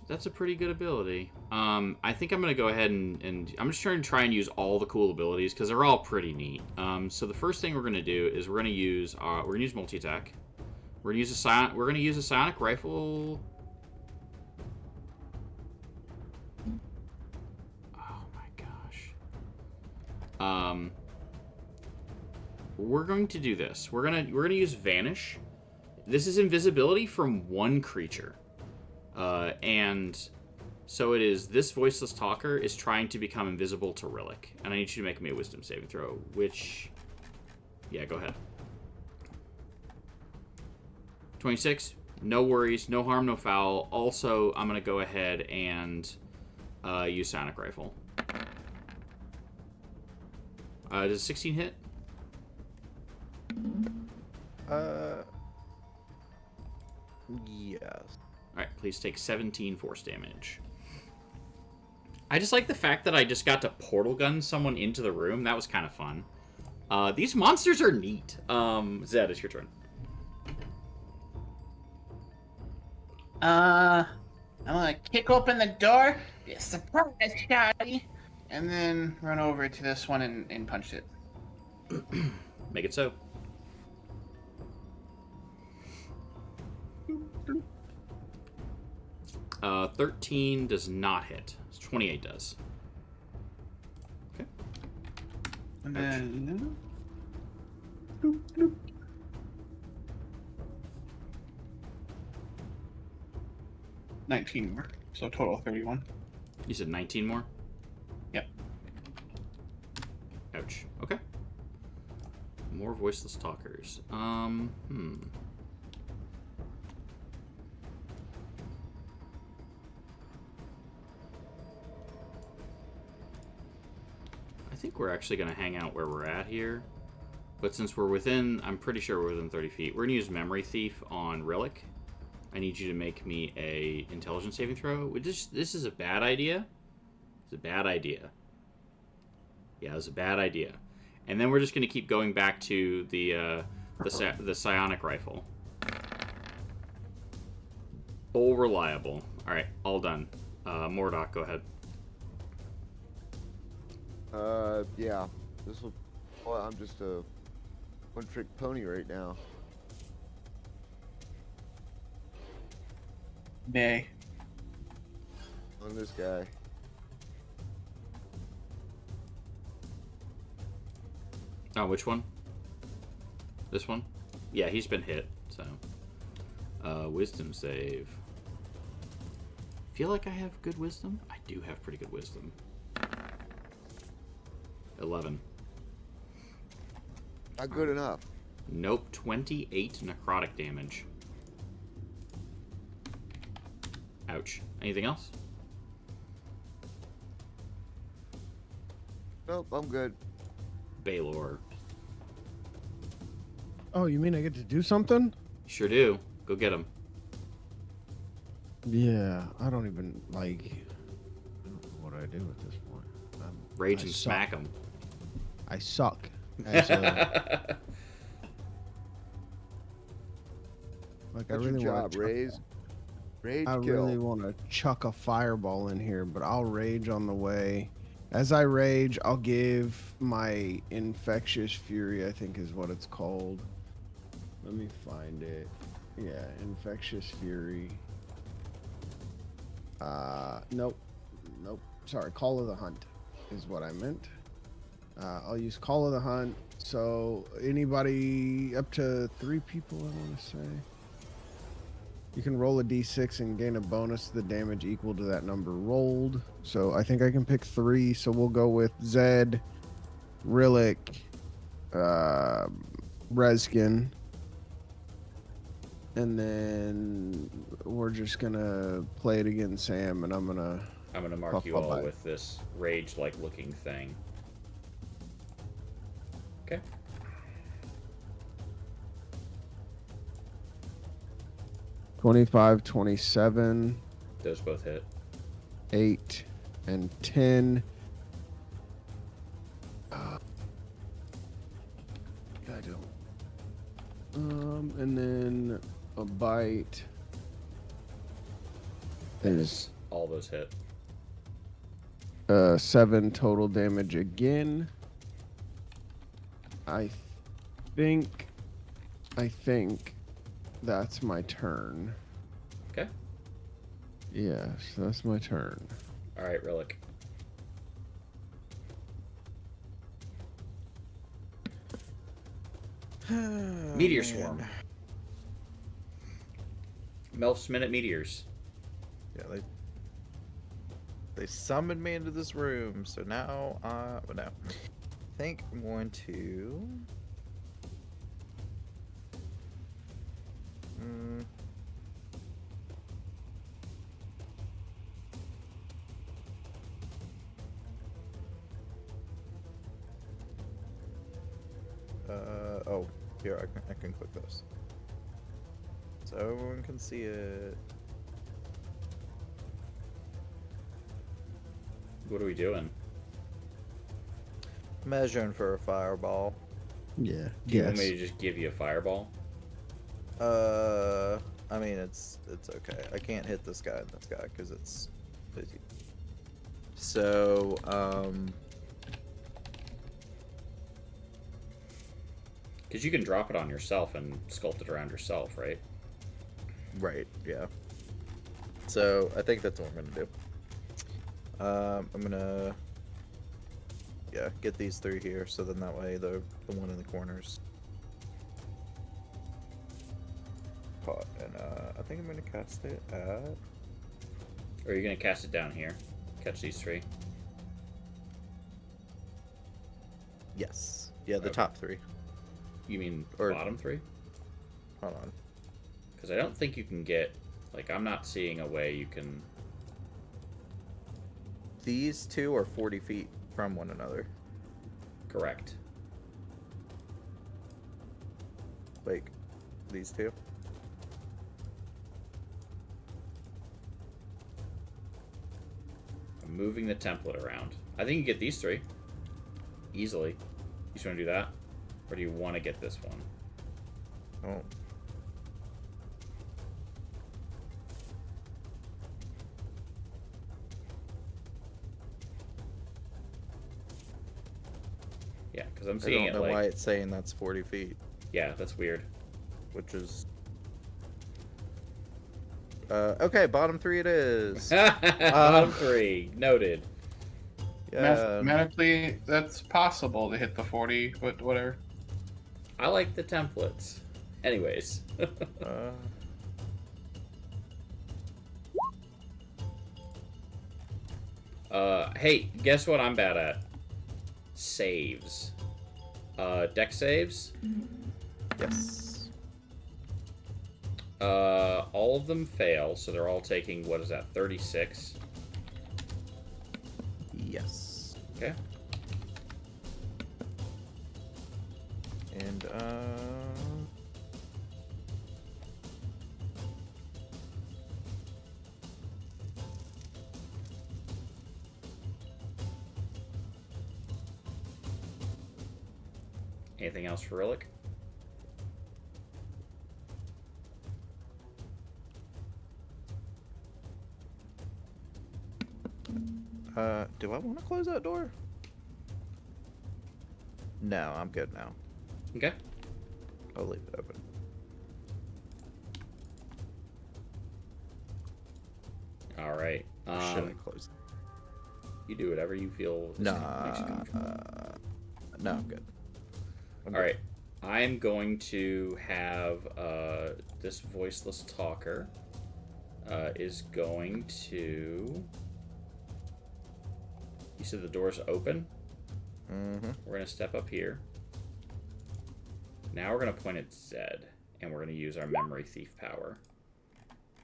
That's a pretty good ability. I think I'm gonna go ahead and I'm just trying to try and use all the cool abilities because they're all pretty neat. So the first thing we're gonna do is we're gonna use multi-attack. We're gonna use a Psionic Rifle. Oh my gosh. We're going to do this. We're gonna use Vanish. This is invisibility from one creature. And so it is, this Voiceless Talker is trying to become invisible to Rillick. And I need you to make me a Wisdom saving throw, which... Yeah, go ahead. 26. No worries. No harm, no foul. Also, I'm going to go ahead and use Psionic Rifle. Does 16 hit? Yes. Alright, please take 17 force damage. I just like the fact that I just got to portal gun someone into the room. That was kind of fun. These monsters are neat. Zed, it's your turn. I'm gonna kick open the door, be a surprise shotty, and then run over to this one and punch it. Make it so. Uh, 13 does not hit. 28 does. Okay. And then... 19 more, so total 31. You said 19 more? Yep. Ouch. Okay. More Voiceless Talkers. I think we're actually going to hang out where we're at here. But since we're within, I'm pretty sure we're within 30 feet. We're going to use Memory Thief on Rillick. I need you to make me a intelligence saving throw. This is a bad idea. It's a bad idea. Yeah, it's a bad idea. And then we're just going to keep going back to the Psionic Rifle. Full reliable. All right, all done. Mordock, go ahead. Yeah. This will. Well, I'm just a one-trick pony right now. Nay. On this guy. Oh, which one? This one? Yeah, he's been hit, so. Wisdom save. Feel like I have good wisdom? I do have pretty good wisdom. 11. Not good enough. Nope, 28 necrotic damage. Ouch. Anything else? Nope, I'm good. Baylor. Oh, you mean I get to do something? Sure do. Go get him. Yeah, I don't even like. I don't know what I do at this point. Rage I and suck. smack him. I suck. As a, like I That's really your want job, to. Raise. Rage I kill. really want to chuck a fireball in here, but I'll rage on the way. As I rage, I'll give my infectious fury, I think is what it's called. Let me find it. Yeah, infectious fury. Nope. Sorry, Call of the Hunt is what I meant. I'll use Call of the Hunt. So anybody up to 3 people, I want to say. You can roll a d6 and gain a bonus to the damage equal to that number rolled. So I think I can pick 3. So we'll go with Zed, Rillick, Reskin. And then we're just going to play it against Sam, and I'm going to mark you all with this rage-like looking thing. Okay. $25, $27, Those both hit. 8, and 10. I don't. And then a bite. Is all those hit. 7 total damage again. I think that's my turn. Okay. Yes, that's my turn. All right, Relic. Meteor swarm. Melf's minute meteors. Yeah, they summoned me into this room, so now no. I think I'm going to oh, here I can click this so everyone can see it. What are we doing? Measuring for a fireball. Yeah. Do you want me to just give you a fireball? I mean it's okay. I can't hit this guy and this guy because it's busy. So because you can drop it on yourself and sculpt it around yourself, right? Right. Yeah. So I think that's what I'm gonna do. I'm gonna get these 3 here, so then that way the one in the corners caught, and I think I'm gonna cast it at. Or are you gonna cast it down here? Catch these 3. Yes. Yeah, the Okay. top 3. You mean Or- bottom 3? Hold on. Because I don't think you can get. Like, I'm not seeing a way you can. These 2 are 40 feet from one another. Correct. Like these 2. I'm moving the template around. I think you get these 3 easily. You just want to do that, or do you want to get this one? Oh. Yeah, because I'm I seeing don't it know like. why it's saying that's 40 feet, Yeah, that's weird. which is. Okay, bottom 3 it is. Bottom 3 noted. Yeah. Mathematically, that's possible to hit the 40, but whatever. I like the templates. Anyways. Hey, guess what I'm bad at? Saves. Deck saves? Yes. All of them fail, so they're all taking, what is that, 36? Yes. Okay. And, Anything else for Rillick? do I want to close that door? No, I'm good now. Okay. I'll leave it open. Alright. Should I close You do whatever you feel it? makes you comfortable. No, I'm good. Alright. I'm going to have this voiceless talker is going to... You said the door's open? Mm-hmm. We're going to step up here. Now we're going to point at Zed, and we're going to use our memory thief power.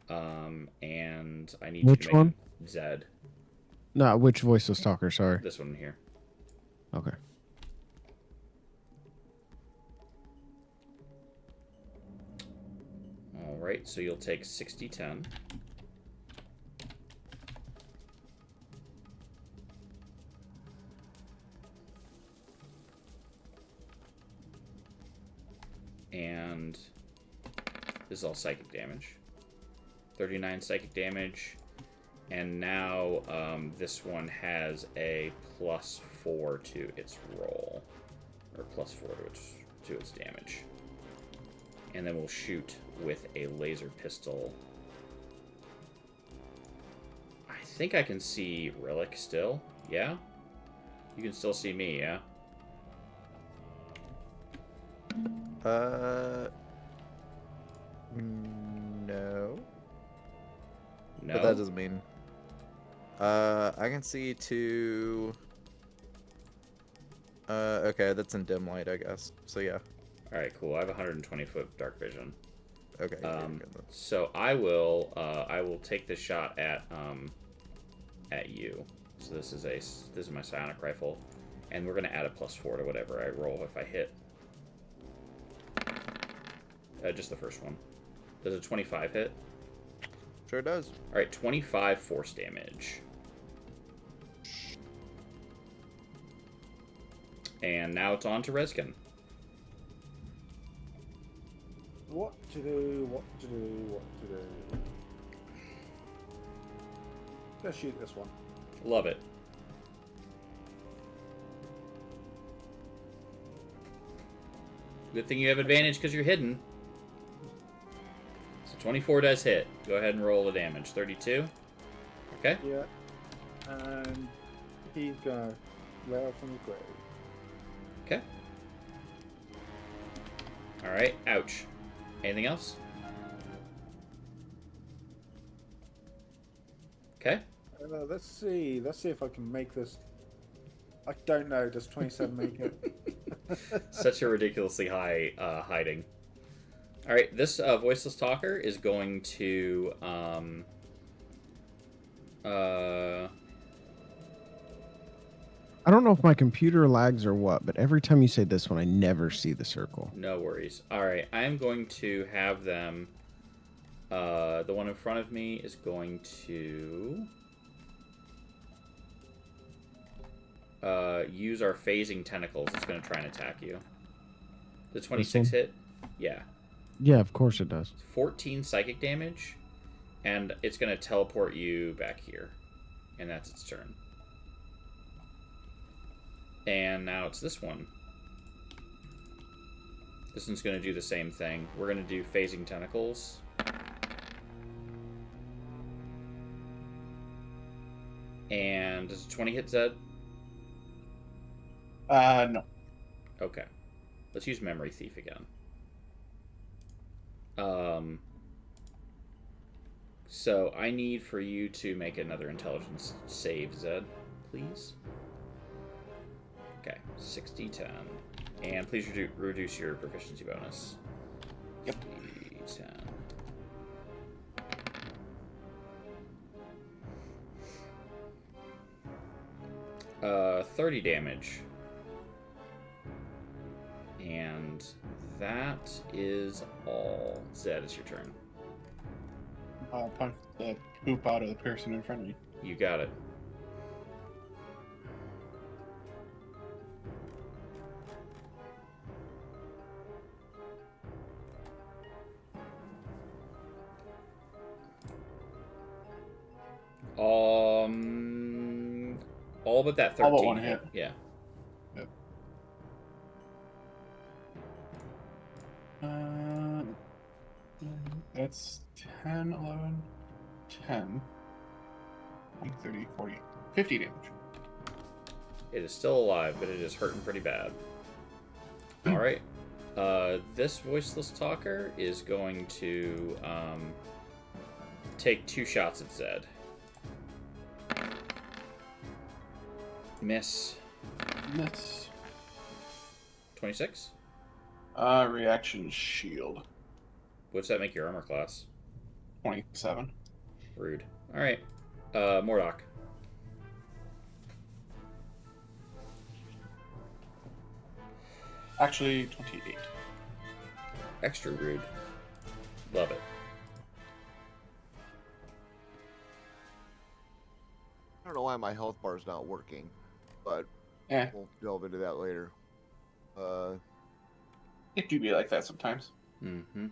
And I need Which you to make one? Zed. No, which voiceless talker? Sorry. This one here. Okay. Alright, so you'll take 60-10. And this is all psychic damage. 39 psychic damage. And now this one has a +4 to its roll. Or +4 to its damage. And then we'll shoot with a laser pistol. I think I can see Rillick still. Yeah? You can still see me, yeah? No. No? But that doesn't mean... I can see to... okay, that's in dim light, I guess. So, yeah. Alright, cool. I have 120-foot dark vision. Okay. So I will take this shot at you. So this is my psionic rifle, and we're gonna add a +4 to whatever I roll if I hit. Just the first one. Does a 25 hit? Sure does. All right, 25 force damage. And now it's on to Reskin. What to do? What to do? What to do? Let's shoot this one. Love it. Good thing you have advantage because you're hidden. So 24 does hit. Go ahead and roll the damage. 32. Okay. Yeah. And he's gonna let out from the grave. Okay. Alright, ouch. Anything else? Okay. Let's see if I can make this. I don't know. Does 27 make it? Such a ridiculously high hiding. Alright, this voiceless talker is going to I don't know if my computer lags or what, but every time you say this one, I never see the circle. no worries. Alright, I am going to have them the one in front of me is going to use our phasing tentacles. It's going to try and attack you. The 26 hit? Yeah. Yeah, of course it does. 14 psychic damage, and it's going to teleport you back here. And that's its turn. And now it's this one. This one's going to do the same thing. We're going to do phasing tentacles. And does a 20 hit Zed? No. Okay. Let's use Memory Thief again. So I need for you to make another intelligence save, Zed, please. Okay, 60-10. And please reduce your proficiency bonus. Yep. 10. 30 damage. And that is all. Zed, it's your turn. Punch the poop out of the person in front of me. You got it. All but that 13. All but one hit. Yeah. Yep. That's 10, 11, 10, 20, 30, 40, 50 damage. It is still alive, but it is hurting pretty bad. All right. This voiceless talker is going to take 2 shots at Zed. Miss. Miss. 26? Reaction shield. What's that make your armor class? 27. Rude. Alright. Mordok. Actually, 28. Extra rude. Love it. I don't know why my health bar is not working, but Eh, we'll delve into that later. it do be like that sometimes. Mm-hmm.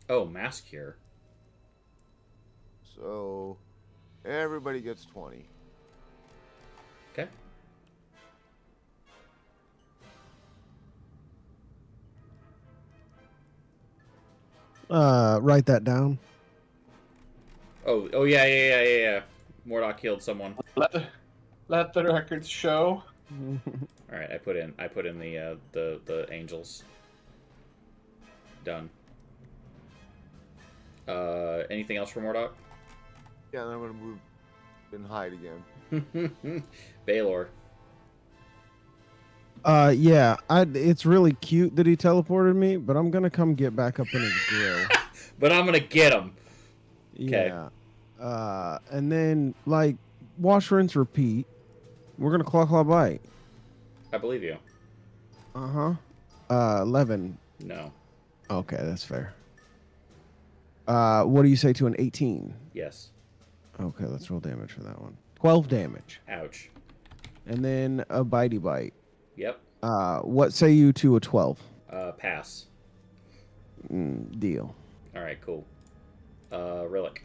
Oh, mask here. So everybody gets 20. Okay. Write that down. Oh yeah. Mordok killed someone. Let the records show. All right, I put in the angels. Done. Anything else for Mordok? Yeah, then I'm gonna move and hide again. Baylor. Yeah, it's really cute that he teleported me, but I'm gonna come get back up in his grill. But I'm gonna get him. Yeah. And then like wash, rinse, repeat. We're gonna claw bite. I believe you. 11. No. Okay, that's fair. What do you say to an 18? Yes. Okay, let's roll damage for that one. 12 damage. Ouch. And then a bitey bite. Yep. What say you to a 12? Pass. Deal. All right, cool. Relic.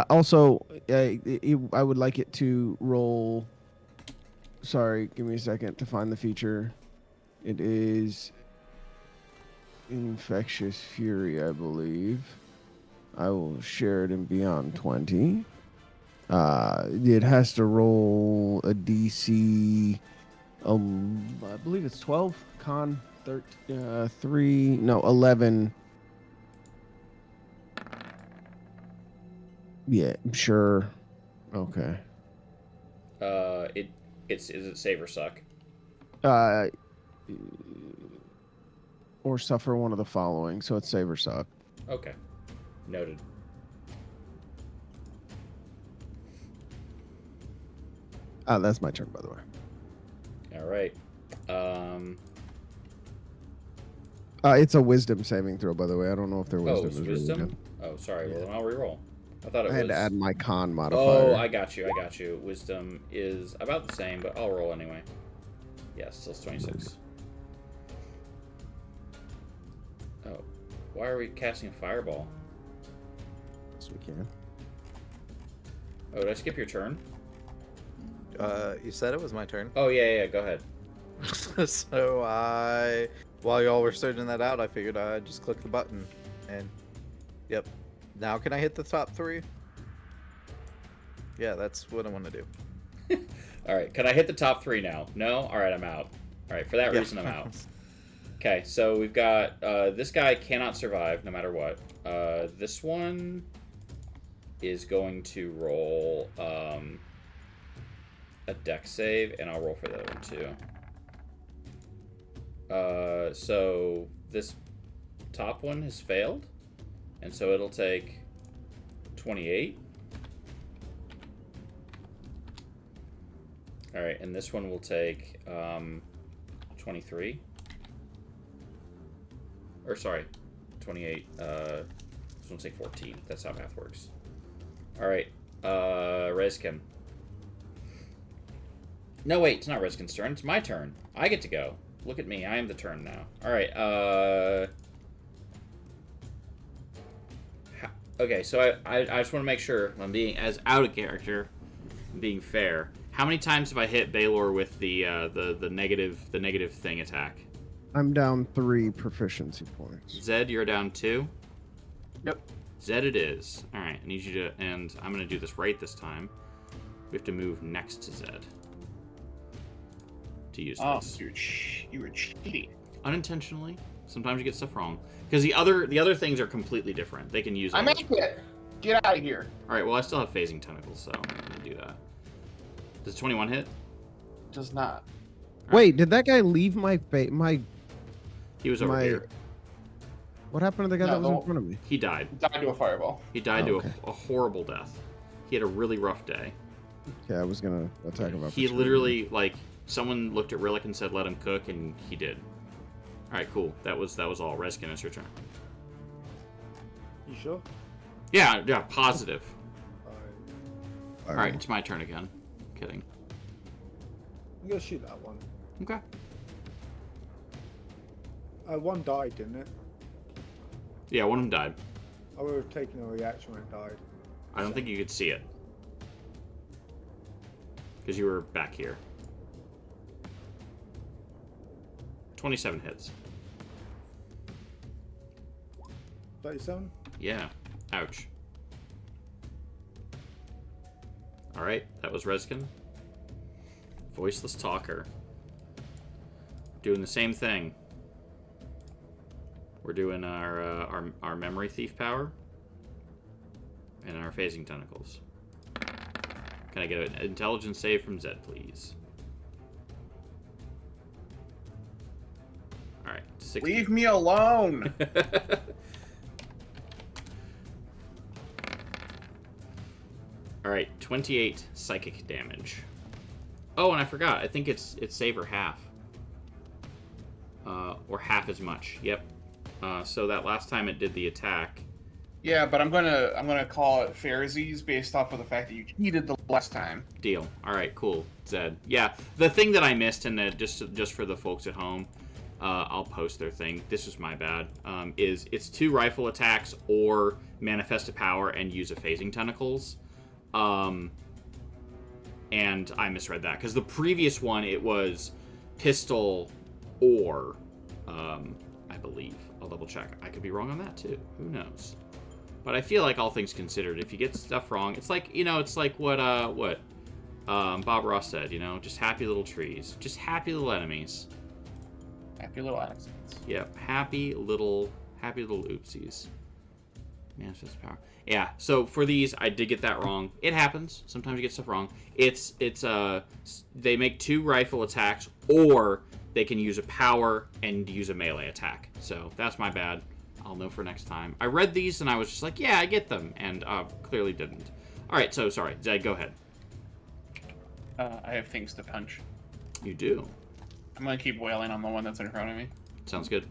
Also, I would like it to roll. Sorry, give me a second to find the feature. It is Infectious Fury, I believe. I will share it in Beyond 20. It has to roll a DC. I believe it's 12. Con 3. No, 11. Yeah, sure. Okay. Is it save or suck? Or suffer one of the following. So it's save or suck. Okay. Noted. That's my turn, by the way. All right. It's a wisdom saving throw, by the way. I don't know if their wisdom is wisdom? really good. Oh, sorry. Yeah. Well, then I'll reroll. I thought it was. I had to add my con modifier. Oh, I got you. Wisdom is about the same, but I'll roll anyway. Yes, still 26. Oh, why are we casting Fireball? Yes, we can. Oh, did I skip your turn? You said it was my turn. Oh, yeah, go ahead. So while y'all were searching that out, I figured I'd just click the button, and yep. Now can I hit the top 3? Yeah, that's what I want to do. All right, can I hit the top 3 now? No? All right, I'm out. All right, for that reason, I'm out. Okay, so we've got this guy cannot survive no matter what. This one is going to roll a dex save, and I'll roll for that one too. So this top one has failed, and so it'll take 28. All right, and this one will take 23. Or sorry, 28. This one'll take 14. That's how math works. All right, Rezkin. No, wait, it's not Rezkin's turn. It's my turn. I get to go. Look at me. I am the turn now. All right. Okay, so I just want to make sure I'm being as out of character, being fair. How many times have I hit Baylor with the negative thing attack? I'm down 3 proficiency points. Zed, you're down 2. Yep. Zed, it is. All right, I need you to, and I'm gonna do this right this time. We have to move next to Zed to use this. You were cheating. Unintentionally. Sometimes you get stuff wrong because the other things are completely different. They can use. I make it. Get out of here. All right. Well, I still have phasing tentacles, so I'm gonna do that. Does 21 hit? Does not. Wait, did that guy leave my He was over here. What happened to the guy that was in front of me? He died. He died to a fireball. He died to a horrible death. He had a really rough day. Yeah, I was gonna attack him. He literally, like, someone looked at Rillick and said, "Let him cook," and he did. All right, cool. That was all. Rezkin, it's your turn. You sure? Yeah, positive. All right, it's my turn again. Kidding. I'm gonna shoot that one. Okay. One died, didn't it? Yeah, one of them died. I would have taken a reaction when it died. I don't think you could see it. Because you were back here. 27 hits. 37? Yeah. Ouch. Alright, that was Rezkin. Voiceless talker. Doing the same thing. We're doing our memory thief power. And our phasing tentacles. Can I get an intelligence save from Zed, please? Alright, 60. Leave me alone! Alright, 28 psychic damage. Oh, and I forgot. I think it's save or half. Or half as much. Yep. So that last time it did the attack. Yeah, but I'm gonna call it fairsies based off of the fact that you cheated the last time. Deal. All right, cool. Zed. Yeah, the thing that I missed, and just for the folks at home, I'll post their thing. This was my bad. Is it's 2 rifle attacks or manifest a power and use a phasing tentacles. And I misread that because the previous one it was pistol or I believe. I'll double check. I could be wrong on that too. Who knows? But I feel like all things considered, if you get stuff wrong, it's like what Bob Ross said. Just happy little trees, just happy little enemies, Happy little accidents. Yep, happy little oopsies. Manifest power. Yeah. So for these, I did get that wrong. It happens. Sometimes you get stuff wrong. It's they make 2 rifle attacks, or they can use a power and use a melee attack. So that's my bad. I'll know for next time. I read these and I was just like, yeah, I get them, and clearly didn't. All right, so sorry, Zed, go ahead. I have things to punch. You do. I'm gonna keep wailing on the one that's in front of me. Sounds good.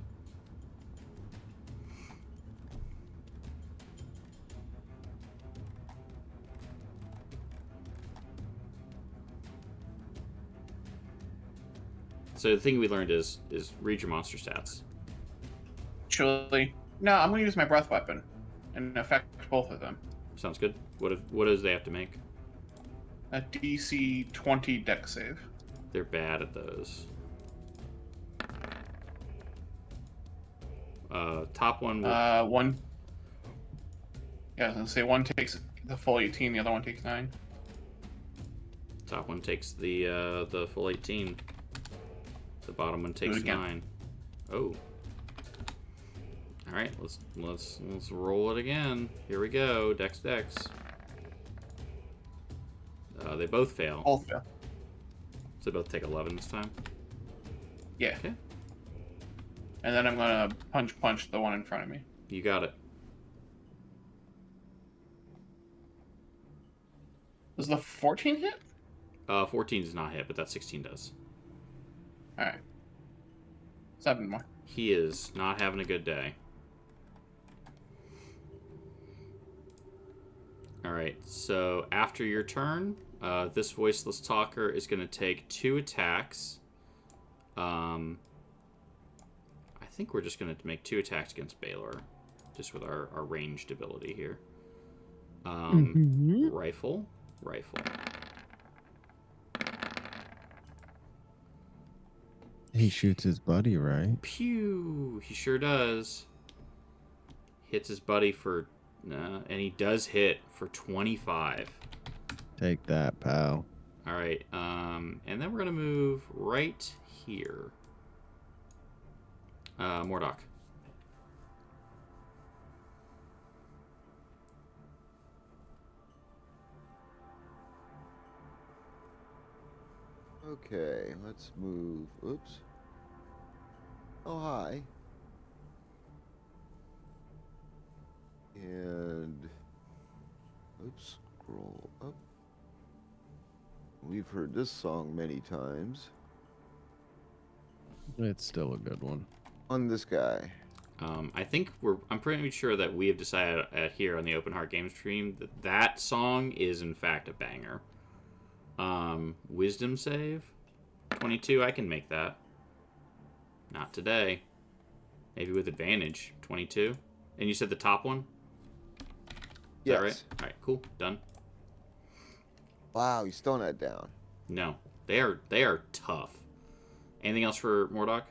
So the thing we learned is read your monster stats. Actually, no, I'm gonna use my breath weapon and affect both of them. Sounds good. What does they have to make? A DC 20 dex save. They're bad at those. Top one. One. Yeah, I was gonna say one takes the full 18, the other one takes 9. Top one takes the full 18. The bottom one takes 9. Oh. All right, let's roll it again. Here we go. Dex. They both fail. Both fail. So they both take 11 this time. Yeah. Okay. And then I'm gonna punch the one in front of me. You got it. Does the 14 hit? 14 does not hit, but that 16 does. All right. 7 more. He is not having a good day. All right. So after your turn, this voiceless talker is going to take 2 attacks. I think we're just going to make 2 attacks against Baylor, just with our ranged ability here. Rifle. He shoots his buddy, right? Pew! He sure does. Hits his buddy for, and he does hit for 25. Take that, pal. All right, and then we're gonna move right here. Mordock. Okay, let's move. Oops. Oh, hi. And oops, scroll up. We've heard this song many times. It's still a good one. On this guy. I think I'm pretty sure that we have decided here on the Open Heart Game stream that song is in fact a banger. Wisdom save 22. I can make that. Not today. Maybe with advantage. 22. And you said the top one? Is that right? All right, cool. Done. Wow, he's still not down. No, they are tough. Anything else for Mordock?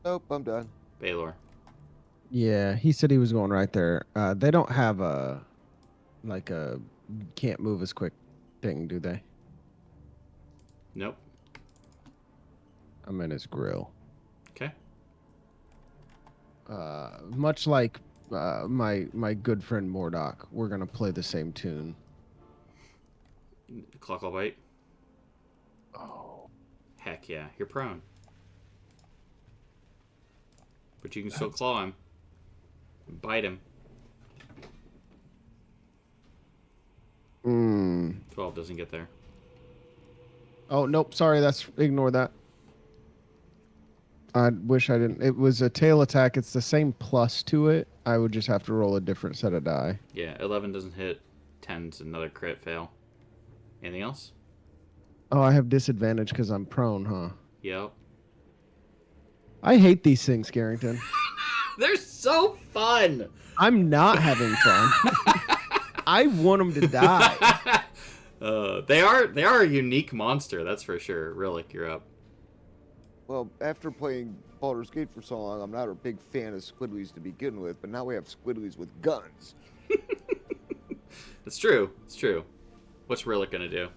Nope, I'm done. Baylor. Yeah, he said he was going right there. They don't have a can't move as quick thing, do they? Nope. I'm in his grill. Okay. Much like my good friend Mordock, we're gonna play the same tune. Clock all bite. Oh. Heck yeah, you're prone. But you can still claw him. Bite him. 12 doesn't get there. Oh, nope. Sorry, ignore that. I wish I didn't. It was a tail attack. It's the same plus to it. I would just have to roll a different set of die. Yeah, 11 doesn't hit. 10's another crit fail. Anything else? Oh, I have disadvantage because I'm prone, huh? Yep. I hate these things, Garrington. They're so fun. I'm not having fun. I want them to die. They are a unique monster, that's for sure. Rillick, you're up. Well, after playing Baldur's Gate for so long, I'm not a big fan of squidlies to begin with, but now we have squidlies with guns. It's true. It's true. What's Rillick gonna do?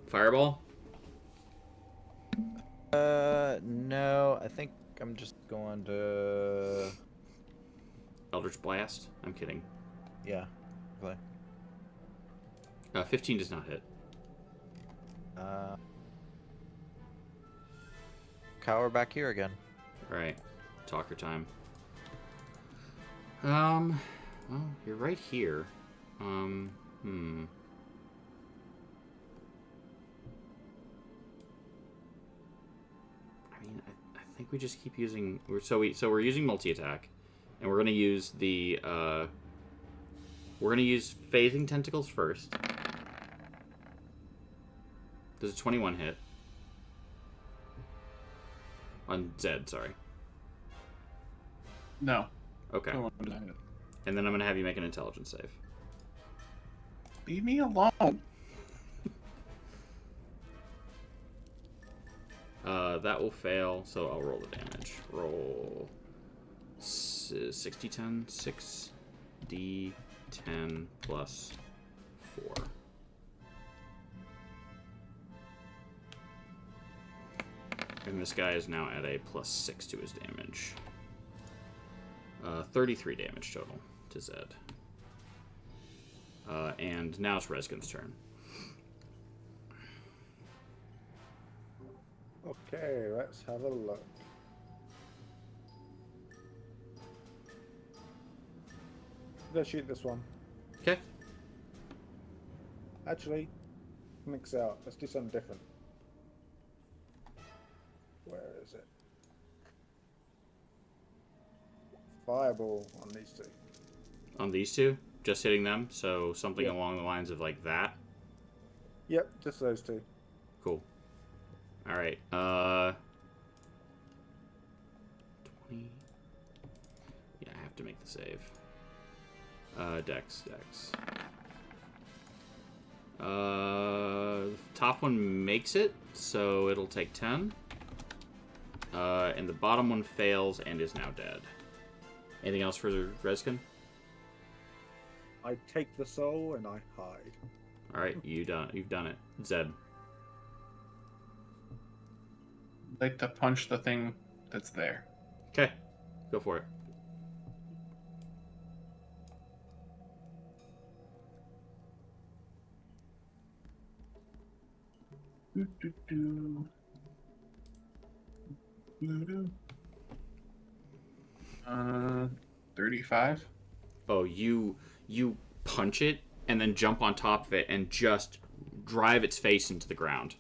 Fireball? No, I think I'm just going to... Eldritch Blast? I'm kidding. Yeah, play. 15 does not hit. Cower back here again. Alright. Talker time. Well, you're right here. I mean, I think we just keep using... we're using multi-attack. And we're going to use the... we're going to use Phasing Tentacles first. Does a 21 hit? On Zed, sorry. No. Okay. No. And then I'm going to have you make an intelligence save. Leave me alone. That will fail, so I'll roll the damage. Roll 60-10, 6d10 plus 4. And this guy is now at a +6 to his damage. 33 damage total to Zed. And now it's Reskin's turn. Okay, let's have a look. Let's shoot this one. Okay. Actually, mix out. Let's do something different. Where is it? Fireball on these two. On these two? Just hitting them? So something along the lines of like that? Yep, just those two. Cool. Alright, 20. Yeah, I have to make the save. Dex. Top one makes it, so it'll take 10. And the bottom one fails and is now dead. Anything else for Reskin? I take the soul and I hide. Alright, you've done it. Zed. I'd like to punch the thing that's there. Okay, go for it. Do, do, do. Do, do. 35. Oh, you punch it and then jump on top of it and just drive its face into the ground.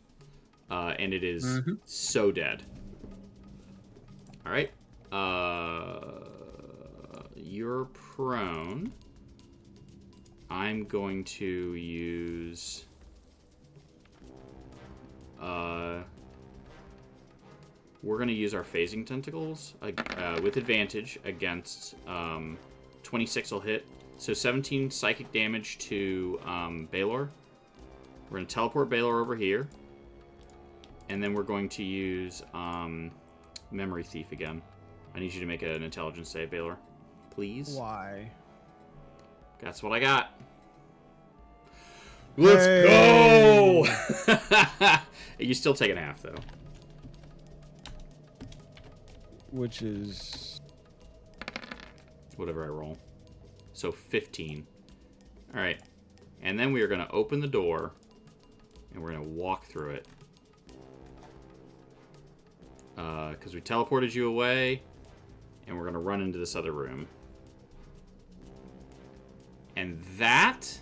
And it is so dead. All right. You're prone. I'm going to use... we're going to use our phasing tentacles with advantage against 26 will hit. So 17 psychic damage to Baylor. We're going to teleport Baylor over here. And then we're going to use Memory Thief again. I need you to make an intelligence save, Baylor. Please. Why? That's what I got. Let's go! You still taking half, though. Which is... whatever I roll. So 15. Alright. And then we are going to open the door. And we're going to walk through it. Because we teleported you away. And we're going to run into this other room. And that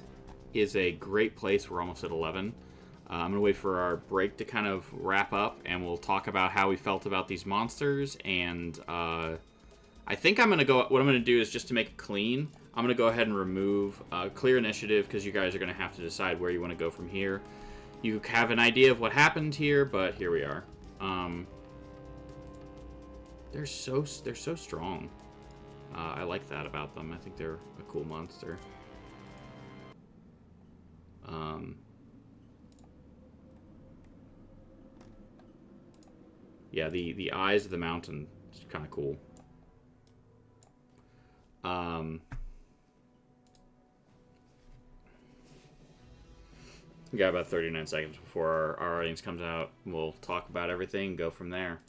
is a great place. We're almost at 11. I'm going to wait for our break to kind of wrap up. And we'll talk about how we felt about these monsters. And I think I'm going to go... what I'm going to do is just to make it clean, I'm going to go ahead and remove clear initiative. Because you guys are going to have to decide where you want to go from here. You have an idea of what happened here, but here we are. They're so strong. I like that about them. I think they're a cool monster. Yeah, the eyes of the mountain is kind of cool. We got about 39 seconds before our audience comes out. We'll talk about everything and go from there.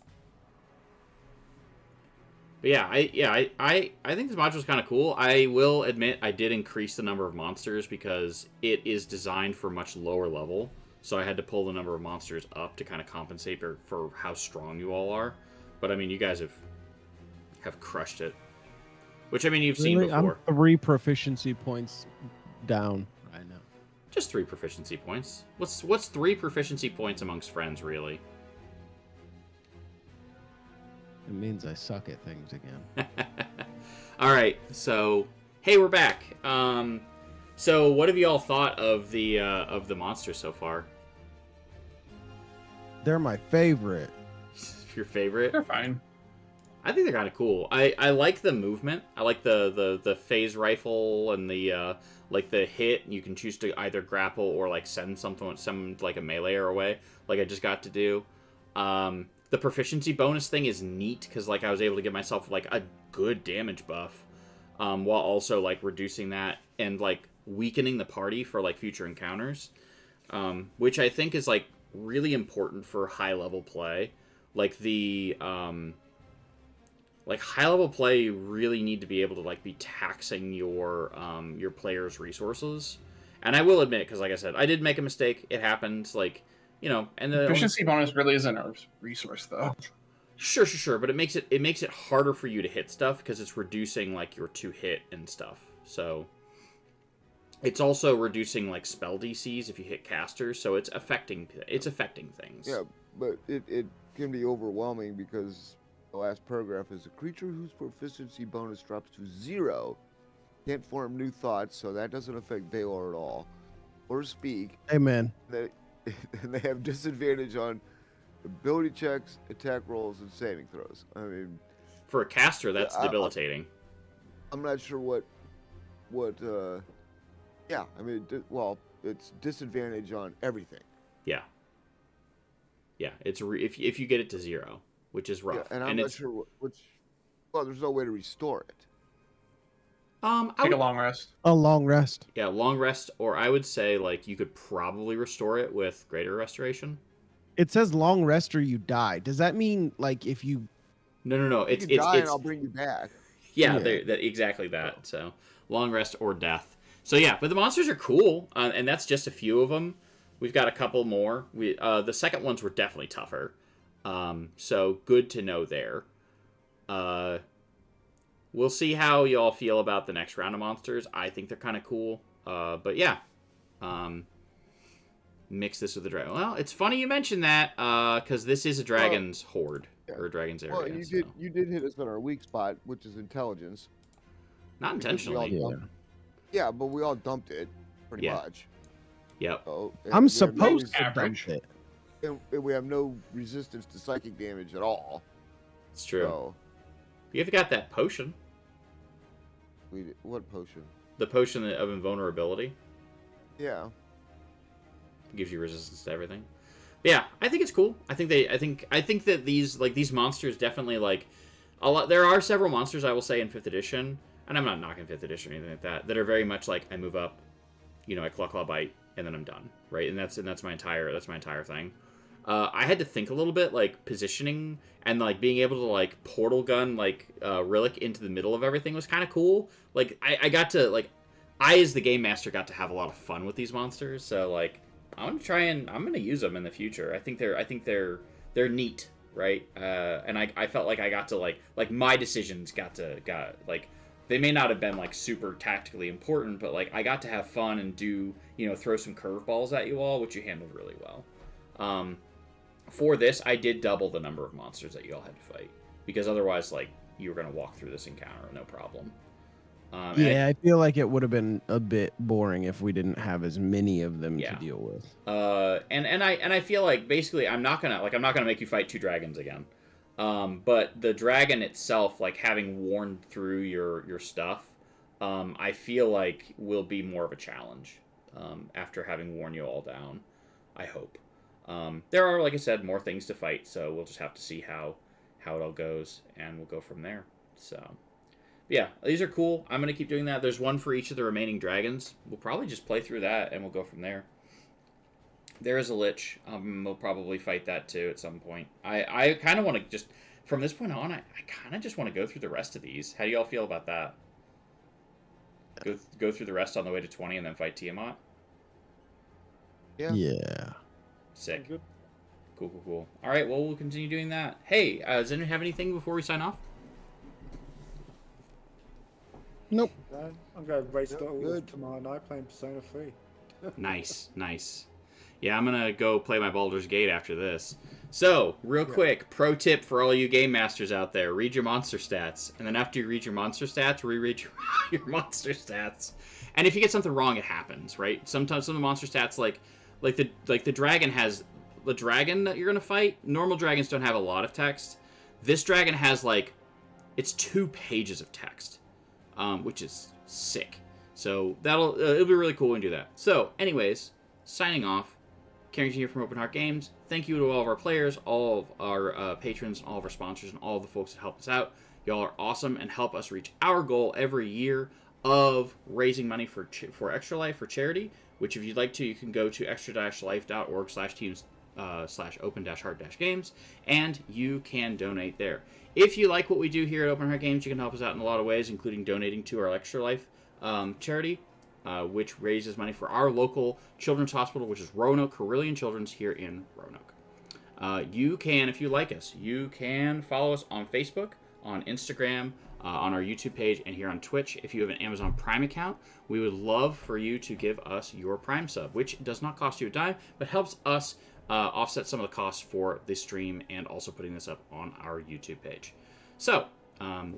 But yeah, I think this module is kind of cool. I will admit I did increase the number of monsters because it is designed for much lower level. So I had to pull the number of monsters up to kind of compensate for how strong you all are. But I mean, you guys have crushed it. Which, I mean, you've seen before. I'm 3 proficiency points down right now. Just 3 proficiency points. What's 3 proficiency points amongst friends, really? It means I suck at things again. All right, so hey, we're back. So what have you all thought of the monsters so far? They're my favorite. Your favorite? They're fine. I think they're kind of cool. I like the movement. I like the phase rifle and the like the hit. You can choose to either grapple or like send some like a meleeer away, like I just got to do. The proficiency bonus thing is neat because like I was able to give myself like a good damage buff, while also like reducing that and like weakening the party for like future encounters, which I think is like really important for high level play. like the like high level play, you really need to be able to like be taxing your players' resources. And I will admit, because like I said, I did make a mistake. It happened. Like, you know, and the Efficiency bonus really isn't a resource though. Sure, but it makes it harder for you to hit stuff because it's reducing like your 2-hit and stuff. So it's also reducing like spell DCs if you hit casters, so it's affecting things. Yeah, but it can be overwhelming because the last paragraph is a creature whose proficiency bonus drops to 0 can't form new thoughts, so that doesn't affect Baylor at all, or speak. Amen. And they have disadvantage on ability checks, attack rolls, and saving throws. I mean, for a caster, that's debilitating. I'm not sure what. Yeah, I mean, well, it's disadvantage on everything. Yeah. It's if you get it to 0, which is rough. Yeah, and I'm not sure which. Well, there's no way to restore it. Take a long rest. A long rest. Yeah, long rest, or I would say like you could probably restore it with greater restoration. It says long rest or you die. Does that mean like if you? No. It's die and I'll bring you back. Yeah. Exactly that. So long rest or death. So yeah, but the monsters are cool, and that's just a few of them. We've got a couple more. The second ones were definitely tougher. So good to know there. We'll see how y'all feel about the next round of monsters. I think they're kind of cool. But yeah. Mix this with the dragon. Well, it's funny you mentioned that, because this is a dragon's horde, or a dragon's area. Well, you did hit us on our weak spot, which is intelligence. Not intentionally. Yeah, but we all dumped it, pretty much. Yep. So, I'm supposed to dump it. And we have no resistance to psychic damage at all. It's true. So, You've got that potion. What potion? The potion of invulnerability. Yeah. Gives you resistance to everything. But yeah, I think it's cool. I think that these monsters definitely like a lot. There are several monsters I will say in 5th edition, and I'm not knocking 5th edition or anything like that are very much like I move up, I claw bite, and then I'm done, right? And that's my entire thing. I had to think a little bit, like positioning and like being able to like portal gun like Rillick into the middle of everything was kind of cool. Like I got to like as the game master got to have a lot of fun with these monsters. So like I'm gonna use them in the future. I think they're neat, right? And I felt like I got to like my decisions got like they may not have been like super tactically important, but like I got to have fun and do throw some curveballs at you all, which you handled really well. For this, I did double the number of monsters that you all had to fight, because otherwise, like, you were going to walk through this encounter, no problem. I feel like it would have been a bit boring if we didn't have as many of them to deal with. And I feel like basically I'm not gonna make you fight 2 dragons again. But the dragon itself, like having worn through your stuff, I feel like will be more of a challenge after having worn you all down. I hope. There are, like I said, more things to fight, so we'll just have to see how it all goes, and we'll go from there. So, yeah, these are cool. I'm going to keep doing that. There's one for each of the remaining dragons. We'll probably just play through that, and we'll go from there. There is a Lich. We'll probably fight that, too, at some point. I kind of want to just, from this point on, I kind of just want to go through the rest of these. How do y'all feel about that? Go through the rest on the way to 20 and then fight Tiamat? Yeah. Sick. Cool. All right, well, we'll continue doing that. Hey, does anyone have anything before we sign off? Nope. I'm going to race tomorrow night playing Persona 3. Nice. Yeah, I'm going to go play my Baldur's Gate after this. So, real quick, pro tip for all you game masters out there. Read your monster stats. And then after you read your monster stats, reread your monster stats. And if you get something wrong, it happens, right? Sometimes some of the monster stats, like the dragon has... The dragon that you're going to fight, normal dragons don't have a lot of text. This dragon has, it's 2 pages of text, which is sick. So it'll be really cool when you do that. So, anyways, signing off. Carrington here from Open Heart Games. Thank you to all of our players, all of our patrons, all of our sponsors, and all of the folks that help us out. Y'all are awesome and help us reach our goal every year of raising money for Extra Life, for charity, which if you'd like to, you can go to extra-life.org/teams patreon.com/open-heart-games, and you can donate there. If you like what we do here at Open Heart Games, you can help us out in a lot of ways, including donating to our Extra Life charity, which raises money for our local children's hospital, which is Roanoke Carillion Children's here in Roanoke. You can, if you like us, you can follow us on Facebook, on Instagram, on our YouTube page, and here on Twitch. If you have an Amazon Prime account, we would love for you to give us your Prime sub, which does not cost you a dime, but helps us offset some of the costs for the stream and also putting this up on our YouTube page. So,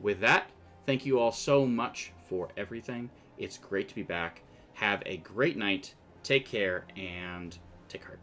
with that, thank you all so much for everything. It's great to be back. Have a great night. Take care and take heart.